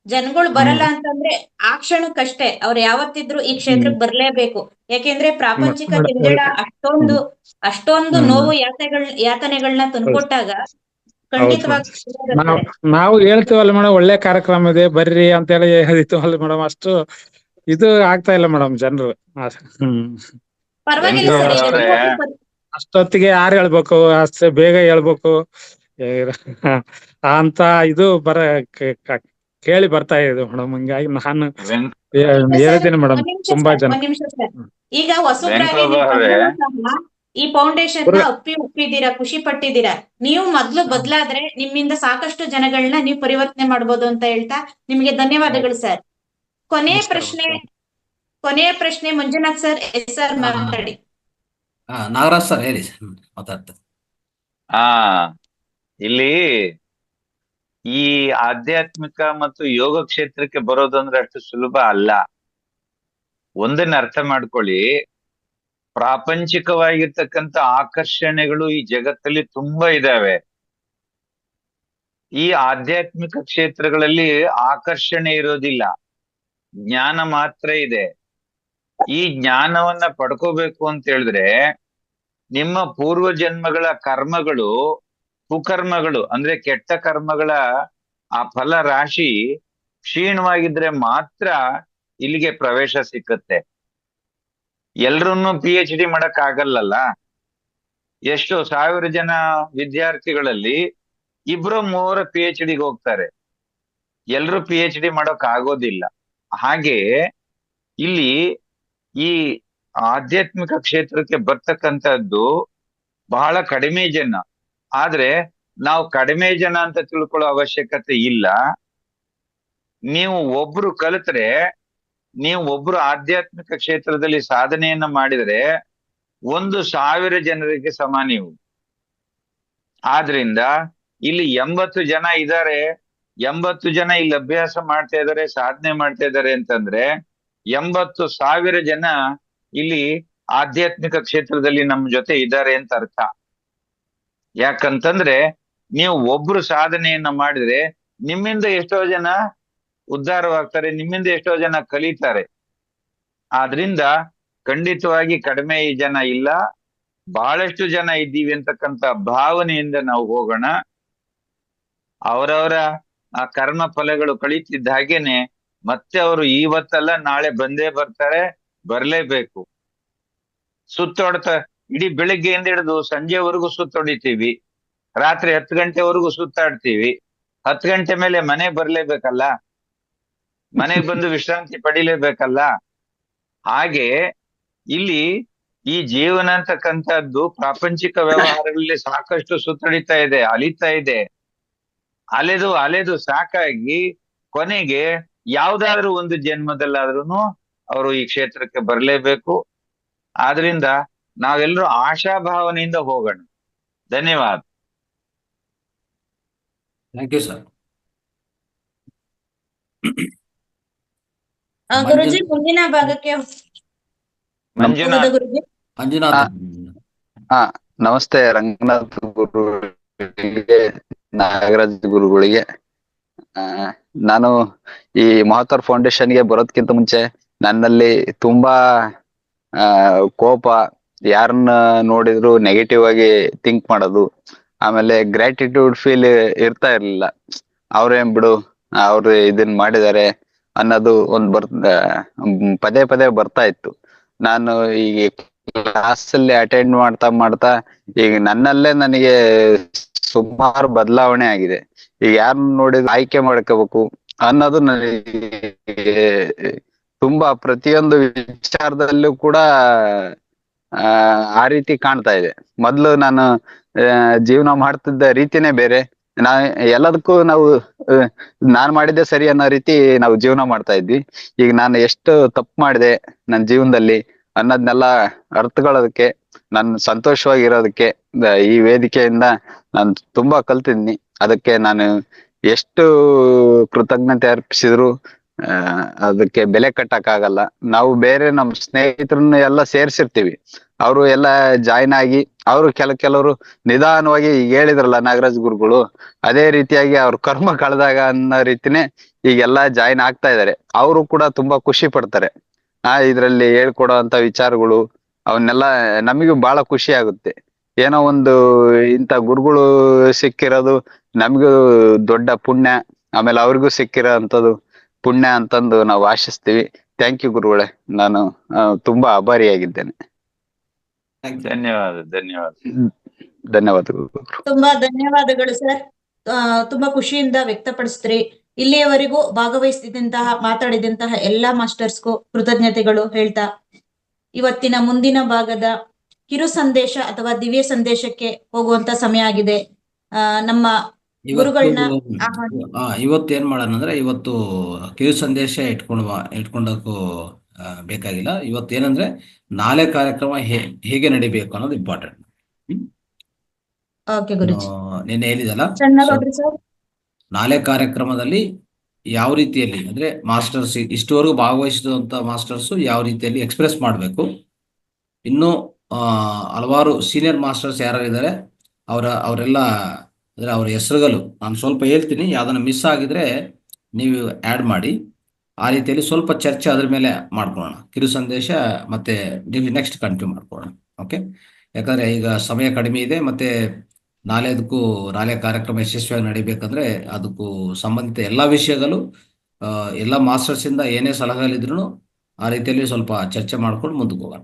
ಜನಗಳು ಬರಲ್ಲ ಅಂತಂದ್ರೆ ಆ ಕ್ಷಣಕ್ಕಷ್ಟೇ. ಅವ್ರು ಯಾವತ್ತಿದ್ರು ಈ ಕ್ಷೇತ್ರಕ್ಕೆ ಬರ್ಲೇಬೇಕು. ಯಾಕೆಂದ್ರೆ ಪ್ರಾಪಂಚಿಕ ಜಂಜಡ ಅಷ್ಟೊಂದು ನೋವು ಯಾತನೆಗಳನ್ನ ತಂದ್ಕೊಟ್ಟಾಗ ಖಂಡಿತವಾಗಿ ನಾವು ಹೇಳ್ತೀವಲ್ಲ ಮೇಡಮ್, ಒಳ್ಳೆ ಕಾರ್ಯಕ್ರಮ ಇದೆ ಬರ್ರಿ ಅಂತ ಹೇಳಿ ಹೇಳಿತೀವಲ್ಲ ಮೇಡಮ್. ಅಷ್ಟು ಇದು ಆಗ್ತಾ ಇಲ್ಲ ಮೇಡಮ್ ಜನರು. ಪರವಾಗಿಲ್ಲ ಸರ್. ಅಷ್ಟೊತ್ತಿಗೆ ಯಾರು ಹೇಳ್ಬೇಕು, ಅಷ್ಟು ಬೇಗ ಹೇಳ್ಬೇಕು ಅಂತ ಇದು ಕೇಳಿ ಬರ್ತಾ ಇದೆ ಮೇಡಮ್. ಹಿಂಗಾಗಿ ನಾನು ಹೇಳ್ತೀನಿ ಮೇಡಮ್. ತುಂಬಾ ಜನ ಈಗ ಹೊಸಬ್ರಾಗಿ ಈ ಫೌಂಡೇಶನ್ ನ ಒಪ್ಪಿದ್ದೀರಾ, ಖುಷಿ ಪಟ್ಟಿದ್ದೀರಾ. ನೀವು ಮೊದ್ಲು ಬದಲಾದ್ರೆ ನಿಮ್ಮಿಂದ ಸಾಕಷ್ಟು ಜನಗಳನ್ನ ನೀವು ಪರಿವರ್ತನೆ ಮಾಡ್ಬೋದು ಅಂತ ಹೇಳ್ತಾ ನಿಮ್ಗೆ ಧನ್ಯವಾದಗಳು ಸರ್. ಕೊನೆಯ ಪ್ರಶ್ನೆ ಮಂಜುನಾಥ್ ಸರ್. ಎಸ್ ಸರ್, ಮಾತಾಡಿ. ನಾಗರಾಜ್ ಸರ್ ಹೇಳಿ ಮಾತಾಡ್ತಾರೆ. ಇಲ್ಲಿ ಈ ಆಧ್ಯಾತ್ಮಿಕ ಮತ್ತು ಯೋಗ ಕ್ಷೇತ್ರಕ್ಕೆ ಬರೋದಂದ್ರೆ ಅಷ್ಟು ಸುಲಭ ಅಲ್ಲ. ಒಂದನ್ನ ಅರ್ಥ ಮಾಡ್ಕೊಳ್ಳಿ, ಪ್ರಾಪಂಚಿಕವಾಗಿರ್ತಕ್ಕಂಥ ಆಕರ್ಷಣೆಗಳು ಈ ಜಗತ್ತಲ್ಲಿ ತುಂಬಾ ಇದಾವೆ. ಈ ಆಧ್ಯಾತ್ಮಿಕ ಕ್ಷೇತ್ರಗಳಲ್ಲಿ ಆಕರ್ಷಣೆ ಇರೋದಿಲ್ಲ, ಜ್ಞಾನ ಮಾತ್ರ ಇದೆ. ಈ ಜ್ಞಾನವನ್ನ ಪಡ್ಕೋಬೇಕು ಅಂತ ಹೇಳಿದ್ರೆ ನಿಮ್ಮ ಪೂರ್ವ ಜನ್ಮಗಳ ಕರ್ಮಗಳು, ಕುಕರ್ಮಗಳು ಅಂದ್ರೆ ಕೆಟ್ಟ ಕರ್ಮಗಳ ಆ ಫಲ ರಾಶಿ ಕ್ಷೀಣವಾಗಿದ್ರೆ ಮಾತ್ರ ಇಲ್ಲಿಗೆ ಪ್ರವೇಶ ಸಿಕ್ಕತ್ತೆ. ಎಲ್ರನ್ನೂ PhD ಮಾಡಕ್ ಆಗಲ್ಲಲ್ಲ. ಎಷ್ಟೋ 1000 ಜನ ವಿದ್ಯಾರ್ಥಿಗಳಲ್ಲಿ 2-3 PhDಗೆ ಹೋಗ್ತಾರೆ. ಎಲ್ರು PhD ಮಾಡೋಕ್ ಆಗೋದಿಲ್ಲ. ಹಾಗೆ ಇಲ್ಲಿ ಈ ಆಧ್ಯಾತ್ಮಿಕ ಕ್ಷೇತ್ರಕ್ಕೆ ಬರ್ತಕ್ಕಂಥದ್ದು ಬಹಳ ಕಡಿಮೆ ಜನ. ಆದ್ರೆ ನಾವು ಕಡಿಮೆ ಜನ ಅಂತ ತಿಳ್ಕೊಳ್ಳೋ ಅವಶ್ಯಕತೆ ಇಲ್ಲ. ನೀವು ಒಬ್ರು ಕಲಿತ್ರೆ, ನೀವು ಒಬ್ರು ಆಧ್ಯಾತ್ಮಿಕ ಕ್ಷೇತ್ರದಲ್ಲಿ ಸಾಧನೆಯನ್ನ ಮಾಡಿದ್ರೆ 1000 ಜನರಿಗೆ ಸಮ ನೀವು. ಆದ್ರಿಂದ ಇಲ್ಲಿ 80 ಜನ ಇದ್ದಾರೆ, 80 ಜನ ಇಲ್ಲಿ ಅಭ್ಯಾಸ ಮಾಡ್ತಾ ಇದ್ದಾರೆ, ಸಾಧನೆ ಮಾಡ್ತಾ ಇದ್ದಾರೆ ಅಂತಂದ್ರೆ 80,000 ಜನ ಇಲ್ಲಿ ಆಧ್ಯಾತ್ಮಿಕ ಕ್ಷೇತ್ರದಲ್ಲಿ ನಮ್ಮ ಜೊತೆ ಇದ್ದಾರೆ ಅಂತ ಅರ್ಥ. ಯಾಕಂತಂದ್ರೆ ನೀವು ಒಬ್ರು ಸಾಧನೆಯನ್ನ ಮಾಡಿದ್ರೆ ನಿಮ್ಮಿಂದ ಎಷ್ಟೋ ಜನ ಉದ್ಧಾರವಾಗ್ತಾರೆ, ನಿಮ್ಮಿಂದ ಎಷ್ಟೋ ಜನ ಕಲಿತಾರೆ. ಆದ್ರಿಂದ ಖಂಡಿತವಾಗಿ ಕಡಿಮೆ ಜನ ಇಲ್ಲ. ಬಹಳಷ್ಟು ಜನ ಇದ್ದೀವಿ ಅಂತಕ್ಕಂಥ ಭಾವನೆಯಿಂದ ನಾವು ಹೋಗೋಣ. ಅವರವರ ಆ ಕರ್ಮ ಫಲಗಳು ಕಳೀತಿದ್ದ ಹಾಗೇನೆ ಮತ್ತೆ ಅವರು ಇವತ್ತಲ್ಲ ನಾಳೆ ಬಂದೇ ಬರ್ತಾರೆ, ಬರ್ಲೇಬೇಕು. ಸುತ್ತೊಡ್ತಾ ಇಡೀ ಬೆಳಿಗ್ಗೆಯಿಂದ ಹಿಡಿದು ಸಂಜೆವರೆಗೂ ಸುತ್ತೊಡಿತೀವಿ, ರಾತ್ರಿ 10 ಗಂಟೆವರೆಗೂ ಸುತ್ತಾಡ್ತೀವಿ. 10 ಗಂಟೆ ಮೇಲೆ ಮನೆಗೆ ಬರ್ಲೇಬೇಕಲ್ಲ, ಮನೆಗೆ ಬಂದು ವಿಶ್ರಾಂತಿ ಪಡಿಲೇಬೇಕಲ್ಲ. ಹಾಗೆ ಇಲ್ಲಿ ಈ ಜೀವನ ಅಂತಕ್ಕಂಥದ್ದು ಪ್ರಾಪಂಚಿಕ ವ್ಯವಹಾರಗಳಲ್ಲಿ ಸಾಕಷ್ಟು ಸುತ್ತಡಿತಾ ಇದೆ, ಅಲಿತಾ ಇದೆ. ಅಲೆದು ಸಾಕಾಗಿ ಕೊನೆಗೆ ಯಾವ್ದಾದ್ರು ಒಂದು ಜನ್ಮದಲ್ಲಾದ್ರೂ ಅವರು ಈ ಕ್ಷೇತ್ರಕ್ಕೆ ಬರ್ಲೇಬೇಕು. ಆದ್ರಿಂದ ನಾವೆಲ್ಲರೂ ಆಶಾಭಾವನೆಯಿಂದ ಹೋಗೋಣ. ಧನ್ಯವಾದ. Thank you sir. ಗುರುಜಿ ಮುಂದಿನ ಭಾಗಕ್ಕೆ ಮಂಜುನಾಥ್. ಗುರುಜಿ. ಮಂಜುನಾಥ್. ನಮಸ್ತೆ ರಂಗನಾಥ್ ಗುರುಗಳಿಗೆ, ನಾಗರಾಜ್ ಗುರುಗಳಿಗೆ. ನಾನು ಈ ಮಹತಾರ್ ಫೌಂಡೇಶನ್ಗೆ ಬರೋದ್ಕಿಂತ ಮುಂಚೆ ನನ್ನಲ್ಲಿ ತುಂಬಾ ಕೋಪ, ಯಾರನ್ನ ನೋಡಿದ್ರು ನೆಗೆಟಿವ್ ಆಗಿ ಥಿಂಕ್ ಮಾಡೋದು, ಆಮೇಲೆ ಗ್ರಾಟಿಟ್ಯೂಡ್ ಫೀಲ್ ಇರ್ತಾ ಇರ್ಲಿಲ್ಲ. ಅವ್ರೇನ್ ಬಿಡು, ಅವ್ರು ಇದನ್ ಮಾಡಿದ್ದಾರೆ ಅನ್ನೋದು ಒಂದು ಪದೇ ಪದೇ ಬರ್ತಾ ಇತ್ತು. ನಾನು ಈಗ ಕ್ಲಾಸ್ ಅಲ್ಲಿ ಅಟೆಂಡ್ ಮಾಡ್ತಾ ಈಗ ನನ್ನಲ್ಲೇ ನನಗೆ ಸುಮಾರು ಬದಲಾವಣೆ ಆಗಿದೆ. ಈಗ ಯಾರನ್ನ ನೋಡಿದ್ರು ಆಯ್ಕೆ ಮಾಡ್ಕೋಬೇಕು ಅನ್ನೋದು ನನಗೆ ತುಂಬಾ ಪ್ರತಿಯೊಂದು ವಿಚಾರದಲ್ಲೂ ಕೂಡ ಆ ರೀತಿ ಕಾಣ್ತಾ ಇದೆ. ಮೊದ್ಲು ನಾನು ಜೀವನ ಮಾಡ್ತಿದ್ದ ರೀತಿನೇ ಬೇರೆ. ಎಲ್ಲದಕ್ಕೂ ನಾವು ನಾನ್ ಮಾಡಿದ್ದೆ ಸರಿ ಅನ್ನೋ ರೀತಿ ನಾವು ಜೀವನ ಮಾಡ್ತಾ ಇದ್ವಿ. ಈಗ ನಾನು ಎಷ್ಟು ತಪ್ಪು ಮಾಡಿದೆ ನನ್ನ ಜೀವನದಲ್ಲಿ ಅನ್ನೋದ್ನೆಲ್ಲ ಅರ್ಥಕೊಳ್ಳೋದಕ್ಕೆ, ನಾನು ಸಂತೋಷವಾಗಿರೋದಕ್ಕೆ ಈ ವೇದಿಕೆಯಿಂದ ನಾನು ತುಂಬಾ ಕಲ್ತಿದ್ನಿ. ಅದಕ್ಕೆ ನಾನು ಎಷ್ಟು ಕೃತಜ್ಞತೆ ಅರ್ಪಿಸಿದ್ರು ಅದಕ್ಕೆ ಬೆಲೆ ಕಟ್ಟಕ್ಕಾಗಲ್ಲ. ನಾವು ಬೇರೆ ನಮ್ಮ ಸ್ನೇಹಿತರನ್ನ ಎಲ್ಲ ಸೇರ್ಸಿರ್ತೀವಿ, ಅವರು ಎಲ್ಲ ಜಾಯ್ನ್ ಆಗಿ ಅವರು ಕೆಲವರು ನಿಧಾನವಾಗಿ ಈಗ ಹೇಳಿದ್ರಲ್ಲ ನಾಗರಾಜ್ ಗುರುಗಳು, ಅದೇ ರೀತಿಯಾಗಿ ಅವ್ರ ಕರ್ಮ ಕಳೆದಾಗ ಅನ್ನೋ ರೀತಿನೇ ಈಗೆಲ್ಲ ಜಾಯ್ನ್ ಆಗ್ತಾ ಇದಾರೆ. ಅವರು ಕೂಡ ತುಂಬಾ ಖುಷಿ ಪಡ್ತಾರೆ. ಇದ್ರಲ್ಲಿ ಹೇಳ್ಕೊಡೋ ಅಂತ ವಿಚಾರಗಳು ಅವನ್ನೆಲ್ಲ ನಮಗೂ ಬಹಳ ಖುಷಿ ಆಗುತ್ತೆ. ಏನೋ ಒಂದು ಇಂಥ ಗುರುಗಳು ಸಿಕ್ಕಿರೋದು ನಮಗೂ ದೊಡ್ಡ ಪುಣ್ಯ, ಆಮೇಲೆ ಅವ್ರಿಗೂ ಸಿಕ್ಕಿರೋ ಅಂತದ್ದು ಪುಣ್ಯ ಅಂತಂದು ನಾವು ಆಶಿಸ್ತೀವಿ. ಥ್ಯಾಂಕ್ ಯು ಗುರುಗಳೇ, ನಾನು ತುಂಬಾ ಆಭಾರಿಯಾಗಿದ್ದೇನೆ. ಧನ್ಯವಾದಗಳು. ತುಂಬಾ ಧನ್ಯವಾದಗಳು ಸರ್. ತುಂಬಾ ಖುಷಿಯಿಂದ ವ್ಯಕ್ತಪಡಿಸಿದ್ರಿ. ಇಲ್ಲಿಯವರೆಗೂ ಭಾಗವಹಿಸಿದಂತಹ ಮಾತಾಡಿದಂತಹ ಎಲ್ಲಾ ಮಾಸ್ಟರ್ಸ್ಗೂ ಕೃತಜ್ಞತೆಗಳು ಹೇಳ್ತಾ, ಇವತ್ತಿನ ಮುಂದಿನ ಭಾಗದ ಕಿರು ಸಂದೇಶ ಅಥವಾ ದಿವ್ಯ ಸಂದೇಶಕ್ಕೆ ಹೋಗುವಂತ ಸಮಯ ಆಗಿದೆ. ನಮ್ಮ ಗುರುಗಳನ್ನ ಇವತ್ತು ಏನ್ ಮಾಡೋಣ ಅಂದ್ರೆ, ಇವತ್ತು ಕಿರು ಸಂದೇಶ ಇಟ್ಕೊಂಡಕ್ಕೂ ಬೇಕಾಗಿಲ್ಲ. ಇವತ್ತು ಏನಂದ್ರೆ ನಾಳೆ ಕಾರ್ಯಕ್ರಮ ಹೇಗೆ ನಡಿಬೇಕು ಅನ್ನೋದು ಇಂಪಾರ್ಟೆಂಟ್. ನಿನ್ನೆ ಹೇಳಿದಲ್ಲ, ನಾಳೆ ಕಾರ್ಯಕ್ರಮದಲ್ಲಿ ಯಾವ ರೀತಿಯಲ್ಲಿ ಅಂದ್ರೆ ಮಾಸ್ಟರ್ಸ್ ಇಷ್ಟುವರೆಗೂ ಭಾಗವಹಿಸಿದಂತ ಮಾಸ್ಟರ್ಸ್ ಯಾವ ರೀತಿಯಲ್ಲಿ ಎಕ್ಸ್ಪ್ರೆಸ್ ಮಾಡಬೇಕು, ಇನ್ನು ಹಲವಾರು ಸೀನಿಯರ್ ಮಾಸ್ಟರ್ಸ್ ಯಾರಿದ್ದಾರೆ ಅವರೆಲ್ಲ ಅಂದ್ರೆ ಅವ್ರ ಹೆಸರುಗಳು ನಾನು ಸ್ವಲ್ಪ ಹೇಳ್ತೀನಿ, ಯಾವ್ದನ್ನ ಮಿಸ್ ಆಗಿದ್ರೆ ನೀವು ಆ್ಯಡ್ ಮಾಡಿ. ಆ ರೀತಿಯಲ್ಲಿ ಸ್ವಲ್ಪ ಚರ್ಚೆ ಅದ್ರ ಮೇಲೆ ಮಾಡ್ಕೊಳ್ಳೋಣ. ಕಿರು ಸಂದೇಶ ಮತ್ತೆ ನೀವು ನೆಕ್ಸ್ಟ್ ಕಂಟಿನ್ಯೂ ಮಾಡ್ಕೊಳ್ಳೋಣ. ಓಕೆ, ಯಾಕಂದ್ರೆ ಈಗ ಸಮಯ ಕಡಿಮೆ ಇದೆ, ಮತ್ತೆ ನಾಳೆ ಕಾರ್ಯಕ್ರಮ ಯಶಸ್ವಿಯಾಗಿ ನಡಿಬೇಕಂದ್ರೆ ಅದಕ್ಕೂ ಸಂಬಂಧಿತ ಎಲ್ಲ ವಿಷಯಗಳು ಎಲ್ಲ ಮಾಸ್ಟರ್ಸ್ ಇಂದ ಏನೇ ಸಲಹೆಗಳಿದ್ರು ಆ ರೀತಿಯಲ್ಲಿ ಸ್ವಲ್ಪ ಚರ್ಚೆ ಮಾಡ್ಕೊಂಡು ಮುಂದಕ್ಕೆ ಹೋಗೋಣ.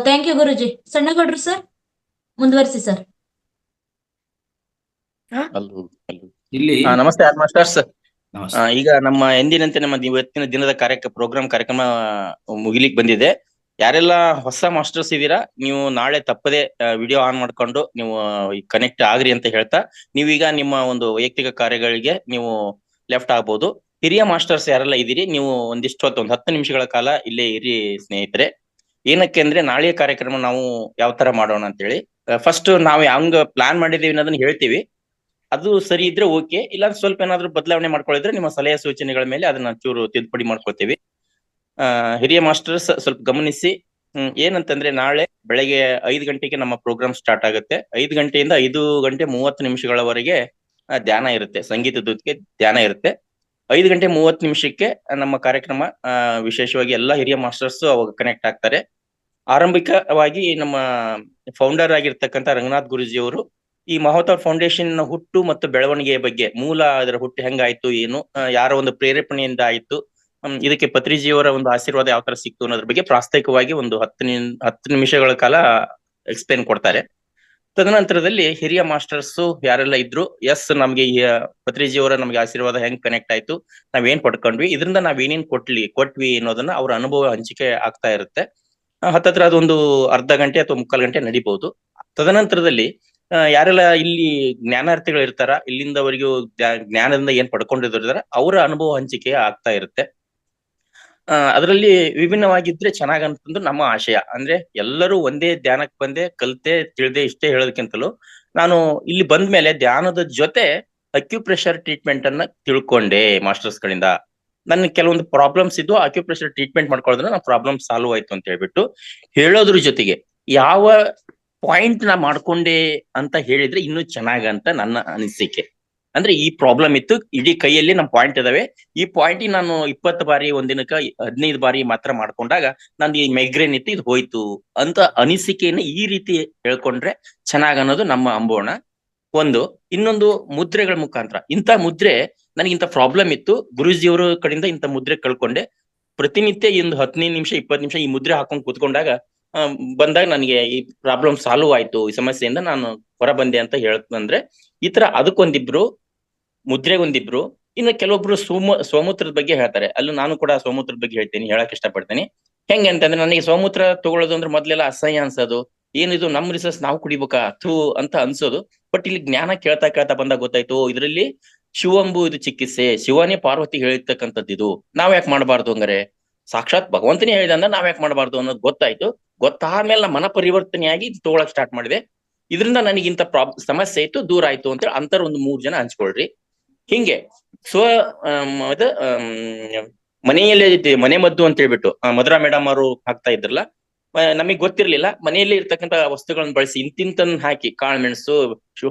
ಥ್ಯಾಂಕ್ ಯು ಗುರುಜಿ. ಸಣ್ಣಗೌಡ್ರು ಸರ್ ಮುಂದುವರಿಸಿ ಸರ್. ಇಲ್ಲಿ ನಮಸ್ತೆ ಮಾಸ್ಟರ್ಸ್. ಈಗ ನಮ್ಮ ಎಂದಿನಂತೆ ನಮ್ಮ ಇವತ್ತಿನ ದಿನದ ಪ್ರೋಗ್ರಾಮ್ ಕಾರ್ಯಕ್ರಮ ಮುಗಿಲಿಕ್ಕೆ ಬಂದಿದೆ. ಯಾರೆಲ್ಲ ಹೊಸ ಮಾಸ್ಟರ್ಸ್ ಇದೀರಾ, ನೀವು ನಾಳೆ ತಪ್ಪದೆ ವಿಡಿಯೋ ಆನ್ ಮಾಡ್ಕೊಂಡು ನೀವು ಕನೆಕ್ಟ್ ಆಗ್ರಿ ಅಂತ ಹೇಳ್ತಾ, ನೀವೀಗ ನಿಮ್ಮ ಒಂದು ವೈಯಕ್ತಿಕ ಕಾರ್ಯಗಳಿಗೆ ನೀವು ಲೆಫ್ಟ್ ಆಗ್ಬೋದು. ಹಿರಿಯ ಮಾಸ್ಟರ್ಸ್ ಯಾರೆಲ್ಲ ಇದೀರಿ, ನೀವು ಒಂದು 10 ನಿಮಿಷಗಳ ಕಾಲ ಇಲ್ಲೇ ಇರಿ ಸ್ನೇಹಿತರೆ. ಏನಕ್ಕೆ ಅಂದ್ರೆ ನಾಳೆಯ ಕಾರ್ಯಕ್ರಮ ನಾವು ಯಾವ ತರ ಮಾಡೋಣ ಅಂತ ಹೇಳಿ ಫಸ್ಟ್ ನಾವು ಹಂಗ ಪ್ಲಾನ್ ಮಾಡಿದೀವಿ ಅನ್ನೋದನ್ನ ಹೇಳ್ತೀವಿ. ಅದು ಸರಿ ಇದ್ರೆ ಓಕೆ, ಇಲ್ಲ ಸ್ವಲ್ಪ ಏನಾದ್ರು ಬದಲಾವಣೆ ಮಾಡ್ಕೊಳ್ಳಿದ್ರೆ ನಿಮ್ಮ ಸಲಹೆ ಸೂಚನೆಗಳ ಮೇಲೆ ಅದನ್ನ ಚೂರು ತಿದ್ದುಪಡಿ ಮಾಡ್ಕೊಳ್ತೀವಿ. ಹಿರಿಯ ಮಾಸ್ಟರ್ಸ್ ಸ್ವಲ್ಪ ಗಮನಿಸಿ. ಏನಂತಂದ್ರೆ ನಾಳೆ ಬೆಳಗ್ಗೆ 5 ಗಂಟೆಗೆ ನಮ್ಮ ಪ್ರೋಗ್ರಾಮ್ ಸ್ಟಾರ್ಟ್ ಆಗುತ್ತೆ. 5 ಗಂಟೆಯಿಂದ 5 ಗಂಟೆ 30 ನಿಮಿಷಗಳವರೆಗೆ ಧ್ಯಾನ ಇರುತ್ತೆ, ಸಂಗೀತದೊಂದಿಗೆ ಧ್ಯಾನ ಇರುತ್ತೆ. 5 ಗಂಟೆ 30 ನಿಮಿಷಕ್ಕೆ ನಮ್ಮ ಕಾರ್ಯಕ್ರಮ ವಿಶೇಷವಾಗಿ ಎಲ್ಲಾ ಹಿರಿಯ ಮಾಸ್ಟರ್ಸ್ ಅವಾಗ ಕನೆಕ್ಟ್ ಆಗ್ತಾರೆ. ಆರಂಭಿಕವಾಗಿ ನಮ್ಮ ಫೌಂಡರ್ ಆಗಿರ್ತಕ್ಕಂಥ ರಂಗನಾಥ್ ಗುರೂಜಿಯವರು ಈ ಮಹಾವತಾರ್ ಫೌಂಡೇಶನ್ ನ ಹುಟ್ಟು ಮತ್ತು ಬೆಳವಣಿಗೆಯ ಬಗ್ಗೆ, ಮೂಲ ಅದರ ಹುಟ್ಟು ಹೆಂಗಾಯ್ತು, ಏನು ಯಾರ ಒಂದು ಪ್ರೇರೇಪಣೆಯಿಂದ ಆಯ್ತು, ಇದಕ್ಕೆ ಪತ್ರಿಜಿಯವರ ಒಂದು ಆಶೀರ್ವಾದ ಯಾವ ತರ ಸಿಕ್ತು ಅನ್ನೋದ್ರ ಬಗ್ಗೆ ಪ್ರಾಸ್ತಾವಿಕವಾಗಿ ಒಂದು 10 ನಿಮಿಷಗಳ ಕಾಲ ಎಕ್ಸ್ಪ್ಲೇನ್ ಕೊಡ್ತಾರೆ. ತದನಂತರದಲ್ಲಿ ಹಿರಿಯ ಮಾಸ್ಟರ್ಸ್ ಯಾರೆಲ್ಲ ಇದ್ರು, ನಮ್ಗೆ ಈ ಪತ್ರಿಜಿಯವರ ನಮ್ಗೆ ಆಶೀರ್ವಾದ ಹೆಂಗ್ ಕನೆಕ್ಟ್ ಆಯ್ತು, ನಾವೇನ್ ಪಡ್ಕೊಂಡ್ವಿ, ಇದರಿಂದ ನಾವೇನೇನ್ ಕೊಟ್ವಿ ಅನ್ನೋದನ್ನ ಅವರ ಅನುಭವ ಹಂಚಿಕೆ ಆಗ್ತಾ ಇರುತ್ತೆ. ಹತ್ತತ್ರ ಅದೊಂದು ಅರ್ಧ ಗಂಟೆ ಅಥವಾ 3/4 ಗಂಟೆ ನಡಿಬಹುದು. ತದನಂತರದಲ್ಲಿ ಯಾರೆಲ್ಲ ಇಲ್ಲಿ ಜ್ಞಾನಾರ್ಥಿಗಳು ಇರ್ತಾರ, ಇಲ್ಲಿಂದವರೆಗೂ ಜ್ಞಾನದಿಂದ ಏನ್ ಪಡ್ಕೊಂಡಿರ್ತಾರ, ಅವರ ಅನುಭವ ಹಂಚಿಕೆ ಆಗ್ತಾ ಇರುತ್ತೆ. ಅದರಲ್ಲಿ ವಿಭಿನ್ನವಾಗಿದ್ರೆ ಚೆನ್ನಾಗಂತಂದು ನಮ್ಮ ಆಶಯ. ಅಂದ್ರೆ ಎಲ್ಲರೂ ಒಂದೇ ಧ್ಯಾನಕ್ಕೆ ಬಂದೆ ಕಲ್ತೆ ತಿಳಿದೆ ಇಷ್ಟೇ ಹೇಳೋದಕ್ಕಿಂತಲೂ, ನಾನು ಇಲ್ಲಿ ಬಂದ್ಮೇಲೆ ಧ್ಯಾನದ ಜೊತೆ ಅಕ್ಯುಪ್ರೆಷರ್ ಟ್ರೀಟ್ಮೆಂಟ್ ಅನ್ನ ತಿಳ್ಕೊಂಡೆ ಮಾಸ್ಟರ್ಸ್ ಗಳಿಂದ. ನನ್ ಕೆಲವೊಂದು ಪ್ರಾಬ್ಲಮ್ಸ್ ಇದ್ದು, ಅಕ್ಯುಪ್ರೆಷರ್ ಟ್ರೀಟ್ಮೆಂಟ್ ಮಾಡ್ಕೊಳ್ಳೋದ್ರೆ ನನ್ನ ಪ್ರಾಬ್ಲಮ್ ಸಾಲ್ವ್ ಆಯ್ತು ಅಂತ ಹೇಳ್ಬಿಟ್ಟು ಹೇಳೋದ್ರ ಜೊತೆಗೆ ಯಾವ ಪಾಯಿಂಟ್ ನಾ ಮಾಡ್ಕೊಂಡೆ ಅಂತ ಹೇಳಿದ್ರೆ ಇನ್ನೂ ಚೆನ್ನಾಗಂತ ನನ್ನ ಅನಿಸಿಕೆ. ಅಂದ್ರೆ ಈ ಪ್ರಾಬ್ಲಮ್ ಇತ್ತು, ಇಡೀ ಕೈಯಲ್ಲಿ ನಮ್ ಪಾಯಿಂಟ್ ಇದಾವೆ, ಈ ಪಾಯಿಂಟ್ ನಾನು 20 ಬಾರಿ ಒಂದಿನಕ್ಕ 15 ಬಾರಿ ಮಾತ್ರ ಮಾಡ್ಕೊಂಡಾಗ ನಂದು ಈ ಮೈಗ್ರೇನ್ ಇತ್ತು, ಇದು ಹೋಯ್ತು ಅಂತ ಅನಿಸಿಕೆಯನ್ನು ಈ ರೀತಿ ಹೇಳ್ಕೊಂಡ್ರೆ ಚೆನ್ನಾಗ್ ಅನ್ನೋದು ನಮ್ಮ ಅಂಬೋಣ. ಇನ್ನೊಂದು ಮುದ್ರೆಗಳ ಮುಖಾಂತರ, ಇಂಥ ಮುದ್ರೆ ನನಗಿಂತ ಪ್ರಾಬ್ಲಮ್ ಇತ್ತು, ಗುರೂಜಿಯವರ ಕಡೆಯಿಂದ ಇಂಥ ಮುದ್ರೆ ಕಳ್ಕೊಂಡೆ, ಪ್ರತಿನಿತ್ಯ ಒಂದು 15 ನಿಮಿಷ 20 ನಿಮಿಷ ಈ ಮುದ್ರೆ ಹಾಕೊಂಡ್ ಕೂತ್ಕೊಂಡಾಗ ಬಂದಾಗ ನನಗೆ ಈ ಪ್ರಾಬ್ಲಮ್ ಸಾಲ್ವ್ ಆಯ್ತು, ಈ ಸಮಸ್ಯೆಯಿಂದ ನಾನು ಹೊರ ಬಂದೆ ಅಂತ ಹೇಳ್ತಂದ್ರೆ, ಈ ತರ ಅದಕ್ಕೊಂದಿಬ್ರು, ಮುದ್ರೆಗೊಂದಿಬ್ರು, ಇನ್ನು ಕೆಲವೊಬ್ರು ಸೋಮೂತ್ರದ ಬಗ್ಗೆ ಹೇಳ್ತಾರೆ. ಅಲ್ಲೂ ನಾನು ಕೂಡ ಸೋಮೂತ್ರದ ಬಗ್ಗೆ ಹೇಳ್ತೀನಿ, ಹೇಳಕ್ ಇಷ್ಟಪಡ್ತೀನಿ. ಹೆಂಗೆ ಅಂತಂದ್ರೆ, ನನಗೆ ಸೋಮೂತ್ರ ತಗೊಳ್ಳೋದು ಅಂದ್ರೆ ಮೊದ್ಲೆಲ್ಲ ಅಸಹ್ಯ ಅನ್ಸೋದು, ಏನಿದು ನಮ್ ರಿಸರ್ಚ್ ನಾವು ಕುಡಿಬೇಕಾ ಥೂ ಅಂತ ಅನ್ಸೋದು. ಬಟ್ ಇಲ್ಲಿ ಜ್ಞಾನ ಕೇಳ್ತಾ ಬಂದಾಗ ಗೊತ್ತಾಯ್ತು, ಇದರಲ್ಲಿ ಶಿವಂಬು ಇದು ಚಿಕಿತ್ಸೆ, ಶಿವನೇ ಪಾರ್ವತಿ ಹೇಳಿರ್ತಕ್ಕಂಥದ್ದು, ಇದು ನಾವ್ ಯಾಕೆ ಮಾಡಬಾರ್ದು ಹಂಗಾರೆ, ಸಾಕ್ಷಾತ್ ಭಗವಂತನೇ ಹೇಳಿದ ಅಂದ್ರೆ ನಾವ್ ಯಾಕೆ ಮಾಡಬಾರ್ದು ಅನ್ನೋದು ಗೊತ್ತಾಯ್ತು. ಗೊತ್ತಾದ್ಮೇಲೆ ಮನ ಪರಿವರ್ತನೆಯಾಗಿ ಇದು ತಗೊಳಕ್ ಸ್ಟಾರ್ಟ್ ಮಾಡಿದೆ. ಇದರಿಂದ ನನಗಿಂತ ಸಮಸ್ಯೆ ಇತ್ತು, ದೂರ ಆಯ್ತು ಅಂತೇಳಿ ಅಂತರ ಒಂದು 3 ಜನ ಹಂಚ್ಕೊಳ್ರಿ. ಹಿಂಗೆ ಮನೆಯಲ್ಲೇ ಮನೆ ಮದ್ದು ಅಂತ ಹೇಳ್ಬಿಟ್ಟು ಮಧುರಾ ಮೇಡಮ್ ಅವರು ಹಾಕ್ತಾ ಇದ್ರಲ್ಲ, ನಮಗ್ ಗೊತ್ತಿರ್ಲಿಲ್ಲ. ಮನೆಯಲ್ಲೇ ಇರ್ತಕ್ಕಂಥ ವಸ್ತುಗಳನ್ನ ಬಳಸಿ ಇಂತಿಂತನ್ ಹಾಕಿ, ಕಾಳುಮೆಣಸು,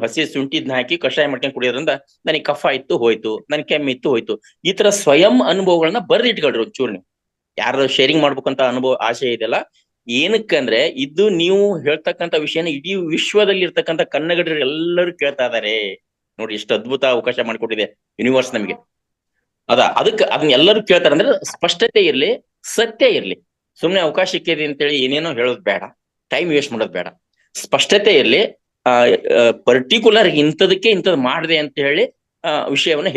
ಹಸಿ ಶುಂಠಿದ್ನ ಹಾಕಿ ಕಷಾಯ ಮಾಡ್ಕೊಂಡು ಕುಡಿಯೋದ್ರಿಂದ ನನಗೆ ಕಫ ಇತ್ತು ಹೋಯ್ತು, ನನ್ ಕೆಮ್ಮಿತ್ತು ಹೋಯ್ತು. ಈ ತರ ಸ್ವಯಂ ಅನುಭವಗಳನ್ನ ಬರ್ದಿಟ್ಕೊಳ್ರಿ ಒಂಚೂರು. ನೀವು ಯಾರು ಶೇರಿಂಗ್ ಮಾಡ್ಬೇಕಂತ ಅನುಭವ ಆಸೆ ಇದೆಯಲ್ಲ, ಏನಕ್ಕಂದ್ರೆ ಇದು ನೀವು ಹೇಳ್ತಕ್ಕಂಥ ವಿಷಯನ ಇಡೀ ವಿಶ್ವದಲ್ಲಿ ಇರ್ತಕ್ಕಂಥ ಕನ್ನಡಿಗರು ಎಲ್ಲರೂ ಕೇಳ್ತಾ ಇದಾರೆ. ನೋಡಿ ಎಷ್ಟು ಅದ್ಭುತ ಅವಕಾಶ ಮಾಡಿಕೊಟ್ಟಿದೆ ಯೂನಿವರ್ಸ್ ನಮಗೆ. ಅದಕ್ಕೆ ಅದನ್ನ ಎಲ್ಲರೂ ಕೇಳ್ತಾರೆ. ಅಂದ್ರೆ ಸ್ಪಷ್ಟತೆ ಇರ್ಲಿ, ಸತ್ಯ ಇರ್ಲಿ. ಸುಮ್ನೆ ಅವಕಾಶಕ್ಕೆ ಇದೆ ಅಂತೇಳಿ ಏನೇನೋ ಹೇಳೋದು ಬೇಡ, ಟೈಮ್ ವೇಸ್ಟ್ ಮಾಡೋದು ಬೇಡ. ಸ್ಪಷ್ಟತೆ ಇರ್ಲಿ, ಪರ್ಟಿಕ್ಯುಲರ್ ಇಂಥದಕ್ಕೆ ಇಂಥದ್ದು ಮಾಡಿದೆ ಅಂತ ಹೇಳಿ ವಿಷಯವನ್ನ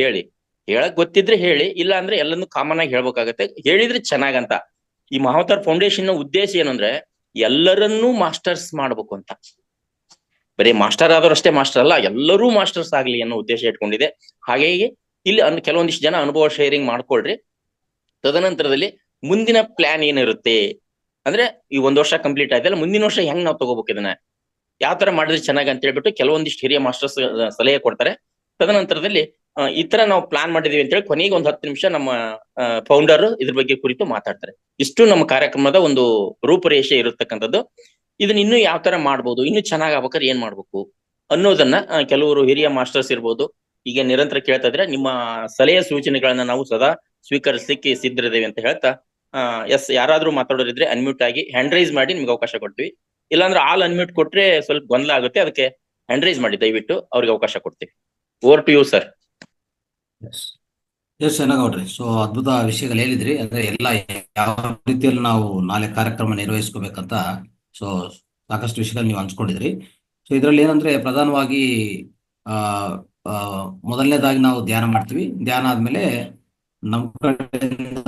ಹೇಳಕ್ ಗೊತ್ತಿದ್ರೆ ಹೇಳಿ, ಇಲ್ಲ ಅಂದ್ರೆ ಎಲ್ಲಾನು ಕಾಮನ್ ಆಗಿ ಹೇಳ್ಬೇಕಾಗತ್ತೆ. ಹೇಳಿದ್ರೆ ಚೆನ್ನಾಗಂತ. ಈ ಮಹಾವತಾರ್ ಫೌಂಡೇಶನ್ ನ ಉದ್ದೇಶ ಏನಂದ್ರೆ ಎಲ್ಲರನ್ನೂ ಮಾಸ್ಟರ್ಸ್ ಮಾಡ್ಬೇಕು ಅಂತ. ಬರೀ ಮಾಸ್ಟರ್ ಆದವ್ರು ಅಷ್ಟೇ ಮಾಸ್ಟರ್ ಅಲ್ಲ, ಎಲ್ಲರೂ ಮಾಸ್ಟರ್ಸ್ ಆಗ್ಲಿ ಅನ್ನೋ ಉದ್ದೇಶ ಇಟ್ಕೊಂಡಿದೆ. ಹಾಗಾಗಿ ಇಲ್ಲಿ ಕೆಲವೊಂದಿಷ್ಟು ಜನ ಅನುಭವ ಶೇರಿಂಗ್ ಮಾಡ್ಕೊಳ್ರಿ. ತದನಂತರದಲ್ಲಿ ಮುಂದಿನ ಪ್ಲಾನ್ ಏನಿರುತ್ತೆ ಅಂದ್ರೆ, ಈ 1 ವರ್ಷ ಕಂಪ್ಲೀಟ್ ಆಯ್ತಲ್ಲ, ಮುಂದಿನ ವರ್ಷ ಹೆಂಗ್ ನಾವು ತಗೋಬೇಕು, ಇದನ್ನ ಯಾವ ತರ ಮಾಡಿದ್ರೆ ಚೆನ್ನಾಗಿ ಅಂತ ಹೇಳ್ಬಿಟ್ಟು ಕೆಲವೊಂದಿಷ್ಟು ಹಿರಿಯ ಮಾಸ್ಟರ್ಸ್ ಸಲಹೆ ಕೊಡ್ತಾರೆ. ತದನಂತರದಲ್ಲಿ ಈ ತರ ನಾವು ಪ್ಲಾನ್ ಮಾಡಿದೀವಿ ಅಂತ ಹೇಳಿ ಕೊನೆಗೆ ಒಂದು 10 ನಿಮಿಷ ನಮ್ಮ ಫೌಂಡರ್ ಇದ್ರ ಬಗ್ಗೆ ಕುರಿತು ಮಾತಾಡ್ತಾರೆ. ಇಷ್ಟು ನಮ್ಮ ಕಾರ್ಯಕ್ರಮದ ಒಂದು ರೂಪರೇಷೆ ಇರತಕ್ಕಂಥದ್ದು. ಇದನ್ನ ಇನ್ನೂ ಯಾವ ತರ ಮಾಡ್ಬೋದು, ಇನ್ನೂ ಚೆನ್ನಾಗ್ ಆಗ್ಬೇಕಾದ್ರೆ ಏನ್ ಮಾಡ್ಬೇಕು ಅನ್ನೋದನ್ನ ಕೆಲವರು ಹಿರಿಯ ಮಾಸ್ಟರ್ಸ್ ಇರ್ಬೋದು ಈಗ ನಿರಂತರ ಕೇಳ್ತಾ ಇದ್ರೆ, ನಿಮ್ಮ ಸಲಹೆ ಸೂಚನೆಗಳನ್ನ ನಾವು ಸದಾ ಸ್ವೀಕರಿಸಲಿಕ್ಕೆ ಸಿದ್ಧರಿದ್ದೇವೆ ಅಂತ ಹೇಳ್ತಾ, ಯಾರಾದ್ರೂ ಮಾತಾಡೋರಿದ್ರೆ ಅನ್ಮ್ಯೂಟ್ ಆಗಿ ಹ್ಯಾಂಡ್ ರೈಸ್ ಮಾಡಿ ನಿಮ್ಗೆ ಅವಕಾಶ ಕೊಡ್ತೀವಿ. ಇಲ್ಲಾಂದ್ರೆ ಆಲ್ ಅನ್ಮ್ಯೂಟ್ ಕೊಟ್ರೆ ಸ್ವಲ್ಪ ಗೊಂದಲ ಆಗುತ್ತೆ, ಅದಕ್ಕೆ ಹ್ಯಾಂಡ್ ರೈಸ್ ಮಾಡಿ ದಯವಿಟ್ಟು ಅವ್ರಿಗೆ ಅವಕಾಶ ಕೊಡ್ತೀವಿ. Over to you sir. Yes ಚೆನ್ನಾಗೌಡ್ರಿ. ಸೊ ಅದ್ಭುತ ವಿಷಯಗಳು ಹೇಳಿದ್ರಿ. ಅಂದ್ರೆ ಎಲ್ಲ ಯಾವ ರೀತಿಯಲ್ಲಿ ನಾವು ನಾಳೆ ಕಾರ್ಯಕ್ರಮ ನಿರ್ವಹಿಸ್ಕೋಬೇಕಂತ ಸೊ ಸಾಕಷ್ಟು ವಿಷಯಗಳು ನೀವು ಹಂಚ್ಕೊಂಡಿದ್ರಿ. ಸೊ ಇದರಲ್ಲಿ ಏನಂದ್ರೆ ಪ್ರಧಾನವಾಗಿ ಮೊದಲನೇದಾಗಿ ನಾವು ಧ್ಯಾನ ಮಾಡ್ತೀವಿ. ಧ್ಯಾನ ಆದ್ಮೇಲೆ ನಮ್ಮ ಕಡೆಯಿಂದ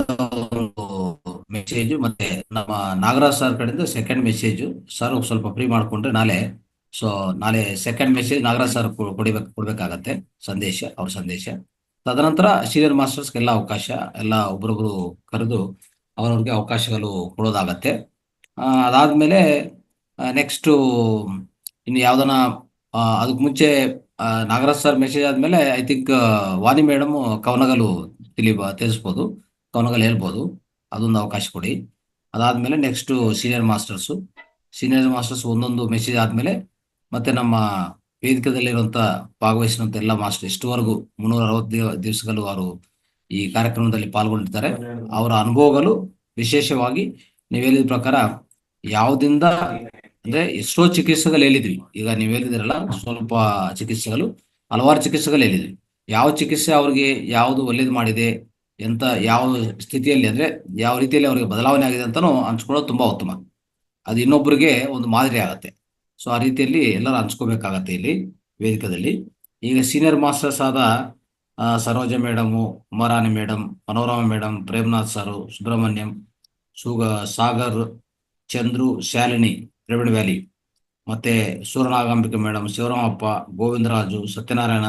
ಮೆಸೇಜ್, ಮತ್ತೆ ನಮ್ಮ ನಾಗರಾಜ್ ಸರ್ ಕಡೆಯಿಂದ ಸೆಕೆಂಡ್ ಮೆಸೇಜ್. ಸರ್ ಸ್ವಲ್ಪ ಫ್ರೀ ಮಾಡ್ಕೊಂಡ್ರೆ ನಾಳೆ ಸೆಕೆಂಡ್ ಮೆಸೇಜ್ ನಾಗರಾಜ್ ಸರ್ ಕೊಡ್ಬೇಕಾಗತ್ತೆ ಸಂದೇಶ, ಅವ್ರ ಸಂದೇಶ. ತದನಂತರ ಸೀನಿಯರ್ ಮಾಸ್ಟರ್ಸ್ಗೆಲ್ಲ ಅವಕಾಶ, ಎಲ್ಲ ಒಬ್ರೊಬ್ರು ಕರೆದು ಅವರವ್ರಿಗೆ ಅವಕಾಶಗಳು ಕೊಡೋದಾಗತ್ತೆ. ಅದಾದ್ಮೇಲೆ ನೆಕ್ಸ್ಟ್ ಇನ್ನು ಯಾವ್ದನ ಅದಕ್ಕೆ ಮುಂಚೆ ನಾಗರಾಜ್ ಸರ್ ಮೆಸೇಜ್ ಆದ್ಮೇಲೆ ಐ ಥಿಂಕ್ ವಾಣಿ ಮೇಡಮ್ ಕವನಗಳು ತಿಳಿಸ್ಬೋದು, ಕವನಗಳು ಹೇಳ್ಬೋದು, ಅದೊಂದು ಅವಕಾಶ ಕೊಡಿ. ಅದಾದ್ಮೇಲೆ ನೆಕ್ಸ್ಟ್ ಸೀನಿಯರ್ ಮಾಸ್ಟರ್ಸ್ ಒಂದೊಂದು ಮೆಸೇಜ್ ಆದ್ಮೇಲೆ ಮತ್ತೆ ನಮ್ಮ ವೇದಿಕೆಯಲ್ಲಿರುವಂತ ಭಾಗವಹಿಸಿದಂತ ಎಲ್ಲ ಮಾಸ್ಟರ್ ಇಷ್ಟುವರೆಗೂ 360 ದಿವಸಗಳು ಅವರು ಈ ಕಾರ್ಯಕ್ರಮದಲ್ಲಿ ಪಾಲ್ಗೊಂಡಿರ್ತಾರೆ. ಅವರ ಅನುಭವಗಳು ವಿಶೇಷವಾಗಿ ನೀವು ಹೇಳಿದ ಪ್ರಕಾರ ಯಾವುದಿಂದ ಅಂದ್ರೆ ಎಷ್ಟೋ ಚಿಕಿತ್ಸೆಗಳು ಹೇಳಿದ್ವಿ. ಈಗ ನೀವು ಹೇಳಿದಿರಲ್ಲ ಸ್ವಲ್ಪ ಚಿಕಿತ್ಸೆಗಳು, ಹಲವಾರು ಚಿಕಿತ್ಸೆಗಳು ಹೇಳಿದ್ವಿ. ಯಾವ ಚಿಕಿತ್ಸೆ ಅವ್ರಿಗೆ ಯಾವುದು ಒಳ್ಳೇದು ಮಾಡಿದೆ, ಎಂತ ಯಾವ ಸ್ಥಿತಿಯಲ್ಲಿ ಅಂದ್ರೆ ಯಾವ ರೀತಿಯಲ್ಲಿ ಅವ್ರಿಗೆ ಬದಲಾವಣೆ ಆಗಿದೆ ಅಂತಾನು ಹಂಚ್ಕೊಳ್ಳೋದು ತುಂಬಾ ಉತ್ತಮ. ಅದು ಇನ್ನೊಬ್ಬರಿಗೆ ಒಂದು ಮಾದರಿ ಆಗತ್ತೆ. ಸೊ ಆ ರೀತಿಯಲ್ಲಿ ಎಲ್ಲರೂ ಹಂಚ್ಕೋಬೇಕಾಗತ್ತೆ ಇಲ್ಲಿ ವೇದಿಕೆಯಲ್ಲಿ. ಈಗ ಸೀನಿಯರ್ ಮಾಸ್ಟರ್ಸ್ ಆದ Saroja madam, Umarani madam, Manorama madam, Premnath sir, Subrahmanyam, Sagar, Chandru, Shalini Dravid valley, ಮತ್ತೆ Suryanagambike madam, Shivaramappa, Govindaraju, Satyanarayana,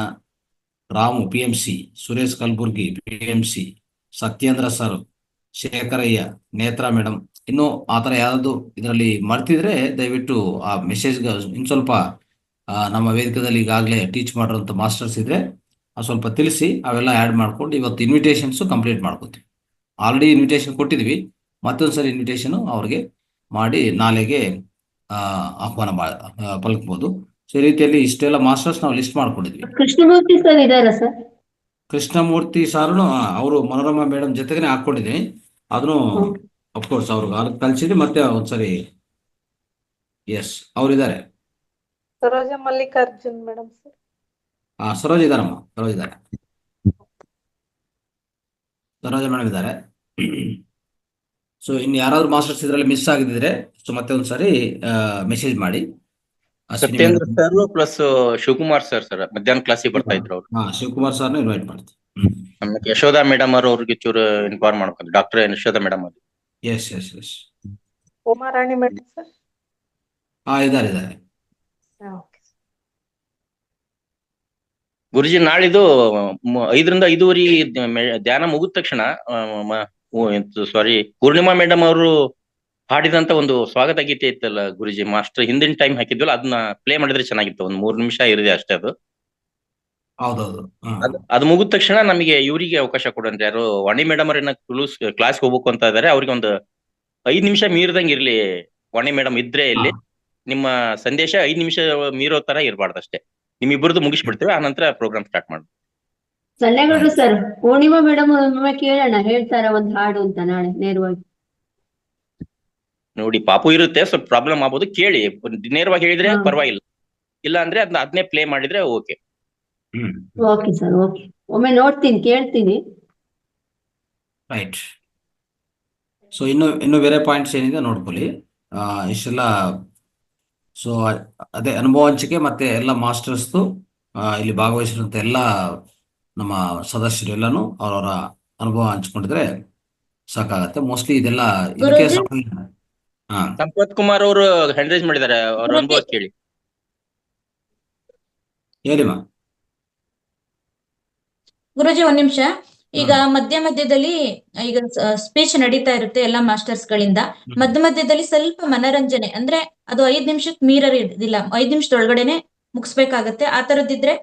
Ramu PMC, Suresh Kalburgi PMC, Satyendra sir, Shekharayya, Netra madam. ಇನ್ನು ಆ ಥರ ಯಾವ್ದು ಇದರಲ್ಲಿ ಮರ್ತಿದ್ರೆ ದಯವಿಟ್ಟು ಆ ಮೆಸೇಜ್ಗೆ ಇನ್ನು ಸ್ವಲ್ಪ ನಮ್ಮ ವೇದಿಕೆಯಲ್ಲಿ ಈಗಾಗಲೇ ಟೀಚ್ ಮಾಡಿರೋಂಥ ಮಾಸ್ಟರ್ಸ್ ಇದ್ರೆ ಸ್ವಲ್ಪ ತಿಳಿಸಿ, ಅವೆಲ್ಲ ಆ್ಯಡ್ ಮಾಡ್ಕೊಂಡು ಇವತ್ತು ಇನ್ವಿಟೇಷನ್ಸು ಕಂಪ್ಲೀಟ್ ಮಾಡ್ಕೋತೀವಿ. ಆಲ್ರೆಡಿ ಇನ್ವಿಟೇಷನ್ ಕೊಟ್ಟಿದ್ವಿ, ಮತ್ತೊಂದ್ಸರಿ ಇನ್ವಿಟೇಷನು ಅವ್ರಿಗೆ ಮಾಡಿ ನಾಳೆಗೆ ಆಹ್ವಾನ ಪಲಕ್ಬೋದು. ಸೊ ಈ ರೀತಿಯಲ್ಲಿ ಇಷ್ಟೆಲ್ಲ ಮಾಸ್ಟರ್ಸ್ ನಾವು ಲಿಸ್ಟ್ ಮಾಡ್ಕೊಂಡಿದ್ವಿ. ಕೃಷ್ಣಮೂರ್ತಿ ಸರ್ ಇದಾರ ಸರ್? ಕೃಷ್ಣಮೂರ್ತಿ ಸಾರ್ನು ಅವರು ಮನೋರಮಾ ಮೇಡಮ್ ಜೊತೆಗೇನೆ ಹಾಕೊಂಡಿದ್ದೀನಿ. ಅದನ್ನು ಅಫ್ಕೋರ್ಸ್ ಅವ್ರಿಗೆ ಕಲಿಸಿದ್ವಿ. ಮತ್ತೆ ಒಂದ್ಸರಿ ಎಸ್ ಅವರಿದ್ದಾರೆ. Saroja Mallikarjun madam sir. ಸರೋಜ್ ಇದಾರಮ್ಮ, ಸರೋಜ್ ಇದ್ದಾರೆ, ಸರೋಜ ಮೇಡಮ್ ಇದ್ದಾರೆ. ಸೊ ಇನ್ನು ಯಾರಾದ್ರೂ ಮಾಸ್ಟರ್ಸ್ ಇದರಲ್ಲಿ ಮಿಸ್ ಆಗಿದ್ರೆ ಸೊ ಮತ್ತೆ ಒಂದ್ಸರಿ ಮೆಸೇಜ್ ಮಾಡಿ. Satyendra sir plus Shivakumar sir ಮಧ್ಯಾಹ್ನ ಕ್ಲಾಸಿಗೆ ಬರ್ತಾ ಇದ್ರು ಅವ್ರು. ಶಿವಕುಮಾರ್ ಸರ್ನ ಇನ್ವೈಟ್ ಮಾಡ್ತೀವಿ. ಆಮೇಲೆ ಯಶೋಧ ಮೇಡಮ್ ಅವ್ರಿಗೆ ಚೂರು ಇನ್ಫಾರ್ಮ್ ಮಾಡ್ಕೊಂಡು, ಡಾಕ್ಟರ್ ಯಶೋಧ ಮೇಡಮ್ ಅವರು. Yes yes yes. Umarani madam sir. ಇದ್ದಾರೆ. ಗುರುಜಿ ನಾಳಿದ್ದು 5ರಿಂದ 5:30 ಧ್ಯಾನ ಮುಗಿದ ತಕ್ಷಣ ಪೂರ್ಣಿಮಾ ಮೇಡಮ್ ಅವರು ಹಾಡಿದಂತ ಒಂದು ಸ್ವಾಗತ ಗೀತೆ ಇತ್ತಲ್ಲ ಗುರುಜಿ, ಮಾಸ್ಟರ್ ಹಿಂದಿನ ಟೈಮ್ ಹಾಕಿದ್ವಲ್ಲ, ಅದನ್ನ ಪ್ಲೇ ಮಾಡಿದ್ರೆ ಚೆನ್ನಾಗಿತ್ತು. ಒಂದು 3 ನಿಮಿಷ ಇರಿದೆ ಅಷ್ಟೇ ಅದು. ಹೌದೌದು. ಅದು ಮುಗಿದ ತಕ್ಷಣ ನಮಗೆ ಇವರಿಗೆ ಅವಕಾಶ ಕೊಡಂದ್ರೆ, ಯಾರು ವಾಣಿ ಮೇಡಮ್ ಅವ್ರನ್ನ ಕ್ಲಾಸ್ ಹೋಗ್ಬೇಕು ಅಂತ ಇದಾರೆ, ಅವ್ರಿಗೆ ಒಂದು 5 ನಿಮಿಷ ಮೀರ್ದಂಗೆ ಇರ್ಲಿ. ವಾಣಿ ಮೇಡಮ್ ಇದ್ರೆ ಇಲ್ಲಿ ನಿಮ್ಮ ಸಂದೇಶ 5 ನಿಮಿಷ ಮೀರೋ ತರ ಇರಬಾರ್ದು ಅಷ್ಟೇ. ನಿಮ್ಮಿಬ್ಬರದ್ದು ಮುಗಿಸ್ಬಿಡ್ತೇವೆ, ಆ ನಂತರ ಪ್ರೋಗ್ರಾಮ್ ಸ್ಟಾರ್ಟ್ ಮಾಡ್ತೀವಿ. ಸಣ್ಣಗೌಡ್ರು ಸರ್, ಪೂರ್ಣಿಮಾ ಮೇಡಮ್ ಒಮ್ಮೆ ಕೇಳೋಣ, ಹೇಳ್ತಾರ ಒಂದ್ ಹಾಡು ಅಂತ ನಾಳೆ ನೇರವಾಗಿ. ನೋಡಿ ಪಾಪು ಇರುತ್ತೆ, ಸ್ವಲ್ಪ ಪ್ರಾಬ್ಲಮ್ ಆಗ್ಬೋದು, ಕೇಳಿ. ನೇರವಾಗಿ ಹೇಳಿದ್ರೆ ಪರವಾಗಿಲ್ಲ, ಇಲ್ಲ ಅಂದ್ರೆ ಅದನ್ನೇ ಪ್ಲೇ ಮಾಡಿದ್ರೆ ಓಕೆ. Okay sir, okay. ಒಮ್ಮೆ ನೋಡ್ತೀನಿ, ಕೇಳ್ತೀನಿ. ರೈಟ್. ಸೊ ಇನ್ನು ಬೇರೆ ಪಾಯಿಂಟ್ಸ್ ಏನಿದೆ ನೋಡ್ಕೊಳ್ಳಿ. ಇಷ್ಟೆಲ್ಲ ಸೊ ಅದೇ ಅನುಭವ ಹಂಚಿಕೆ ಮತ್ತೆ ಎಲ್ಲ ಮಾಸ್ಟರ್ಸ್ದು ಇಲ್ಲಿ ಭಾಗವಹಿಸಿರುವಂತ ಎಲ್ಲ ನಮ್ಮ ಸದಸ್ಯರು ಎಲ್ಲಾನು ಅವರವರ ಅನುಭವ ಹಂಚ್ಕೊಂಡಿದ್ರೆ ಸಾಕಾಗತ್ತೆ. ಮೋಸ್ಟ್ಲಿ ಇದೆಲ್ಲ ಇದಕ್ಕೆ ಸಂಪತ್ ಕುಮಾರ್ ಅವರು ಹ್ಯಾಂಡ್ ರೈಸ್ ಮಾಡಿದ್ದಾರೆ, ಅವ್ರ ಅನುಭವ ಕೇಳಿ. ಹೇಳಿಮ್ಮ. ಗುರುಜಿ ಒಂದ್ ನಿಮಿಷ. ಈಗ ಮಧ್ಯದಲ್ಲಿ ಈಗ ಸ್ಪೀಚ್ ನಡೀತಾ ಇರುತ್ತೆ ಎಲ್ಲಾ ಮಾಸ್ಟರ್ಸ್ ಗಳಿಂದ. ಮಧ್ಯದಲ್ಲಿ ಸ್ವಲ್ಪ ಮನರಂಜನೆ, ಅಂದ್ರೆ ಅದು 5 ನಿಮಿಷಕ್ಕೆ ಮೀರಿದಿಲ್ಲ, 5 ನಿಮಿಷದೊಳಗಡೆನೆ ಮುಗಿಸ್ಬೇಕಾಗತ್ತೆ. ಆ ತರದಿದ್ರೆ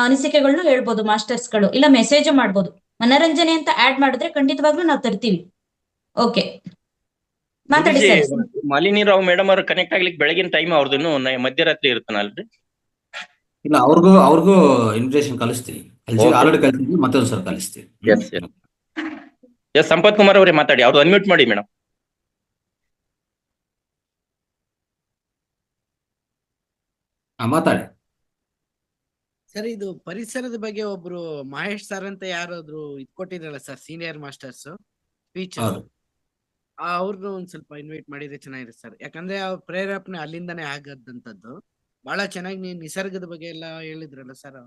ಅನಿಸಿಕೆಗಳನ್ನ ಹೇಳ್ಬೋದು ಮಾಸ್ಟರ್ಸ್ ಗಳು, ಇಲ್ಲ ಮೆಸೇಜ್ ಮಾಡ್ಬೋದು. ಮನರಂಜನೆ ಅಂತ ಆಡ್ ಮಾಡಿದ್ರೆ ಖಂಡಿತವಾಗ್ಲೂ ನಾವು ತರ್ತೀವಿ. ಓಕೆ, ಮಾತಾಡಿ ಸರ್. ಮಾಲಿನಿ ರಾವ್ ಮೇಡಮ್ ಅವ್ರು ಕನೆಕ್ಟ್ ಆಗ್ಲಿಕ್ಕೆ ಬೆಳಗಿನ ಟೈಮ್ ಅವ್ರದ್ದು ಇನ್ನು ಮಧ್ಯರಾತ್ರಿ ಇರ್ತಾನಲ್ರಿ? ಇಲ್ಲ, ಅವ್ರಿಗೂ ಇನ್ವಿಟೇಷನ್ ಕಳಿಸ್ತೀವಿ. ಆಲ್ರೆಡಿ ಕಳಿಸ್ತೀವಿ, ಮತ್ತೊಂದ್ಸಲ ಕಳಿಸ್ತೀವಿ. ಎಸ್ ಸಂಪತ್ ಕುಮಾರ್ ಅವರೇ ಮಾತಾಡಿ, ಅವ್ರು ಅನ್ಮ್ಯೂಟ್ ಮಾಡಿ ಮೇಡಮ್. ಮಾತಾಡಿ ಸರ್. ಇದು ಪರಿಸರದ ಬಗ್ಗೆ ಒಬ್ರು ಮಹೇಶ್ ಸರ್ ಅಂತ ಯಾರಾದ್ರು ಕೊಟ್ಟಿದ್ರಲ್ಲ ಸರ್, ಸೀನಿಯರ್ ಮಾಸ್ಟರ್ಸ್ ಸ್ಪೀಚ್, ಅವ್ರನ್ನ ಒಂದ್ ಸ್ವಲ್ಪ ಇನ್ವೈಟ್ ಮಾಡಿದ್ರೆ ಚೆನ್ನಾಗಿದೆ ಸರ್. ಯಾಕಂದ್ರೆ ಅವ್ರ ಪ್ರೇರೇಪಣೆ ಅಲ್ಲಿಂದಾನೇ ಆಗದಂತದ್ದು. ಬಹಳ ಚೆನ್ನಾಗಿ ನಿಸರ್ಗದ ಬಗ್ಗೆ ಎಲ್ಲ ಹೇಳಿದ್ರಲ್ಲ ಸರ್.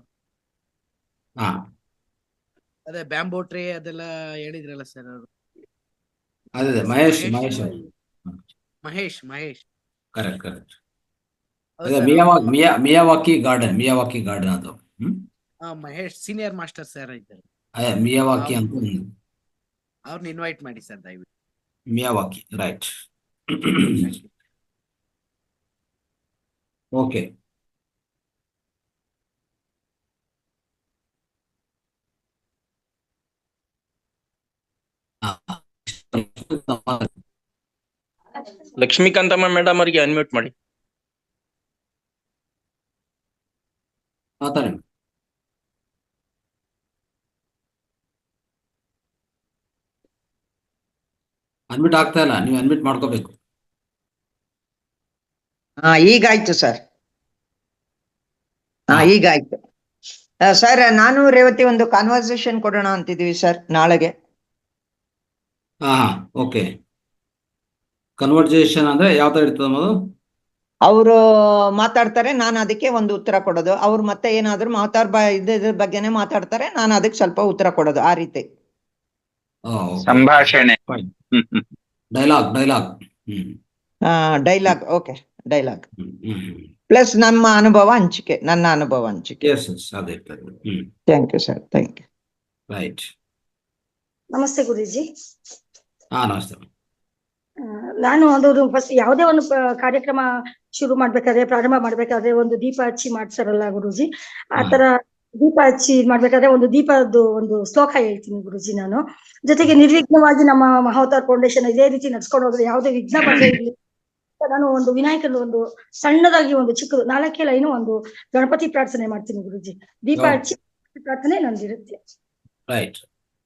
ಅದೇ ಬ್ಯಾಂಬೋ ಟ್ರೀ ಅದೆಲ್ಲ ಹೇಳಿದ್ರಲ್ಲ ಸರ್ ಅವರು. ಅದೇ ಮಹೇಶ್ ಕರೆಕ್ಟ್. ಮಿಯಾವಾಕಿ ಗಾರ್ಡನ್ ಅದು. ಮಹೇಶ್ ಸೀನಿಯರ್ ಮಾಸ್ಟರ್ ಸರ್ ಇದ್ದಾರೆ, ಮಿಯಾವಾಕಿ ಅಂತ. ಅವ್ರನ್ನ ಇನ್ವೈಟ್ ಮಾಡಿ ಸರ್ ದಯವಿಟ್ಟು. Miyawaki, right. Okay. Lakshmikanthamma madam ಅವರಿಗೆ ಅನ್ಮ್ಯೂಟ್ ಮಾಡಿ. ಮಾತಾಡಿ. ಅನ್ಮಿಟ್ ಆಗ್ತಾ ಇಲ್ಲ, ನೀವು ಅನ್ಮಿಟ್ ಮಾಡ್ಕೋಬೇಕು. ಈಗಾಯ್ತು ಸರ್. ಹಾ. ಈಗಾಯ್ತು ಸರ್. ನಾನು ರೇವತಿ ಒಂದು ಕಾನ್ವರ್ಸೇಷನ್ ಕೊಡೋಣ ಅಂತಿದೀವಿ ಸರ್ ನಾಳೆಗೆ. ಹಾ ಓಕೆ. ಕನ್ವರ್ಜೇಷನ್ ಅಂದ್ರೆ ಯಾವ ತರ ಇರ್ತದೆ ಅದು? ಅವರು ಮಾತಾಡ್ತಾರೆ, ನಾನು ಅದಕ್ಕೆ ಒಂದು ಉತ್ತರ ಕೊಡೋದು. ಅವ್ರು ಮತ್ತೆ ಏನಾದ್ರು ಇದ್ರ ಬಗ್ಗೆನೆ ಮಾತಾಡ್ತಾರೆ, ನಾನು ಅದಕ್ಕೆ ಸ್ವಲ್ಪ ಉತ್ತರ ಕೊಡೋದು, ಆ ರೀತಿ. ಸಂಭಾಷಣೆ. Dialogue. Dialogue. Okay, dialogue plus ನಮ್ಮ ಅನುಭವ ಹಂಚಿಕೆ, ನನ್ನ ಅನುಭವ ಹಂಚಿಕೆ. ಅದೇ ಇರ್ತದೆ. Thank you sir, thank you. Right. ನಮಸ್ತೆ ಗುರೂಜಿ. ನಮಸ್ತೆ. ನಾನು ಒಂದು ಫಸ್ಟ್ ಯಾವುದೇ ಒಂದು ಕಾರ್ಯಕ್ರಮ ಶುರು ಮಾಡ್ಬೇಕಾದ್ರೆ, ಪ್ರಾರಂಭ ಮಾಡ್ಬೇಕಾದ್ರೆ ಒಂದು ದೀಪ ಹಚ್ಚಿ ಮಾಡ್ತಾರಲ್ಲ ಗುರೂಜಿ, ಆತರ ದೀಪ ಹಚ್ಚಿ ಮಾಡ್ಬೇಕಾದ್ರೆ ಒಂದು ದೀಪದ್ದು ಒಂದು ಶ್ಲೋಕ ಹೇಳ್ತೀನಿ ಗುರೂಜಿ ನಾನು. ಜೊತೆಗೆ ನಿರ್ವಿಘ್ನವಾಗಿ ನಮ್ಮ ಮಹಾವತಾರ್ ಫೌಂಡೇಶನ್ ಇದೇ ರೀತಿ ನಡ್ಸ್ಕೊಂಡು ಹೋದ್ರೆ ಯಾವುದೇ ವಿಘ್ನ ಬರದೇ ಇರ್ಲಿ, ನಾನು ಒಂದು ವಿನಾಯಕನ ಒಂದು ಸಣ್ಣದಾಗಿ ಒಂದು ಚಿಕ್ಕದು 4 ಲೈನು ಒಂದು ಗಣಪತಿ ಪ್ರಾರ್ಥನೆ ಮಾಡ್ತೀನಿ ಗುರೂಜಿ. ದೀಪ ಹಚ್ಚಿ ಪ್ರಾರ್ಥನೆ ನಂದಿರುತ್ತೆ.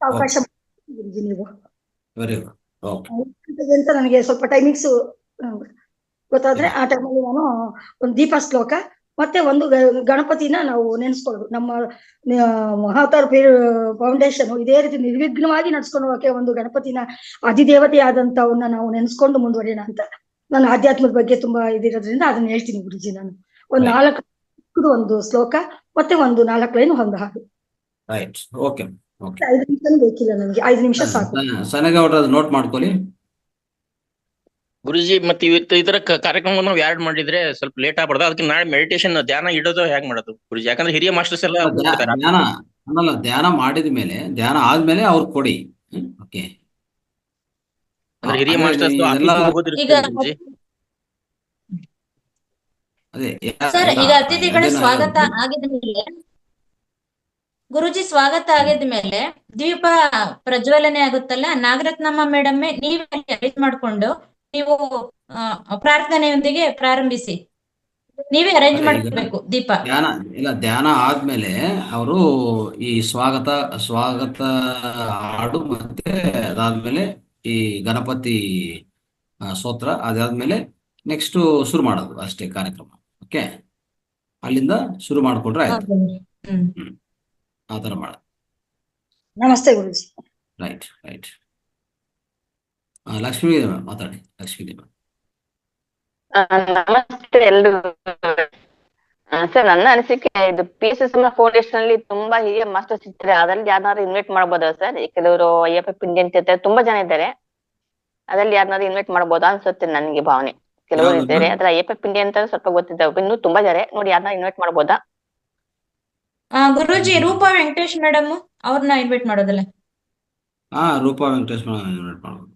ಅವಕಾಶ ಗುರೂಜಿ ನೀವು. Very good. ಅಂತ ನನಗೆ ಸ್ವಲ್ಪ ಟೈಮಿಂಗ್ಸ್ ಗೊತ್ತಾದ್ರೆ ಆ ಟೈಮಲ್ಲಿ ನಾನು ಒಂದು ದೀಪ ಶ್ಲೋಕ ಮತ್ತೆ ಒಂದು ಗಣಪತಿನ ನಾವು ನೆನೆಸ್ಕೊಳ್ಳೋದು. ನಮ್ಮ ಮಹಾವತಾರ್ ಫೌಂಡೇಶನ್ ಇದೇ ರೀತಿ ನಿರ್ವಿಘ್ನವಾಗಿ ನಡ್ಸ್ಕೊಂಡು ಹೋಗಕ್ಕೆ ಒಂದು ಗಣಪತಿನ ಅಧಿದೇವತೆ ಆದಂತವನ್ನ ನಾವು ನೆನೆಸ್ಕೊಂಡು ಮುಂದುವರಿಯೋಣ ಅಂತ. ನಾನು ಆಧ್ಯಾತ್ಮದ ಬಗ್ಗೆ ತುಂಬಾ ಇದಿರೋದ್ರಿಂದ ಅದನ್ನ ಹೇಳ್ತೀನಿ ಗುರುಜಿ. ನಾನು ಒಂದು 4 ಒಂದು ಶ್ಲೋಕ ಮತ್ತೆ ಒಂದು 4 ಲೈನ್ ಒಂದು ಹಾಡು. 5 ನಿಮಿಷ ಬೇಕಿಲ್ಲ ನನಗೆ, 5 ನಿಮಿಷ ಸಾಕು. ನೋಟ್ ಮಾಡ್ಕೊಳ್ಳಿ ಗುರುಜಿ. ಮತ್ತೆ ಇವತ್ತು ಇದರ ಕಾರ್ಯಕ್ರಮ ನಾವು ಯಾಡ್ ಮಾಡಿದ್ರೆ ಸ್ವಲ್ಪ ಲೇಟ್ ಆಗ್ಬಾರ್ದು. ಅದಕ್ಕೆ ನಾಳೆ ಮೆಡಿಟೇಷನ್ ಧ್ಯಾನ ಇಡೋದು ಹೇಗ್ ಮಾಡೋದು ಗುರುಜಿ? ಯಾಕಂದ್ರೆ ಹಿರಿಯ ಮಾಸ್ಟರ್ಸ್ ಎಲ್ಲ ಧ್ಯಾನ ಮಾಡಿದ ಮೇಲೆ, ಧ್ಯಾನ ಆದ್ಮೇಲೆ ಅವ್ರು ಕೊಡಿ. ಓಕೆ. ಹಿರಿಯ ಮಾಸ್ಟರ್ಸ್ ಸರ್, ಈಗ ಅತಿಥಿಗಳ ಸ್ವಾಗತ ಆಗಿದ ಮೇಲೆ ಗುರುಜಿ ಸ್ವಾಗತ ಆಗಿದ್ಮೇಲೆ ದೀಪ ಪ್ರಜ್ವಲನೆ ಆಗುತ್ತಲ್ಲ, ನಾಗರತ್ನಮ್ಮ ಮೇಡಮ್ ನೀವೇ ಅರೇಂಜ್ ಮಾಡ್ಕೊಂಡು ನೀವು ಪ್ರಾರ್ಥನೆಯೊಂದಿಗೆ ಪ್ರಾರಂಭಿಸಿ. ನೀವೇ ಅರೇಂಜ್ ಮಾಡ್ಬೇಕು ದೀಪ. ಧ್ಯಾನ ಆದ್ಮೇಲೆ ಅವರು ಈ ಸ್ವಾಗತ ಹಾಡು ಮತ್ತೆ ಅದಾದ್ಮೇಲೆ ಈ ಗಣಪತಿ ಸ್ತೋತ್ರ, ಅದಾದ್ಮೇಲೆ ನೆಕ್ಸ್ಟ್ ಶುರು ಮಾಡೋದು ಅಷ್ಟೇ ಕಾರ್ಯಕ್ರಮ. ಓಕೆ, ಅಲ್ಲಿಂದ ಶುರು ಮಾಡ್ಕೊಂಡ್ರೆ ಆಯ್ತು. ಆತರ ಮಾಡ. ನಮಸ್ತೆ ಗುರುಜಿ. ರೈಟ್. ಲಕ್ಷ್ಮೀ ಮಾತಾಡಿ. ಲಕ್ಷ್ಮೀ ನಮಸ್ತೆ ಎಲ್ರಿಗೂ. ಸರ್, ನನ್ನ ಅನಿಸಿಕೆ ಇದು PSS ಫೌಂಡೇಶನ್ ಅಲ್ಲಿ ತುಂಬಾ ಹಿರಿಯ ಮಾಸ್ಟರ್ಸ್ ಇರ್ತಾರೆ, ಅದ್ರಲ್ಲಿ ಯಾರನ್ನಾರು ಇನ್ವೈಟ್ ಮಾಡಬಹುದಾ ಸರ್? ಕೆಲವರು ಅಯ್ಯಪ್ಪ ಪಿಂಡಿ ಅಂತ ಇರ್ತಾರೆ, ತುಂಬಾ ಜನ ಇದ್ದಾರೆ, ಅದ್ರಲ್ಲಿ ಯಾರನ್ನಾರು ಇನ್ವೈಟ್ ಮಾಡಬಹುದಾ ಅನ್ಸುತ್ತೆ ನನಗೆ ಭಾವನೆ. ಕೆಲವರು ಇದ್ದಾರೆ, ಅದ್ರ ಅಯ್ಯಪ್ಪ ಪಿಂಡಿ ಅಂತ ಸ್ವಲ್ಪ ಗೊತ್ತಿದ್ದಾವೆ, ಇನ್ನೂ ತುಂಬಾ ಜನ ನೋಡಿ, ಯಾರನ್ನ ಇನ್ವೈಟ್ ಮಾಡಬಹುದಾ? ಗುರುಜಿ, ರೂಪಾ ವೆಂಕಟೇಶ್ ಮೇಡಮ್ ಅವ್ರನ್ನ ಇನ್ವೈಟ್ ಮಾಡೋದಲ್ಲ? ರೂಪಾ ವೆಂಕಟೇಶ್ ಮೇಡಮ್ ಇನ್ವೈಟ್ ಮಾಡ್ಬೋದು.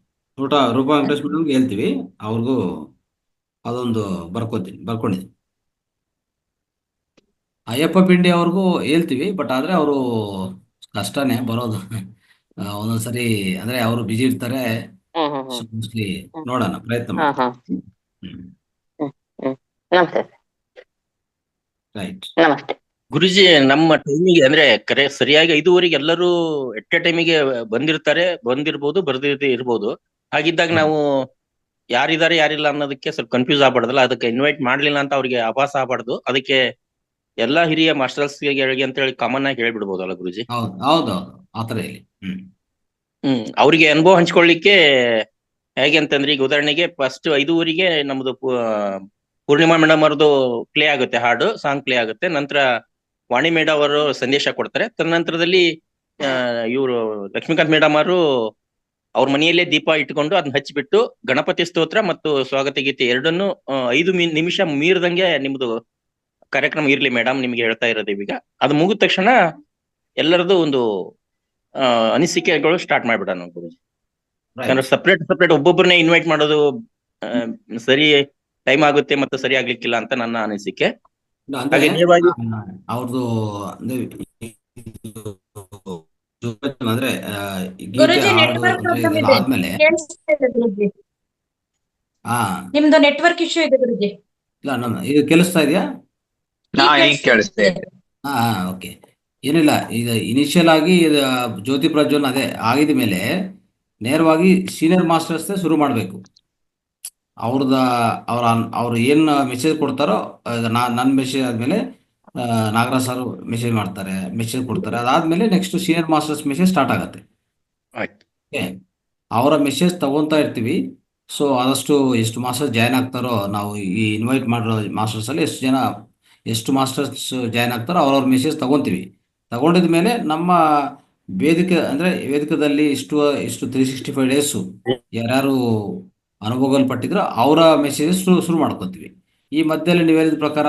ರೂಪಾ ವೆಂಕಟೇಶ್ ಮೇಡಮ್ ಹೇಳ್ತೀವಿ, ಅವ್ರಿಗೂ ಅದೊಂದು ಬರ್ಕೊಂಡಿದ್ದೀನಿ. ಅಯ್ಯಪ್ಪ ಪಿಂಡಿ ಅವ್ರಿಗೂ ಹೇಳ್ತೀವಿ, ಬಟ್ ಆದ್ರೆ ಅವರು ಕಷ್ಟನೇ ಬರೋದು ಒಂದೊಂದ್ಸರಿ, ಅಂದ್ರೆ ಅವರು ಬಿಜಿ ಇರ್ತಾರೆ. ನೋಡೋಣ, ಪ್ರಯತ್ನ ಮಾಡಿ. ರೈಟ್. ನಮಸ್ತೆ ಗುರುಜಿ. ನಮ್ಮ ಟೈಮಿಗೆ ಅಂದ್ರೆ ಸರಿಯಾಗಿ 5:15 ಎಲ್ಲರೂ ಎಟ್ ಎ ಟೈಮಿಗೆ ಬಂದಿರ್ಬೋದು, ಬರ್ದಿರದೇ ಇರ್ಬೋದು. ಹಾಗಿದ್ದಾಗ ನಾವು ಯಾರಿದ್ದಾರೆ ಯಾರಿಲ್ಲ ಅನ್ನೋದಕ್ಕೆ ಸ್ವಲ್ಪ ಕನ್ಫ್ಯೂಸ್ ಆಗ್ಬಾರ್ದಲ್ಲ, ಅದಕ್ಕೆ ಇನ್ವೈಟ್ ಮಾಡ್ಲಿಲ್ಲ ಅಂತ ಅವ್ರಿಗೆ ಆಭಾಸ ಆಗ್ಬಾರ್ದು. ಅದಕ್ಕೆ ಎಲ್ಲಾ ಹಿರಿಯ ಮಾಸ್ಟರ್ಸ್ ಅಂತ ಹೇಳಿ ಕಾಮನ್ ಆಗಿ ಹೇಳ್ಬಿಡ್ಬೋದಲ್ಲ ಗುರುಜಿ? ಹೌದು, ಆತರ ಹೇಳಿ. ಅವ್ರಿಗೆ ಅನುಭವ ಹಂಚ್ಕೊಳ್ಳಿಕ್ಕೆ ಹೇಗೆ ಅಂತಂದ್ರೆ, ಈಗ ಉದಾಹರಣೆಗೆ ಫಸ್ಟ್ 5:15 ನಮ್ದು ಪೂರ್ಣಿಮಾ ಮೇಡಮ್ ಅವ್ರದ್ದು ಪ್ಲೇ ಆಗುತ್ತೆ, ಸಾಂಗ್ ಪ್ಲೇ ಆಗುತ್ತೆ. ನಂತರ ವಾಣಿ ಮೇಡಮ್ ಅವರು ಸಂದೇಶ ಕೊಡ್ತಾರೆ. ತದನಂತರದಲ್ಲಿ ಇವರು ಲಕ್ಷ್ಮೀಕಾಂತ್ ಮೇಡಮ್ ಅವರು ಅವ್ರ ಮನೆಯಲ್ಲೇ ದೀಪ ಇಟ್ಕೊಂಡು ಅದನ್ನ ಹಚ್ಚಿಬಿಟ್ಟು ಗಣಪತಿ ಸ್ತೋತ್ರ ಮತ್ತು ಸ್ವಾಗತ ಗೀತೆ ಎರಡನ್ನು 5 ನಿಮಿಷ ಮೀರದಂಗೆ ನಿಮ್ದು ಕಾರ್ಯಕ್ರಮ ಇರ್ಲಿ ಮೇಡಮ್, ನಿಮ್ಗೆ ಹೇಳ್ತಾ ಇರೋದು ಈಗ. ಅದು ಮುಗಿದ ತಕ್ಷಣ ಎಲ್ಲರದು ಒಂದು ಅನಿಸಿಕೆಗಳು ಸ್ಟಾರ್ಟ್ ಮಾಡ್ಬಿಡೋಣ ಗುರುಜಿ. ಯಾಕಂದ್ರೆ ಸಪ್ರೇಟ್ ಒಬ್ಬೊಬ್ಬರನ್ನೇ ಇನ್ವೈಟ್ ಮಾಡೋದು ಸರಿ ಟೈಮ್ ಆಗುತ್ತೆ ಮತ್ತು ಸರಿ ಆಗ್ಲಿಕ್ಕಿಲ್ಲ ಅಂತ ನನ್ನ ಅನಿಸಿಕೆ. ಅವ್ರದ್ದು ಅಂದ್ರೆ ಆದ್ಮೇಲೆ ನಿಮ್ದು ನೆಟ್ವರ್ಕ್ ಇಶ್ಯೂ ಇದೆ ಗುರುಜಿ. ಇದು ಕೇಳಿಸ್ತಾ ಇದೆಯಾ? ಓಕೆ. ಏನಿಲ್ಲ, ಈಗ ಇನಿಷಿಯಲ್ ಆಗಿ ಜ್ಯೋತಿ ಪ್ರಜ್ವಲನ ಅದೇ ಆಗಿದ ಮೇಲೆ ನೇರವಾಗಿ ಸೀನಿಯರ್ ಮಾಸ್ಟರ್ಸ್ ಶುರು ಮಾಡ್ಬೇಕು. ಅವ್ರು ಏನು ಮೆಸೇಜ್ ಕೊಡ್ತಾರೋ, ಈಗ ನನ್ನ ಮೆಸೇಜ್ ಆದಮೇಲೆ ನಾಗರಾಜ್ ಸರ್ ಮೆಸೇಜ್ ಕೊಡ್ತಾರೆ. ಅದಾದಮೇಲೆ next senior masters message start ಆಗುತ್ತೆ. ಆಯ್ತು. ಓಕೆ, ಅವರ ಮೆಸೇಜ್ ತಗೊತಾ ಇರ್ತೀವಿ. ಸೊ ಆದಷ್ಟು ಎಷ್ಟು ಮಾಸ್ಟರ್ಸ್ ಜಾಯ್ನ್ ಆಗ್ತಾರೋ, ನಾವು ಈ ಇನ್ವೈಟ್ ಮಾಡಿರೋ ಮಾಸ್ಟರ್ಸಲ್ಲಿ ಎಷ್ಟು ಮಾಸ್ಟರ್ಸ್ ಜಾಯ್ನ್ ಆಗ್ತಾರೋ ಅವ್ರವ್ರ ಮೆಸೇಜ್ ತಗೊತೀವಿ. ತಗೊಂಡಿದ ಮೇಲೆ ನಮ್ಮ ವೇದಿಕೆದಲ್ಲಿ ಇಷ್ಟು 365 ಡೇಸು ಯಾರ್ಯಾರು ಅನುಭವಗಳು ಪಟ್ಟಿದ್ರು ಅವರ ಮೆಸೇಜಸ್ ಶುರು ಮಾಡ್ಕೊತೀವಿ. ಈ ಮಧ್ಯದಲ್ಲಿ ನೀವು ಹೇಳಿದ ಪ್ರಕಾರ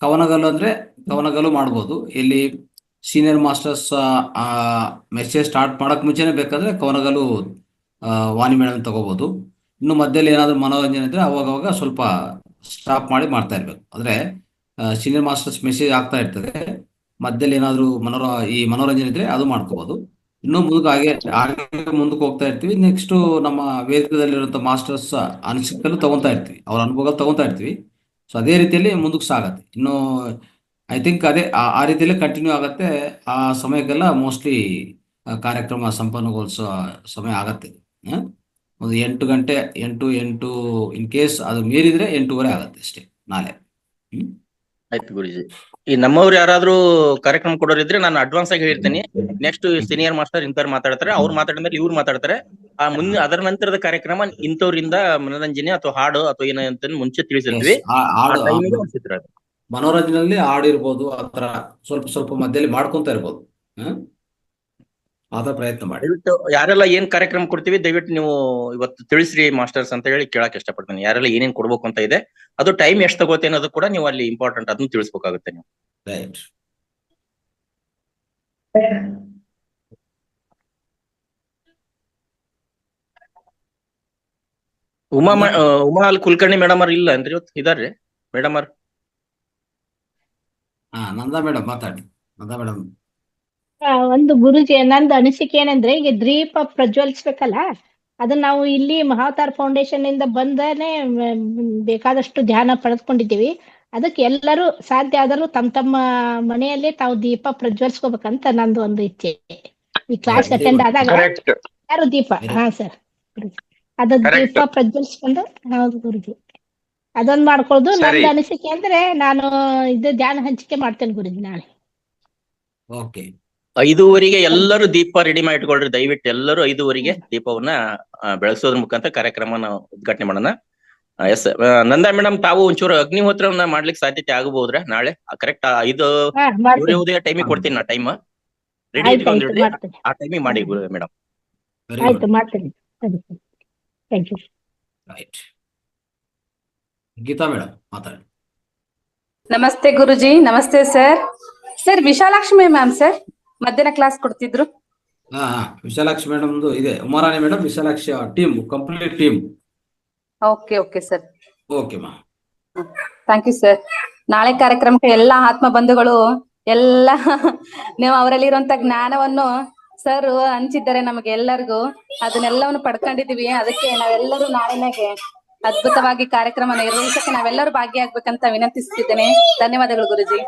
ಕವನಗಲ್ಲು ಮಾಡ್ಬೋದು. ಇಲ್ಲಿ ಸೀನಿಯರ್ ಮಾಸ್ಟರ್ಸ್ ಮೆಸೇಜ್ ಸ್ಟಾರ್ಟ್ ಮಾಡೋಕೆ ಮುಂಚೆನೇ ಬೇಕಾದರೆ ಕವನಗಲ್ಲು ವಾಣಿ ಮೇಡಮ್ ತಗೋಬೋದು. ಇನ್ನು ಮಧ್ಯದಲ್ಲಿ ಏನಾದರೂ ಮನೋರಂಜನೆ ಇದ್ದರೆ ಅವಾಗವಾಗ ಸ್ವಲ್ಪ ಸ್ಟಾಪ್ ಮಾಡಿ ಮಾಡ್ತಾ ಇರಬೇಕು. ಅಂದರೆ ಸೀನಿಯರ್ ಮಾಸ್ಟರ್ಸ್ ಮೆಸೇಜ್ ಆಗ್ತಾ ಇರ್ತದೆ, ಮಧ್ಯದಲ್ಲಿ ಏನಾದರೂ ಮನೋರಂಜನೆ ಇದ್ದರೆ ಅದು ಮಾಡ್ಕೋಬೋದು. ಇನ್ನೂ ಮುಂದಕ್ಕೆ ಹೋಗ್ತಾ ಇರ್ತೀವಿ. ನೆಕ್ಸ್ಟು ನಮ್ಮ ವೇದಿಕೆಯಲ್ಲಿರುವಂಥ ಮಾಸ್ಟರ್ಸ್ ಅನಿಸಿಕೆಗಳು ತಗೊತಾ ಇರ್ತೀವಿ, ಅವ್ರ ಅನುಭವಗಳು ತಗೊತಾ ಇರ್ತೀವಿ. ಸೊ ಅದೇ ರೀತಿಯಲ್ಲಿ ಮುಂದಕ್ಕೆ ಸಾಗತ್ತೆ. ಇನ್ನು ಐ ಥಿಂಕ್ ಅದೇ ಆ ರೀತಿಯಲ್ಲೇ ಕಂಟಿನ್ಯೂ ಆಗುತ್ತೆ. ಆ ಸಮಯಕ್ಕೆಲ್ಲ ಮೋಸ್ಟ್ಲಿ ಕಾರ್ಯಕ್ರಮ ಸಂಪನ್ನಗೊಳಿಸೋ ಸಮಯ ಆಗತ್ತೆ. ಒಂದು 8 ಗಂಟೆ, 8 ಇನ್ ಕೇಸ್ ಅದು ಮೀರಿದ್ರೆ 8:30 ಆಗುತ್ತೆ ಅಷ್ಟೇ ನಾಳೆ. ಆಯ್ತು ಗುರುಜಿ. ಈ ನಮ್ಮವ್ರು ಯಾರಾದ್ರೂ ಕಾರ್ಯಕ್ರಮ ಕೊಡೋರಿದ್ರೆ ನಾನು ಅಡ್ವಾನ್ಸ್ ಆಗಿ ಹೇಳ್ತೀನಿ. ನೆಕ್ಸ್ಟ್ ಸೀನಿಯರ್ ಮಾಸ್ಟರ್ ಇಂಥವ್ರು ಮಾತಾಡ್ತಾರೆ, ಅವ್ರು ಮಾತಾಡಿದ್ಮೇಲೆ ಇವ್ರು ಮಾತಾಡ್ತಾರೆ. ಅದರ ನಂತರದ ಕಾರ್ಯಕ್ರಮ ಇಂಥವ್ರಿಂದ ಮನೋರಂಜನೆ ಅಥವಾ ಹಾಡು ಅಥವಾ ಏನಂತ ಮುಂಚೆ ತಿಳಿಸಿರ್ತೀವಿ. ಮನೋರಂಜನೆಯಲ್ಲಿ ಹಾಡಿರ್ಬೋದು, ಆ ಥರ ಸ್ವಲ್ಪ ಮಧ್ಯದಲ್ಲಿ ಮಾಡ್ಕೊಂತ ಇರ್ಬೋದು. ಆದ ಪ್ರಯತ್ನ ಮಾಡಿ. ದಯವಿಟ್ಟು ಯಾರೆಲ್ಲ ಏನ್ ಕಾರ್ಯಕ್ರಮ ಕೊಡ್ತೀವಿ ದಯವಿಟ್ಟು ನೀವು ಇವತ್ತು ತಿಳಿಸ್ರಿ ಮಾಸ್ಟರ್ಸ್ ಅಂತ ಹೇಳಿ ಕೇಳಕ್ ಇಷ್ಟಪಡ್ತೀನಿ. ಯಾರೆಲ್ಲ ಏನೇನ್ ಕೊಡ್ಬೇಕು ಅಂತ ಇದೆ, ಅದು ಟೈಮ್ ಎಷ್ಟು ತಗೋತೆ ಅನ್ನೋದು ಕೂಡ ನೀವು ಅಲ್ಲಿ ಇಂಪಾರ್ಟೆಂಟ್, ಅದನ್ನ ತಿಳಿಸ್ಬೇಕಾಗುತ್ತೆ ನೀವು. ರೈಟ್. ಉಮಾ ಅಲ್ಲಿ ಕುಲಕರ್ಣಿ ಮೇಡಮ್ ಅವ್ರು ಇಲ್ಲ ಅಂದ್ರೆ ಇವತ್ತು ಇದಾರ್ರಿ ಮೇಡಮ್ ಅವ್ರು? ನಂದಾ ಮೇಡಮ್ ಮಾತಾಡಿ. ನಂದಾ ಮೇಡಮ್. ಒಂದು ಗುರುಜಿ, ನಂದು ಅನಿಸಿಕೆ ಏನಂದ್ರೆ, ಈಗ ದೀಪ ಪ್ರಜ್ವಲಿಸ್ಬೇಕಲ್ಲ, ಅದನ್ನ ನಾವು ಇಲ್ಲಿ ಮಹಾವತಾರ್ ಫೌಂಡೇಶನ್ ಇಂದ ಬಂದನೆ ಬೇಕಾದಷ್ಟು ಧ್ಯಾನ ಪಡೆದುಕೊಂಡಿದ್ದೀವಿ. ಅದಕ್ಕೆ ಎಲ್ಲರೂ ಸಾಧ್ಯ ಆದರೂ ತಮ್ಮ ಮನೆಯಲ್ಲೇ ತಾವು ದೀಪ ಪ್ರಜ್ವಲಿಸ್ಕೋಬೇಕಂತ ನಂದು ಒಂದು ಇಚ್ಛೆ. ಈ ಕ್ಲಾಸ್ ಅಟೆಂಡ್ ಆದಾಗ ಯಾರು ದೀಪ ಸರ್ ಅದ ದೀಪ ಪ್ರಜ್ವಲಿಸ್ಕೊಂಡು, ಹೌದು ಗುರುಜಿ, ಅದೊಂದು ಮಾಡ್ಕೊಳ್ಳೋದು ನಂದು ಅನಿಸಿಕೆ. ಅಂದ್ರೆ ನಾನು ಇದು ಧ್ಯಾನ ಹಂಚಿಕೆ ಮಾಡ್ತೇನೆ ಗುರುಜಿ ನಾಳೆ. ಓಕೆ, 5:30ಗೆ ಎಲ್ಲರೂ ದೀಪ ರೆಡಿ ಮಾಡಿ ಇಟ್ಕೊಳ್ರಿ ದಯವಿಟ್ಟು. ಎಲ್ಲರೂ 5:30ಗೆ ದೀಪವನ್ನ ಬೆಳೆಸೋದ್ರ ಮುಖಾಂತರ ಕಾರ್ಯಕ್ರಮನ ಉದ್ಘಾಟನೆ ಮಾಡೋಣ. ಎಸ್ ನಂದಾ ಮೇಡಮ್, ತಾವು ಒಂಚೂರು ಅಗ್ನಿಹೋತ್ರವನ್ನ ಮಾಡ್ಲಿಕ್ಕೆ ಸಾಧ್ಯತೆ ಆಗಬಹುದ್ರಾ ನಾಳೆ? ಕರೆಕ್ಟ್ 5 ಉದಯ ಟೈಮಿಗೆ ಕೊಡ್ತೀನಿ ನಾ. ಟೈಮ್ ರೆಡಿ ಇಟ್ಕೊಂಡಿಡ್ರಿ, ಆ ಟೈಮಿಗೆ ಮಾಡಿ ಮೇಡಮ್. ಆಯ್ತು, ಮಾಡ್ತೀನಿ. Thank you. Right. Geetha madam ಮಾತಾಡಿ. ನಮಸ್ತೆ ಗುರುಜಿ. ನಮಸ್ತೆ sir. Sir Vishalakshmi ma'am sir ಮಧ್ಯಾಹ್ನ ಕ್ಲಾಸ್ ಕೊಡ್ತಿದ್ರು. ವಿಶಾಲಾಕ್ಷಿ ಮೇಡಮ್ ಇದೆ. Umarani madam, Vishalakshi team, complete team. Okay sir. Okay ಮಾ, ಥ್ಯಾಂಕ್ ಯು ಸರ್. ನಾಳೆ ಕಾರ್ಯಕ್ರಮಕ್ಕೆ ಎಲ್ಲಾ ಆತ್ಮ ಬಂಧುಗಳು ಎಲ್ಲ ನೀವು ಅವರಲ್ಲಿರುವಂತ ಜ್ಞಾನವನ್ನು ಸರ್ ಹಂಚಿದ್ದಾರೆ ನಮಗೆ ಎಲ್ಲರಿಗೂ. ಅದನ್ನೆಲ್ಲವನ್ನು ಪಡ್ಕೊಂಡಿದೀವಿ. ಅದಕ್ಕೆ ನಾವೆಲ್ಲರೂ ನಾಳೆನಾಗೆ ಅದ್ಭುತವಾಗಿ ಕಾರ್ಯಕ್ರಮ ನಿರ್ವಹಿಸಕ್ಕೆ ನಾವೆಲ್ಲರೂ ಭಾಗಿಯಾಗ್ಬೇಕಂತ ವಿನಂತಿಸುತ್ತಿದ್ದೇನೆ. ಧನ್ಯವಾದಗಳು ಗುರುಜಿ.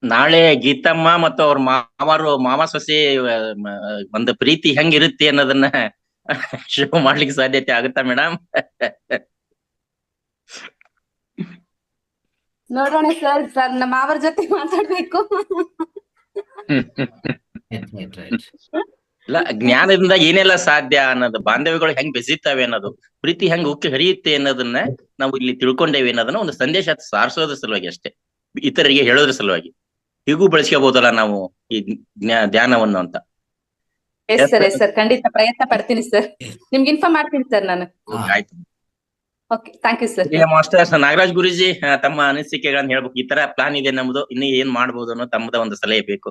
ನಾಳೆ ಗೀತಮ್ಮ ಮತ್ತು ಅವ್ರ ಮಾಮ ಸೊಸೆ ಒಂದು ಪ್ರೀತಿ ಹೆಂಗಿರುತ್ತೆ ಅನ್ನೋದನ್ನ ಶೋ ಮಾಡ್ಲಿಕ್ಕೆ ಸಾಧ್ಯತೆ ಆಗುತ್ತಾ ಮೇಡಮ್? ನೋಡೋಣ ಸರ್ ನಮ್ಮ ಮಾವರ ಜೊತೆ ಮಾತಾಡ್ಬೇಕು. ಇಲ್ಲ, ಜ್ಞಾನದಿಂದ ಏನೆಲ್ಲ ಸಾಧ್ಯ ಅನ್ನೋದು, ಬಾಂಧವ್ಯಗಳು ಹೆಂಗ್ ಬೆಸೀತಾವೆ ಅನ್ನೋದು, ಪ್ರೀತಿ ಹೆಂಗ್ ಉಕ್ಕಿ ಹರಿಯುತ್ತೆ ಅನ್ನೋದನ್ನ ನಾವು ಇಲ್ಲಿ ತಿಳ್ಕೊಂಡೇವೆ ಅನ್ನೋದನ್ನ ಒಂದು ಸಂದೇಶ ಸಾರಿಸೋದ್ರ ಸಲುವಾಗಿ ಅಷ್ಟೇ, ಇತರರಿಗೆ ಹೇಳೋದ್ರ ಸಲುವಾಗಿ. ಹೀಗೂ ಬಳಸ್ಕೋಬಹುದಲ್ಲ ನಾವು ಈ ಧ್ಯಾನವನ್ನು ಅಂತ. ಎಸ್ ಸರ್, ಖಂಡಿತ ಪ್ರಯತ್ನ ಪಡ್ತೀನಿ ಸರ್. ನಿಮ್ಗೆ ಇನ್ಫಾರ್ಮ್ ಮಾಡ್ತೀನಿ ಸರ್ ನಾನು. ಆಯ್ತು, okay, thank you sir. Masters Nagaraj ಗುರುಜಿ ತಮ್ಮ ಅನಿಸಿಕೆಗಳನ್ನ ಹೇಳ್ಬೇಕು. ಈ ತರ ಪ್ಲಾನ್ ಇದೆ ನಮ್ದು, ಇನ್ನು ಏನ್ ಮಾಡ್ಬೋದು ಅನ್ನೋ ತಮ್ಮದ ಒಂದು ಸಲಹೆ ಬೇಕು.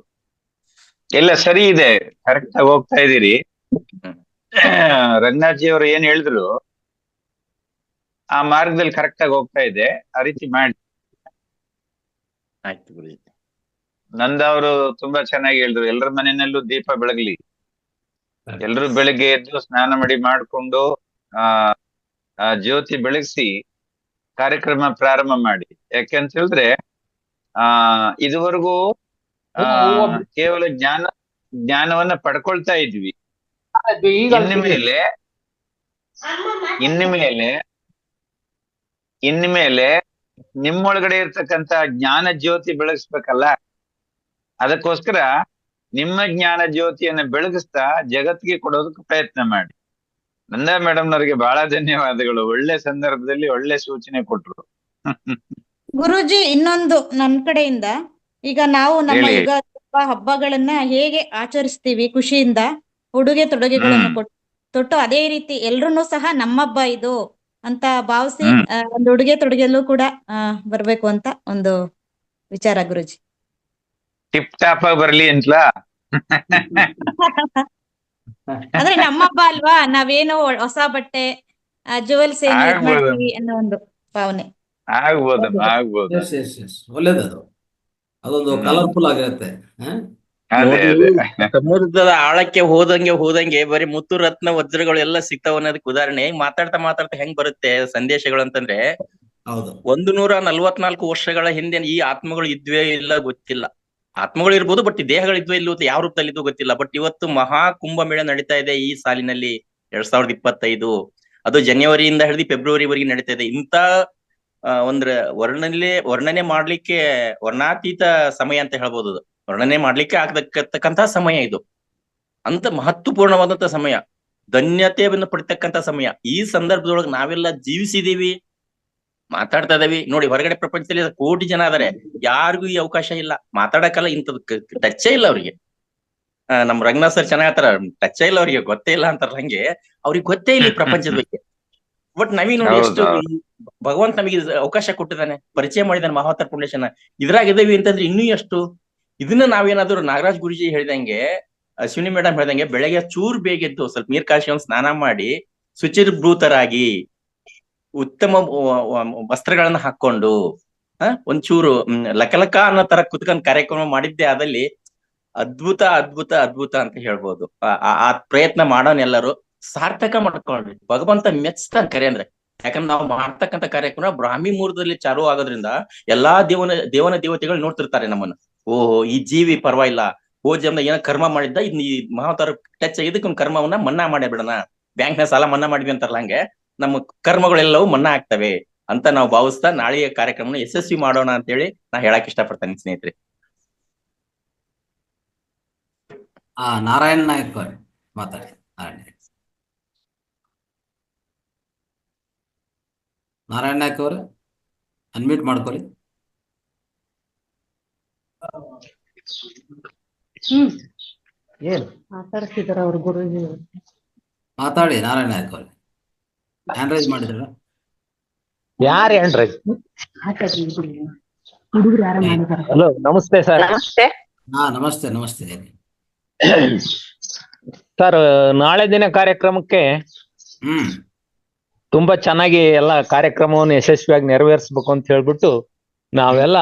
ಎಲ್ಲ ಸರಿ ಇದೆ, ಕರೆಕ್ಟ್ ಆಗಿ ಹೋಗ್ತಾ ಇದೀರಿ. ರಂಗನಾಥ್ ಜಿ ಅವರು ಏನ್ ಹೇಳಿದ್ರು ಆ ಮಾರ್ಗದಲ್ಲಿ ಕರೆಕ್ಟ್ ಆಗಿ ಹೋಗ್ತಾ ಇದೆ. ಆ ರೀತಿ ಮಾಡಿ. ಆಯ್ತು ಗುರುಜಿ. ನಂದ ಅವರು ತುಂಬಾ ಚೆನ್ನಾಗಿ ಹೇಳಿದ್ರು, ಎಲ್ಲರ ಮನೆಯಲ್ಲೂ ದೀಪ ಬೆಳಗ್ಲಿ, ಎಲ್ರು ಬೆಳಿಗ್ಗೆ ಎದ್ದು ಸ್ನಾನ ಮಾಡ್ಕೊಂಡು ಜ್ಯೋತಿ ಬೆಳಗಿಸಿ ಕಾರ್ಯಕ್ರಮ ಪ್ರಾರಂಭ ಮಾಡಿ. ಯಾಕೆಂತ ಹೇಳಿದ್ರೆ ಇದುವರೆಗೂ ಕೇವಲ ಜ್ಞಾನವನ್ನ ಪಡ್ಕೊಳ್ತಾ ಇದ್ವಿ. ಇನ್ಮೇಲೆ ನಿಮ್ಮೊಳಗಡೆ ಇರ್ತಕ್ಕಂತ ಜ್ಞಾನ ಜ್ಯೋತಿ ಬೆಳಗಿಸ್ಬೇಕಲ್ಲ. ಅದಕ್ಕೋಸ್ಕರ ನಿಮ್ಮ ಜ್ಞಾನ ಜ್ಯೋತಿಯನ್ನ ಬೆಳಗಿಸ್ತಾ ಜಗತ್ತಿಗೆ ಕೊಡೋದಕ್ಕೆ ಪ್ರಯತ್ನ ಮಾಡಿ. ನಂದಾ ಮೇಡಮ್ನವ್ರಿಗೆ ಬಹಳ ಧನ್ಯವಾದಗಳು. ಒಳ್ಳೆ ಸಂದರ್ಭದಲ್ಲಿ ಒಳ್ಳೆ ಸೂಚನೆ ಕೊಟ್ರು. ಗುರೂಜಿ, ಇನ್ನೊಂದು ನನ್ನ ಕಡೆಯಿಂದ, ಈಗ ನಾವು ನಮ್ಮ ಹೇಳಿ. ಯುಗಾದಿ ಹಬ್ಬಗಳನ್ನ ಹೇಗೆ ಆಚರಿಸ್ತೀವಿ ಖುಷಿಯಿಂದ, ಉಡುಗೆ ತೊಡುಗೆಗಳನ್ನು ತೊಟ್ಟು ಅದೇ ರೀತಿ ಎಲ್ರೂ ಸಹ ನಮ್ಮಬ್ಬ ಇದು ಅಂತ ಭಾವಿಸಿ ಒಂದು ಉಡುಗೆ ತೊಡುಗೆಯಲ್ಲೂ ಕೂಡ ಬರ್ಬೇಕು ಅಂತ ಒಂದು ವಿಚಾರ ಗುರೂಜಿ. ಟಿಪ್ ಟಾಪ್ ಆಗಿ ಬರ್ಲಿ ಅಂತಲಾ? ಅಂದ್ರೆ ನಮ್ಮಬ್ಬ ಅಲ್ವಾ, ನಾವೇನೋ ಹೊಸ ಬಟ್ಟೆ ಜುವೆಲ್ಸ್ ಏನು ಇದ್ ಮಾಡ್ತೀವಿ ಅನ್ನೋ ಒಂದು ಭಾವನೆ. ಆಗ್ಬೋದಮ್ಮ, ಆಗ್ಬೋದು. ಒಳ್ಳೇದದು, ಅದೊಂದು ಕಲರ್ಫುಲ್ ಆಗಿರುತ್ತೆ. ಸಮುದ್ರದ ಆಳಕ್ಕೆ ಹೋದಂಗೆ ಬರೀ ಮುತ್ತು ರತ್ನ ವಜ್ರಗಳು ಎಲ್ಲ ಸಿಗ್ತಾವ ಅನ್ನೋದಕ್ಕೆ ಉದಾಹರಣೆ. ಮಾತಾಡ್ತಾ ಹೆಂಗ್ ಬರುತ್ತೆ ಸಂದೇಶಗಳು ಅಂತಂದ್ರೆ, ಹೌದು, 144 ವರ್ಷಗಳ ಹಿಂದೆ ಈ ಆತ್ಮಗಳು ಇದ್ವೇ ಇಲ್ಲ ಗೊತ್ತಿಲ್ಲ. ಆತ್ಮಗಳು ಇರ್ಬೋದು, ಬಟ್ ದೇಹಗಳು ಇದ್ವೇ ಇಲ್ಲ, ಯಾವ ರೂಪದಲ್ಲಿ ಇದ್ವೋ ಗೊತ್ತಿಲ್ಲ. ಬಟ್ ಇವತ್ತು ಮಹಾ ಕುಂಭಮೇಳ ನಡೀತಾ ಇದೆ ಈ ಸಾಲಿನಲ್ಲಿ 2025. ಅದು ಜನವರಿಯಿಂದ ಹಿಡಿದು ಫೆಬ್ರವರಿವರೆಗೆ ನಡೀತಾ ಇದೆ. ಇಂತ ಒಂದ್ರ ವರ್ಣನೆ ಮಾಡ್ಲಿಕ್ಕೆ ವರ್ಣಾತೀತ ಸಮಯ ಅಂತ ಹೇಳ್ಬೋದು. ಅದು ವರ್ಣನೆ ಮಾಡ್ಲಿಕ್ಕೆ ಆಗತಕ್ಕಂತ ಸಮಯ ಇದು. ಅಂತ ಮಹತ್ವಪೂರ್ಣವಾದಂತ ಸಮಯ, ಧನ್ಯತೆಯನ್ನು ಪಡಿತಕ್ಕಂತ ಸಮಯ. ಈ ಸಂದರ್ಭದೊಳಗೆ ನಾವೆಲ್ಲ ಜೀವಿಸಿದೀವಿ, ಮಾತಾಡ್ತಾ ಇದೀವಿ. ನೋಡಿ, ಹೊರಗಡೆ ಪ್ರಪಂಚದಲ್ಲಿ ಕೋಟಿ ಜನ ಅದಾರೆ, ಯಾರಿಗೂ ಈ ಅವಕಾಶ ಇಲ್ಲ ಮಾತಾಡಕ್ಕಲ್ಲ. ಇಂಥದ್ ಟಚ್ಚೇ ಇಲ್ಲ ಅವ್ರಿಗೆ. ನಮ್ ರಂಗನಾಥ್ ಸರ್ ಚೆನ್ನಾಗ್ ಹೇಳ್ತಾರ, ಟಚ್ಚೇ ಇಲ್ಲ ಅವ್ರಿಗೆ, ಗೊತ್ತೇ ಇಲ್ಲ ಅಂತಾರ. ಹಂಗೆ ಅವ್ರಿಗೆ ಗೊತ್ತೇ ಇಲ್ಲ ಈ ಪ್ರಪಂಚದ ಬಗ್ಗೆ. ಬಟ್ ನಾವೀಗ ನೋಡಿ, ಎಷ್ಟು ಭಗವಂತ ನಮಗೆ ಅವಕಾಶ ಕೊಟ್ಟಿದ್ದಾನೆ, ಪರಿಚಯ ಮಾಡಿದಾನೆ ಮಹಾವತಾರ್ ಫೌಂಡೇಶನ್. ಇದ್ರಾಗ ಇದೀವಿ ಅಂತಂದ್ರೆ ಇನ್ನೂ ಎಷ್ಟು. ಇದನ್ನ ನಾವೇನಾದ್ರು ನಾಗರಾಜ್ ಗುರುಜಿ ಹೇಳಿದಂಗೆ, ಅಶ್ವಿನಿ ಮೇಡಮ್ ಹೇಳ್ದಂಗೆ, ಬೆಳಗ್ಗೆ ಚೂರ್ ಬೇಗೆದ್ದು ಸ್ವಲ್ಪ ನೀರ್ ಕಾಶಿ ಒಂದ್ ಸ್ನಾನ ಮಾಡಿ ಶುಚಿರ್ಭೂತರಾಗಿ ಉತ್ತಮ ವಸ್ತ್ರಗಳನ್ನ ಹಾಕೊಂಡು ಒಂಚೂರು ಲಕಲಕ ಅನ್ನೋ ತರ ಕುತ್ಕೊಂಡ್ ಕಾರ್ಯಕ್ರಮ ಮಾಡಿದ್ದೆ ಆದಲ್ಲಿ ಅದ್ಭುತ ಅದ್ಭುತ ಅದ್ಭುತ ಅಂತ ಹೇಳ್ಬೋದು. ಆ ಪ್ರಯತ್ನ ಮಾಡೋನೆಲ್ಲರೂ ಸಾರ್ಥಕ ಮಾಡ್ಕೊಂಡ್ರಿ. ಭಗವಂತ ಮೆಚ್ತಾನ ಕರೆ ಅಂದ್ರೆ. ಯಾಕಂದ್ರೆ ನಾವು ಮಾಡ್ತಕ್ಕಂಥ ಕಾರ್ಯಕ್ರಮ ಬ್ರಾಹ್ಮಿ ಮುಹೂರ್ತದಲ್ಲಿ ಚಾಲು ಆಗೋದ್ರಿಂದ ಎಲ್ಲಾ ದೇವನ ದೇವತೆಗಳು ನೋಡ್ತಿರ್ತಾರೆ ನಮ್ಮನ್ನ. ಓಹೋ, ಈ ಜೀವಿ ಪರವಾಗಿಲ್ಲ, ಜನ್ಮ ಏನೋ ಕರ್ಮ ಮಾಡಿದ್ದ, ಇದ್ ಈ ಮಹಾವತಾರ ಟಚ್ ಆಗಿದ್ದಕ್ಕೆ ಒಂದು ಕರ್ಮವನ್ನ ಮನ್ನಾ ಮಾಡೇ ಬಿಡೋಣ, ಬ್ಯಾಂಕ್ನ ಸಾಲ ಮನ್ನಾ ಮಾಡಿದ್ವಿ ಅಂತಾರಲ್ಲ, ಹಂಗೆ ನಮ್ಮ ಕರ್ಮಗಳೆಲ್ಲವೂ ಮನ್ನಾ ಆಗ್ತವೆ ಅಂತ ನಾವು ಭಾವಿಸ್ತಾ ನಾಳೆಯ ಕಾರ್ಯಕ್ರಮನ ಯಶಸ್ವಿ ಮಾಡೋಣ ಅಂತ ಹೇಳಿ ನಾ ಹೇಳಕ್ ಇಷ್ಟಪಡ್ತೇನೆ ಸ್ನೇಹಿತರೆ. ನಾರಾಯಣ್ ನಾಯಕ್ ಮಾತಾಡಿ. ನಾರಾಯಣ್ ನಾಯಕ್ ಅವರು ಅನ್ಮ್ಯೂಟ್ ಮಾಡ್ಕೊಳ್ಳಿ. ಮಾತಾಡ್ತಿದಾರ ಅವ್ರ ಗುರುಜಿ. ಮಾತಾಡಿ ನಾರಾಯಣ್ ನಾಯಕ್ ಅವ್ರೆ. ಹ್ಯಾಂಡ್ ರೈಸ್ ಮಾಡಿದ್ರ? ಯಾರು ಹ್ಯಾಂಡ್ ರೈಸ್? ಹಲೋ, ನಮಸ್ತೆ ಸರ್. ನಮಸ್ತೆ ನಮಸ್ತೆ ಸರ್, ನಾಳೆ ದಿನ ಕಾರ್ಯಕ್ರಮಕ್ಕೆ ತುಂಬಾ ಚೆನ್ನಾಗಿ ಎಲ್ಲ ಕಾರ್ಯಕ್ರಮವನ್ನು ಯಶಸ್ವಿಯಾಗಿ ನೆರವೇರಿಸ್ಬೇಕು ಅಂತ ಹೇಳ್ಬಿಟ್ಟು ನಾವೆಲ್ಲ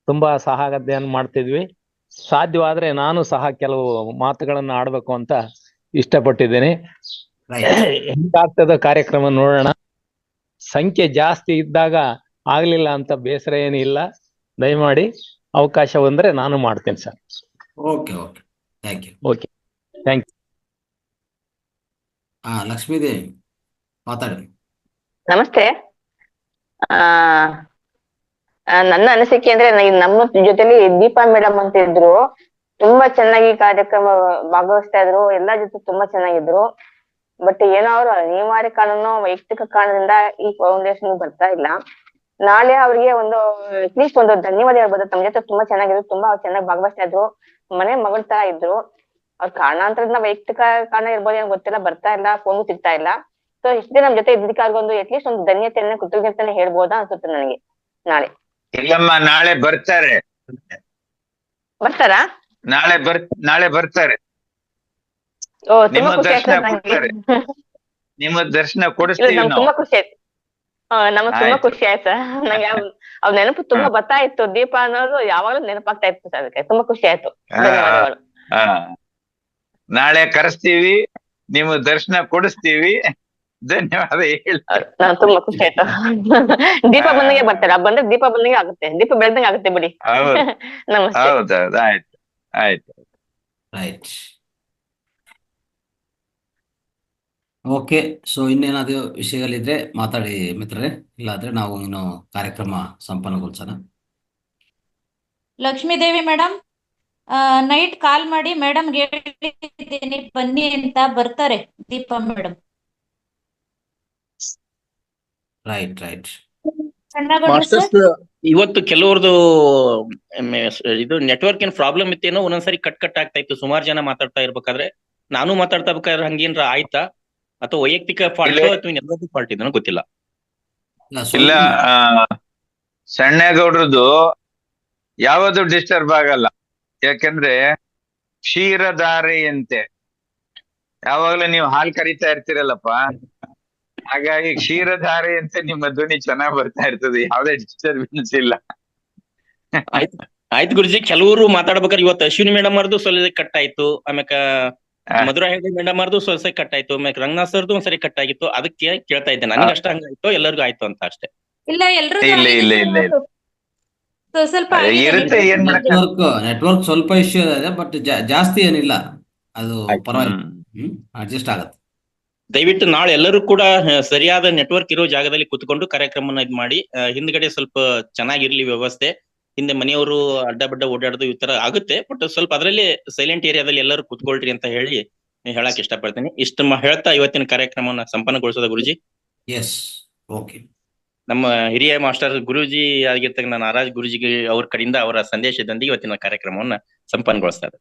ತುಂಬಾ ಸಹಗದ್ದೆಯನ್ನು ಮಾಡ್ತಿದ್ವಿ. ಸಾಧ್ಯವಾದ್ರೆ ನಾನು ಸಹ ಕೆಲವು ಮಾತುಗಳನ್ನ ಆಡ್ಬೇಕು ಅಂತ ಇಷ್ಟಪಟ್ಟಿದ್ದೇನೆ. ಹೆಂಗಾಗ್ತದ ಕಾರ್ಯಕ್ರಮ ನೋಡೋಣ. ಸಂಖ್ಯೆ ಜಾಸ್ತಿ ಇದ್ದಾಗ ಆಗ್ಲಿಲ್ಲ ಅಂತ ಬೇಸರ ಏನಿಲ್ಲ. ದಯಮಾಡಿ ಅವಕಾಶ ಬಂದ್ರೆ ನಾನು ಮಾಡ್ತೇನೆ sir. Okay okay, thank you. Okay, thank you. Lakshmidevi ಮಾತಾಡಿ. ನಮಸ್ತೆ. ನನ್ನ ಅನಿಸಿಕೆ ಅಂದ್ರೆ, ನಮ್ಮ ಜೊತೆಲಿ ದೀಪಾ ಮೇಡಮ್ ಅಂತ ಇದ್ರು, ತುಂಬಾ ಚೆನ್ನಾಗಿ ಕಾರ್ಯಕ್ರಮ ಭಾಗವಹಿಸ್ತಾ ಇದ್ರು, ಎಲ್ಲಾ ಜೊತೆ ತುಂಬಾ ಚೆನ್ನಾಗಿದ್ರು. ಬಟ್ ಏನೋ ಅವರು ಅನಿವಾರ್ಯ ಕಾರಣನೋ ವೈಯಕ್ತಿಕ ಕಾರಣದಿಂದ ಈ ಫೌಂಡೇಶನ್ ಬರ್ತಾ ಇಲ್ಲ. ನಾಳೆ ಅವ್ರಿಗೆ ಒಂದು ಅಟ್ಲೀಸ್ಟ್ ಒಂದು ಧನ್ಯವಾದ ಹೇಳ್ಬೋದು. ತಮ್ಮ ಜೊತೆ ತುಂಬಾ ಚೆನ್ನಾಗಿದ್ರು, ತುಂಬಾ ಚೆನ್ನಾಗಿ ಭಾಗವಹಿಸ್ತಾ ಇದ್ರು, ಮನೆ ಮಗಳ ತರ ಇದ್ರು. ಅವ್ರ ಕಾರಣಾಂತರದಿಂದ ವೈಯಕ್ತಿಕ ಕಾರಣ ಇರ್ಬೋದು ಏನೋ ಗೊತ್ತಿಲ್ಲ, ಬರ್ತಾ ಇಲ್ಲ, ಫೋನ್ ಸಿಗ್ತಾ ಇಲ್ಲ. ಸೊ ಇಷ್ಟ ದಿನ ನಮ್ ಜೊತೆ ಇದ್ದಕ್ಕಾಗಿ ಒಂದು ಅಟ್ಲೀಸ್ಟ್ ಒಂದು ಧನ್ಯತೆಯನ್ನ ಕೃತಜ್ಞತೆಯನ್ನ ಹೇಳ್ಬೋದಾ ಅನ್ಸುತ್ತೆ ನನಗೆ. ನಾಳೆ ಇಲ್ಲಮ್ಮ, ನಾಳೆ ಬರ್ತಾರೆ. ಬರ್ತಾರಾ? ನಾಳೆ ಬರ್ತಾರೆ. ಓ, ತುಂಬಾ ಖುಷಿ ಆಯ್ತು ನಂಗೆ. ನಿಮ್ಮ ದರ್ಶನ ಕೊಡಿಸ್ತೀವಿ ನಾವು. ತುಂಬಾ ಖುಷಿ ಆಯ್ತು. ನಮಗ್ ತುಂಬಾ ಖುಷಿ ಆಯ್ತು. ನಂಗೆ ಅವ್ರ ನೆನಪು ತುಂಬಾ ಬರ್ತಾ ಇತ್ತು. ದೀಪ ಅನ್ನೋದು ಯಾವಾಗ್ಲೂ ನೆನಪಾಗ್ತಾ ಇತ್ತು. ಅದಕ್ಕೆ ತುಂಬಾ ಖುಷಿ ಆಯ್ತು. ಧನ್ಯವಾದಗಳು. ನಾಳೆ ಕರೆಸ್ತೀವಿ, ನಿಮ್ಮ ದರ್ಶನ ಕೊಡಿಸ್ತೀವಿ. ಧನ್ಯವಾದ ಹೇಳಿ. ನಾನು ತುಂಬಾ ಖುಷಿ ಆಯ್ತು. ದೀಪ ಬಂದಂಗೆ ಬರ್ತಾರೆ, ಬಂದ್ರೆ ದೀಪ ಬಂದಂಗೆ ಆಗುತ್ತೆ, ದೀಪ ಬೆಳ್ದಂಗೆ ಆಗುತ್ತೆ ಬಿಡಿ. ನಮಸ್ತೆ. ಹೌದೌದು, ಆಯ್ತು ಆಯ್ತು. ರೈಟ್. ಓಕೆ, ಸೊ ಇನ್ನೇನಾದ್ರು ವಿಷಯಗಳಿದ್ರೆ ಮಾತಾಡಿ ಮಿತ್ರರೇ, ಇಲ್ಲಾದ್ರೆ ನಾವು ಇನ್ನು ಕಾರ್ಯಕ್ರಮ ಸಂಪನ್ನಗೊಳಿಸೋಣ. ಲಕ್ಷ್ಮೀದೇವಿ ಮೇಡಮ್ ನೈಟ್ ಕಾಲ್ ಮಾಡಿ ಮೇಡಮ್ ಹೇಳಿದ್ದೀನಿ ಬನ್ನಿ ಅಂತ, ಬರ್ತಾರೆ Deepa madam. Right right. Masters ಇವತ್ತು ಕೆಲವ್ರದ್ದು ಇದು ನೆಟ್ವರ್ಕ್ ಏನ್ ಪ್ರಾಬ್ಲಮ್ ಇತ್ತೇನೋ, ಒಂದೊಂದ್ಸರಿ ಕಟ್ ಆಗ್ತಾ ಇತ್ತು ಸುಮಾರು ಜನ ಮಾತಾಡ್ತಾ ಇರ್ಬೇಕಾದ್ರೆ. ನಾನು ಮಾತಾಡ್ತಾ ಬೇಕಾದ್ರೆ ಹಂಗೇನ್ರ ಆಯ್ತಾ, ಅಥವಾ ವೈಯಕ್ತಿಕ ಫಾಲ್ಟ್ ಅಥವಾ ನೆಟ್ವರ್ಕ್ ಫಾಲ್ಟ್ ಇದನ್ನು ಗೊತ್ತಿಲ್ಲ. ಇಲ್ಲ, ಸಣ್ಣೇಗೌಡ್ರದ್ದು ಯಾವುದು ಡಿಸ್ಟರ್ಬ್ ಆಗಲ್ಲ. ಯಾಕಂದ್ರೆ ಕ್ಷೀರಧಾರೆಯಂತೆ ಯಾವಾಗ್ಲೂ ನೀವು ಹಾಲು ಕರಿತಾ ಇರ್ತೀರಲ್ಲಪ್ಪ, ಹಾಗಾಗಿ ಕ್ಷೀರಧಾರೆಯಂತೆ ನಿಮ್ಮ ಧ್ವನಿ ಚೆನ್ನಾಗ್ ಬರ್ತಾ ಇರ್ತದೆ, ಯಾವ್ದೇ ಡಿಸ್ಟರ್ಬೆನ್ಸ್ ಇಲ್ಲ. ಆಯ್ತು ಗುರುಜಿ, ಕೆಲವರು ಮಾತಾಡ್ಬೇಕಾದ್ರೆ ಇವತ್ತು ಅಶ್ವಿನಿ ಮೇಡಮ್ ಅವ್ರದ್ದು ಸ್ವಲ್ಪ ಕಟ್ ಆಯ್ತು, ಆಮ್ಯಾಕ ಮಧುರಾ ಹೆಗಡೆ ಮೇಡಮ್ ಅವ್ರದ್ದು ಸ್ವಲ್ಪ ಕಟ್ ಆಯ್ತು, ಆಮ್ಯಾಕ ರಂಗನಾಥ್ ಸರ್ದು ಒಂದ್ಸರಿ ಕಟ್ ಆಗಿತ್ತು. ಅದಕ್ಕೆ ಕೇಳ್ತಾ ಇದ್ದೆ, ನನಗೆ ಅಷ್ಟ ಹಂಗಾಯ್ತು ಎಲ್ಲರಿಗೂ ಆಯ್ತು ಅಂತ ಅಷ್ಟೇ. ಇಲ್ಲ ಎಲ್ರು ಸ್ವಲ್ಪ ಇರುತ್ತೆ, ಏನ್ ನೆಟ್ವರ್ಕ್ ಸ್ವಲ್ಪ ಇಶ್ಯೂ ಇದೆ, ಬಟ್ ಜಾಸ್ತಿ ಏನಿಲ್ಲ, ಅದು ಪರವಾಗಿಲ್ಲ, ಅಡ್ಜಸ್ಟ್ ಆಗತ್ತೆ. ದಯವಿಟ್ಟು ನಾಳೆ ಎಲ್ಲರೂ ಕೂಡ ಸರಿಯಾದ ನೆಟ್ವರ್ಕ್ ಇರೋ ಜಾಗದಲ್ಲಿ ಕುತ್ಕೊಂಡು ಕಾರ್ಯಕ್ರಮನ ಇದ್ ಮಾಡಿ. ಹಿಂದ್ಗಡೆ ಸ್ವಲ್ಪ ಚೆನ್ನಾಗಿರ್ಲಿ ವ್ಯವಸ್ಥೆ, ಹಿಂದೆ ಮನೆಯವರು ಅಡ್ಡ ಬಡ್ಡ ಓಡಾಡೋದು ಈ ತರ ಆಗುತ್ತೆ, ಬಟ್ ಸ್ವಲ್ಪ ಅದರಲ್ಲಿ ಸೈಲೆಂಟ್ ಏರಿಯಾದಲ್ಲಿ ಎಲ್ಲರೂ ಕುತ್ಕೊಳ್ರಿ ಅಂತ ಹೇಳಿ ಹೇಳಕ್ ಇಷ್ಟಪಡ್ತೀನಿ. ಇಷ್ಟ ಹೇಳ್ತಾ ಇವತ್ತಿನ ಕಾರ್ಯಕ್ರಮವನ್ನ ಸಂಪನ್ನಗೊಳಿಸೋದ ಗುರುಜಿ. S, okay. ನಮ್ಮ ಹಿರಿಯ ಮಾಸ್ಟರ್ ಗುರುಜಿ ಆಗಿರ್ತಕ್ಕ ನಾರಾಜ್ ಗುರುಜಿಗೆ ಅವ್ರ ಕಡೆಯಿಂದ ಅವರ ಸಂದೇಶದೊಂದಿಗೆ ಇವತ್ತಿನ ಕಾರ್ಯಕ್ರಮವನ್ನ ಸಂಪನ್ನಗೊಳಿಸ್ತಾರೆ.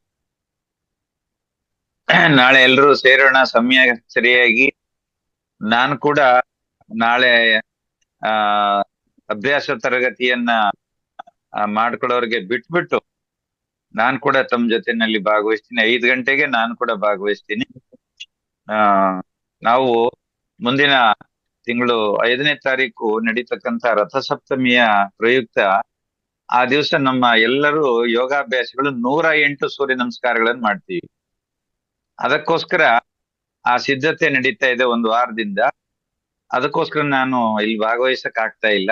ನಾಳೆ ಎಲ್ರೂ ಸೇರೋಣ ಸಮಯ ಸರಿಯಾಗಿ. ನಾನು ಕೂಡ ನಾಳೆ ಅಭ್ಯಾಸ ತರಗತಿಯನ್ನ ಮಾಡ್ಕೊಳ್ಳೋರ್ಗೆ ಬಿಟ್ಬಿಟ್ಟು ನಾನ್ ಕೂಡ ತಮ್ಮ ಜೊತೆನಲ್ಲಿ ಭಾಗವಹಿಸ್ತೀನಿ. 5 ಗಂಟೆಗೆ ನಾನು ಕೂಡ ಭಾಗವಹಿಸ್ತೀನಿ. ನಾವು ಮುಂದಿನ ತಿಂಗಳು 5ನೇ ತಾರೀಕು ನಡೀತಕ್ಕಂತ ರಥಸಪ್ತಮಿಯ ಪ್ರಯುಕ್ತ ಆ ದಿವಸ ನಮ್ಮ ಎಲ್ಲರೂ ಯೋಗಾಭ್ಯಾಸಗಳು 108 ಸೂರ್ಯ ನಮಸ್ಕಾರಗಳನ್ನು ಮಾಡ್ತೀವಿ. ಅದಕ್ಕೋಸ್ಕರ ಆ ಸಿದ್ಧತೆ ನಡೀತಾ ಇದೆ 1 ವಾರದಿಂದ. ಅದಕ್ಕೋಸ್ಕರ ನಾನು ಇಲ್ಲಿ ಭಾಗವಹಿಸಕ್ ಆಗ್ತಾ ಇಲ್ಲ.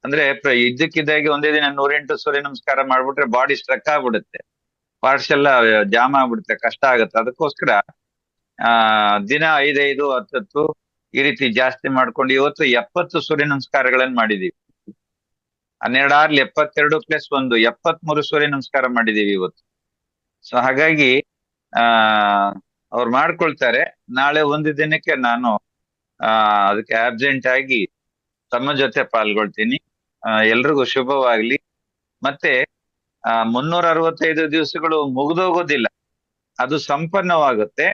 ಅಂದ್ರೆ ಇದ್ದಕ್ಕಿದ್ದಾಗಿ ಒಂದೇ ದಿನ 108 ಸೂರ್ಯ ನಮಸ್ಕಾರ ಮಾಡ್ಬಿಟ್ರೆ ಬಾಡಿ ಸ್ಟ್ರಕ್ ಆಗ್ಬಿಡುತ್ತೆ, ಪಾರ್ಟ್ಸ್ ಎಲ್ಲ ಜಾಮ್ ಆಗ್ಬಿಡುತ್ತೆ, ಕಷ್ಟ ಆಗುತ್ತೆ. ಅದಕ್ಕೋಸ್ಕರ ದಿನ 5 10 ಈ ರೀತಿ ಜಾಸ್ತಿ ಮಾಡ್ಕೊಂಡು ಇವತ್ತು 70 ಸೂರ್ಯ ನಮಸ್ಕಾರಗಳನ್ನ ಮಾಡಿದೀವಿ. 12 6 72 + 1 73 ಸೂರ್ಯ ನಮಸ್ಕಾರ ಮಾಡಿದೀವಿ ಇವತ್ತು. ಸೊ ಹಾಗಾಗಿ ಅವ್ರು ಮಾಡ್ಕೊಳ್ತಾರೆ. ನಾಳೆ ಒಂದು ದಿನಕ್ಕೆ ನಾನು ಅದಕ್ಕೆ ಆಬ್ಸೆಂಟ್ ಆಗಿ ತಮ್ಮ ಜೊತೆ ಪಾಲ್ಗೊಳ್ತೀನಿ. ಎಲ್ರಿಗೂ ಶುಭವಾಗ್ಲಿ. ಮತ್ತೆ 365 ದಿವಸಗಳು ಮುಗಿದೋಗೋದಿಲ್ಲ, ಅದು ಸಂಪನ್ನವಾಗುತ್ತೆ.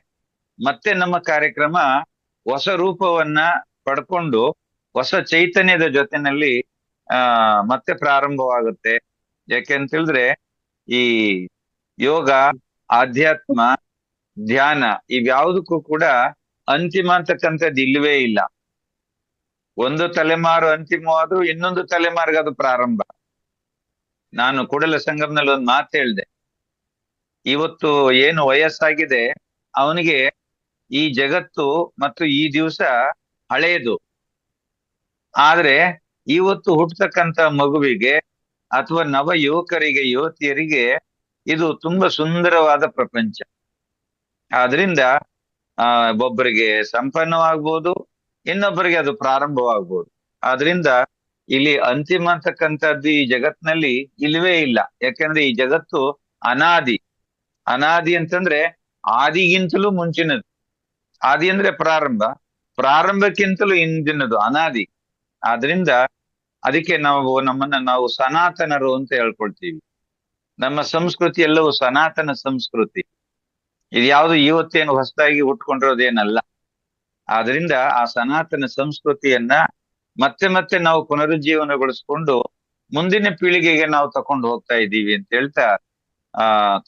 ಮತ್ತೆ ನಮ್ಮ ಕಾರ್ಯಕ್ರಮ ಹೊಸ ರೂಪವನ್ನ ಪಡ್ಕೊಂಡು ಹೊಸ ಚೈತನ್ಯದ ಜೊತೆನಲ್ಲಿ ಮತ್ತೆ ಪ್ರಾರಂಭವಾಗುತ್ತೆ. ಯಾಕೆಂತ ಹೇಳಿದ್ರೆ ಈ ಯೋಗ, ಆಧ್ಯಾತ್ಮ, ಧ್ಯಾನ ಇವ್ಯಾವುದಕ್ಕೂ ಕೂಡ ಅಂತಿಮ ಅಂತಕ್ಕಂಥದ್ದು ಇಲ್ಲವೇ ಇಲ್ಲ. ಒಂದು ತಲೆಮಾರು ಅಂತಿಮವಾದ್ರೂ ಇನ್ನೊಂದು ತಲೆಮಾರಿಗೆ ಅದು ಪ್ರಾರಂಭ. ನಾನು ಕೂಡಲ ಸಂಗಮದಲ್ಲಿ ಒಂದು ಮಾತು ಹೇಳ್ದೆ, ಇವತ್ತು ಏನು ವಯಸ್ಸಾಗಿದೆ ಅವನಿಗೆ ಈ ಜಗತ್ತು ಮತ್ತು ಈ ದಿವಸ ಹಳೆಯದು. ಆದ್ರೆ ಇವತ್ತು ಹುಟ್ಟತಕ್ಕಂತ ಮಗುವಿಗೆ ಅಥವಾ ನವ ಯುವಕರಿಗೆ, ಯುವತಿಯರಿಗೆ ಇದು ತುಂಬಾ ಸುಂದರವಾದ ಪ್ರಪಂಚ. ಆದ್ರಿಂದ ಒಬ್ಬರಿಗೆ ಸಂಪನ್ನವಾಗ್ಬೋದು, ಇನ್ನೊಬ್ಬರಿಗೆ ಅದು ಪ್ರಾರಂಭವಾಗ್ಬೋದು. ಆದ್ರಿಂದ ಇಲ್ಲಿ ಅಂತಿಮ ಅಂತಕ್ಕಂಥದ್ದು ಈ ಜಗತ್ನಲ್ಲಿ ಇಲ್ವೇ ಇಲ್ಲ. ಯಾಕಂದ್ರೆ ಈ ಜಗತ್ತು ಅನಾದಿ. ಅನಾದಿ ಅಂತಂದ್ರೆ ಆದಿಗಿಂತಲೂ ಮುಂಚಿನದು. ಆದಿ ಅಂದ್ರೆ ಪ್ರಾರಂಭ, ಪ್ರಾರಂಭಕ್ಕಿಂತಲೂ ಹಿಂದಿನದು ಅನಾದಿ. ಆದ್ರಿಂದ ಅದಕ್ಕೆ ನಾವು ಸನಾತನರು ಅಂತ ಹೇಳ್ಕೊಳ್ತೀವಿ. ನಮ್ಮ ಸಂಸ್ಕೃತಿ ಎಲ್ಲವೂ ಸನಾತನ ಸಂಸ್ಕೃತಿ. ಇದು ಯಾವುದು ಇವತ್ತೇನು ಹೊಸದಾಗಿ ಹುಟ್ಕೊಂಡಿರೋದೇನಲ್ಲ. ಆದ್ರಿಂದ ಆ ಸನಾತನ ಸಂಸ್ಕೃತಿಯನ್ನ ಮತ್ತೆ ಮತ್ತೆ ನಾವು ಪುನರುಜ್ಜೀವನಗೊಳಿಸ್ಕೊಂಡು ಮುಂದಿನ ಪೀಳಿಗೆಗೆ ನಾವು ತಕೊಂಡು ಹೋಗ್ತಾ ಇದ್ದೀವಿ ಅಂತ ಹೇಳ್ತಾ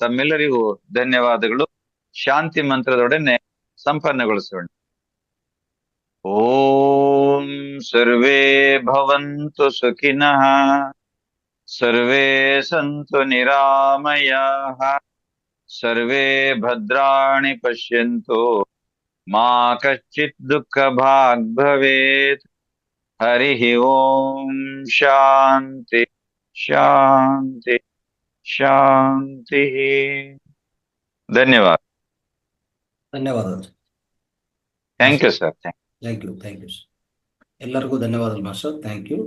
ತಮ್ಮೆಲ್ಲರಿಗೂ ಧನ್ಯವಾದಗಳು. ಶಾಂತಿ ಮಂತ್ರದೊಡನೆ ಸಂಪನ್ನಗೊಳಿಸೋಣ. ಓಂ ಸರ್ವೇ ಭವಂತು ಸುಖಿನಃ, ಸರ್ವೇ ಸಂತು ನಿರಾಮಯಾಃ, ಸರ್ವೇ ಭದ್ರಾಣಿ ಪಶ್ಯಂತು, ಮಾ ಕಶ್ಚಿತ್ ದುಃಖ ಭಾಗ್ ಭವೇತ್. ಹರಿ ಓಂ. ಶಾಂತಿ ಶಾಂತಿ ಶಾಂತಿ. ಧನ್ಯವಾದ. ಧನ್ಯವಾದಗಳು. Thank you sir. Thank you. ಎಲ್ಲರಿಗೂ ಧನ್ಯವಾದಗಳು ಮಾಸ್ಟರ್. Thank you.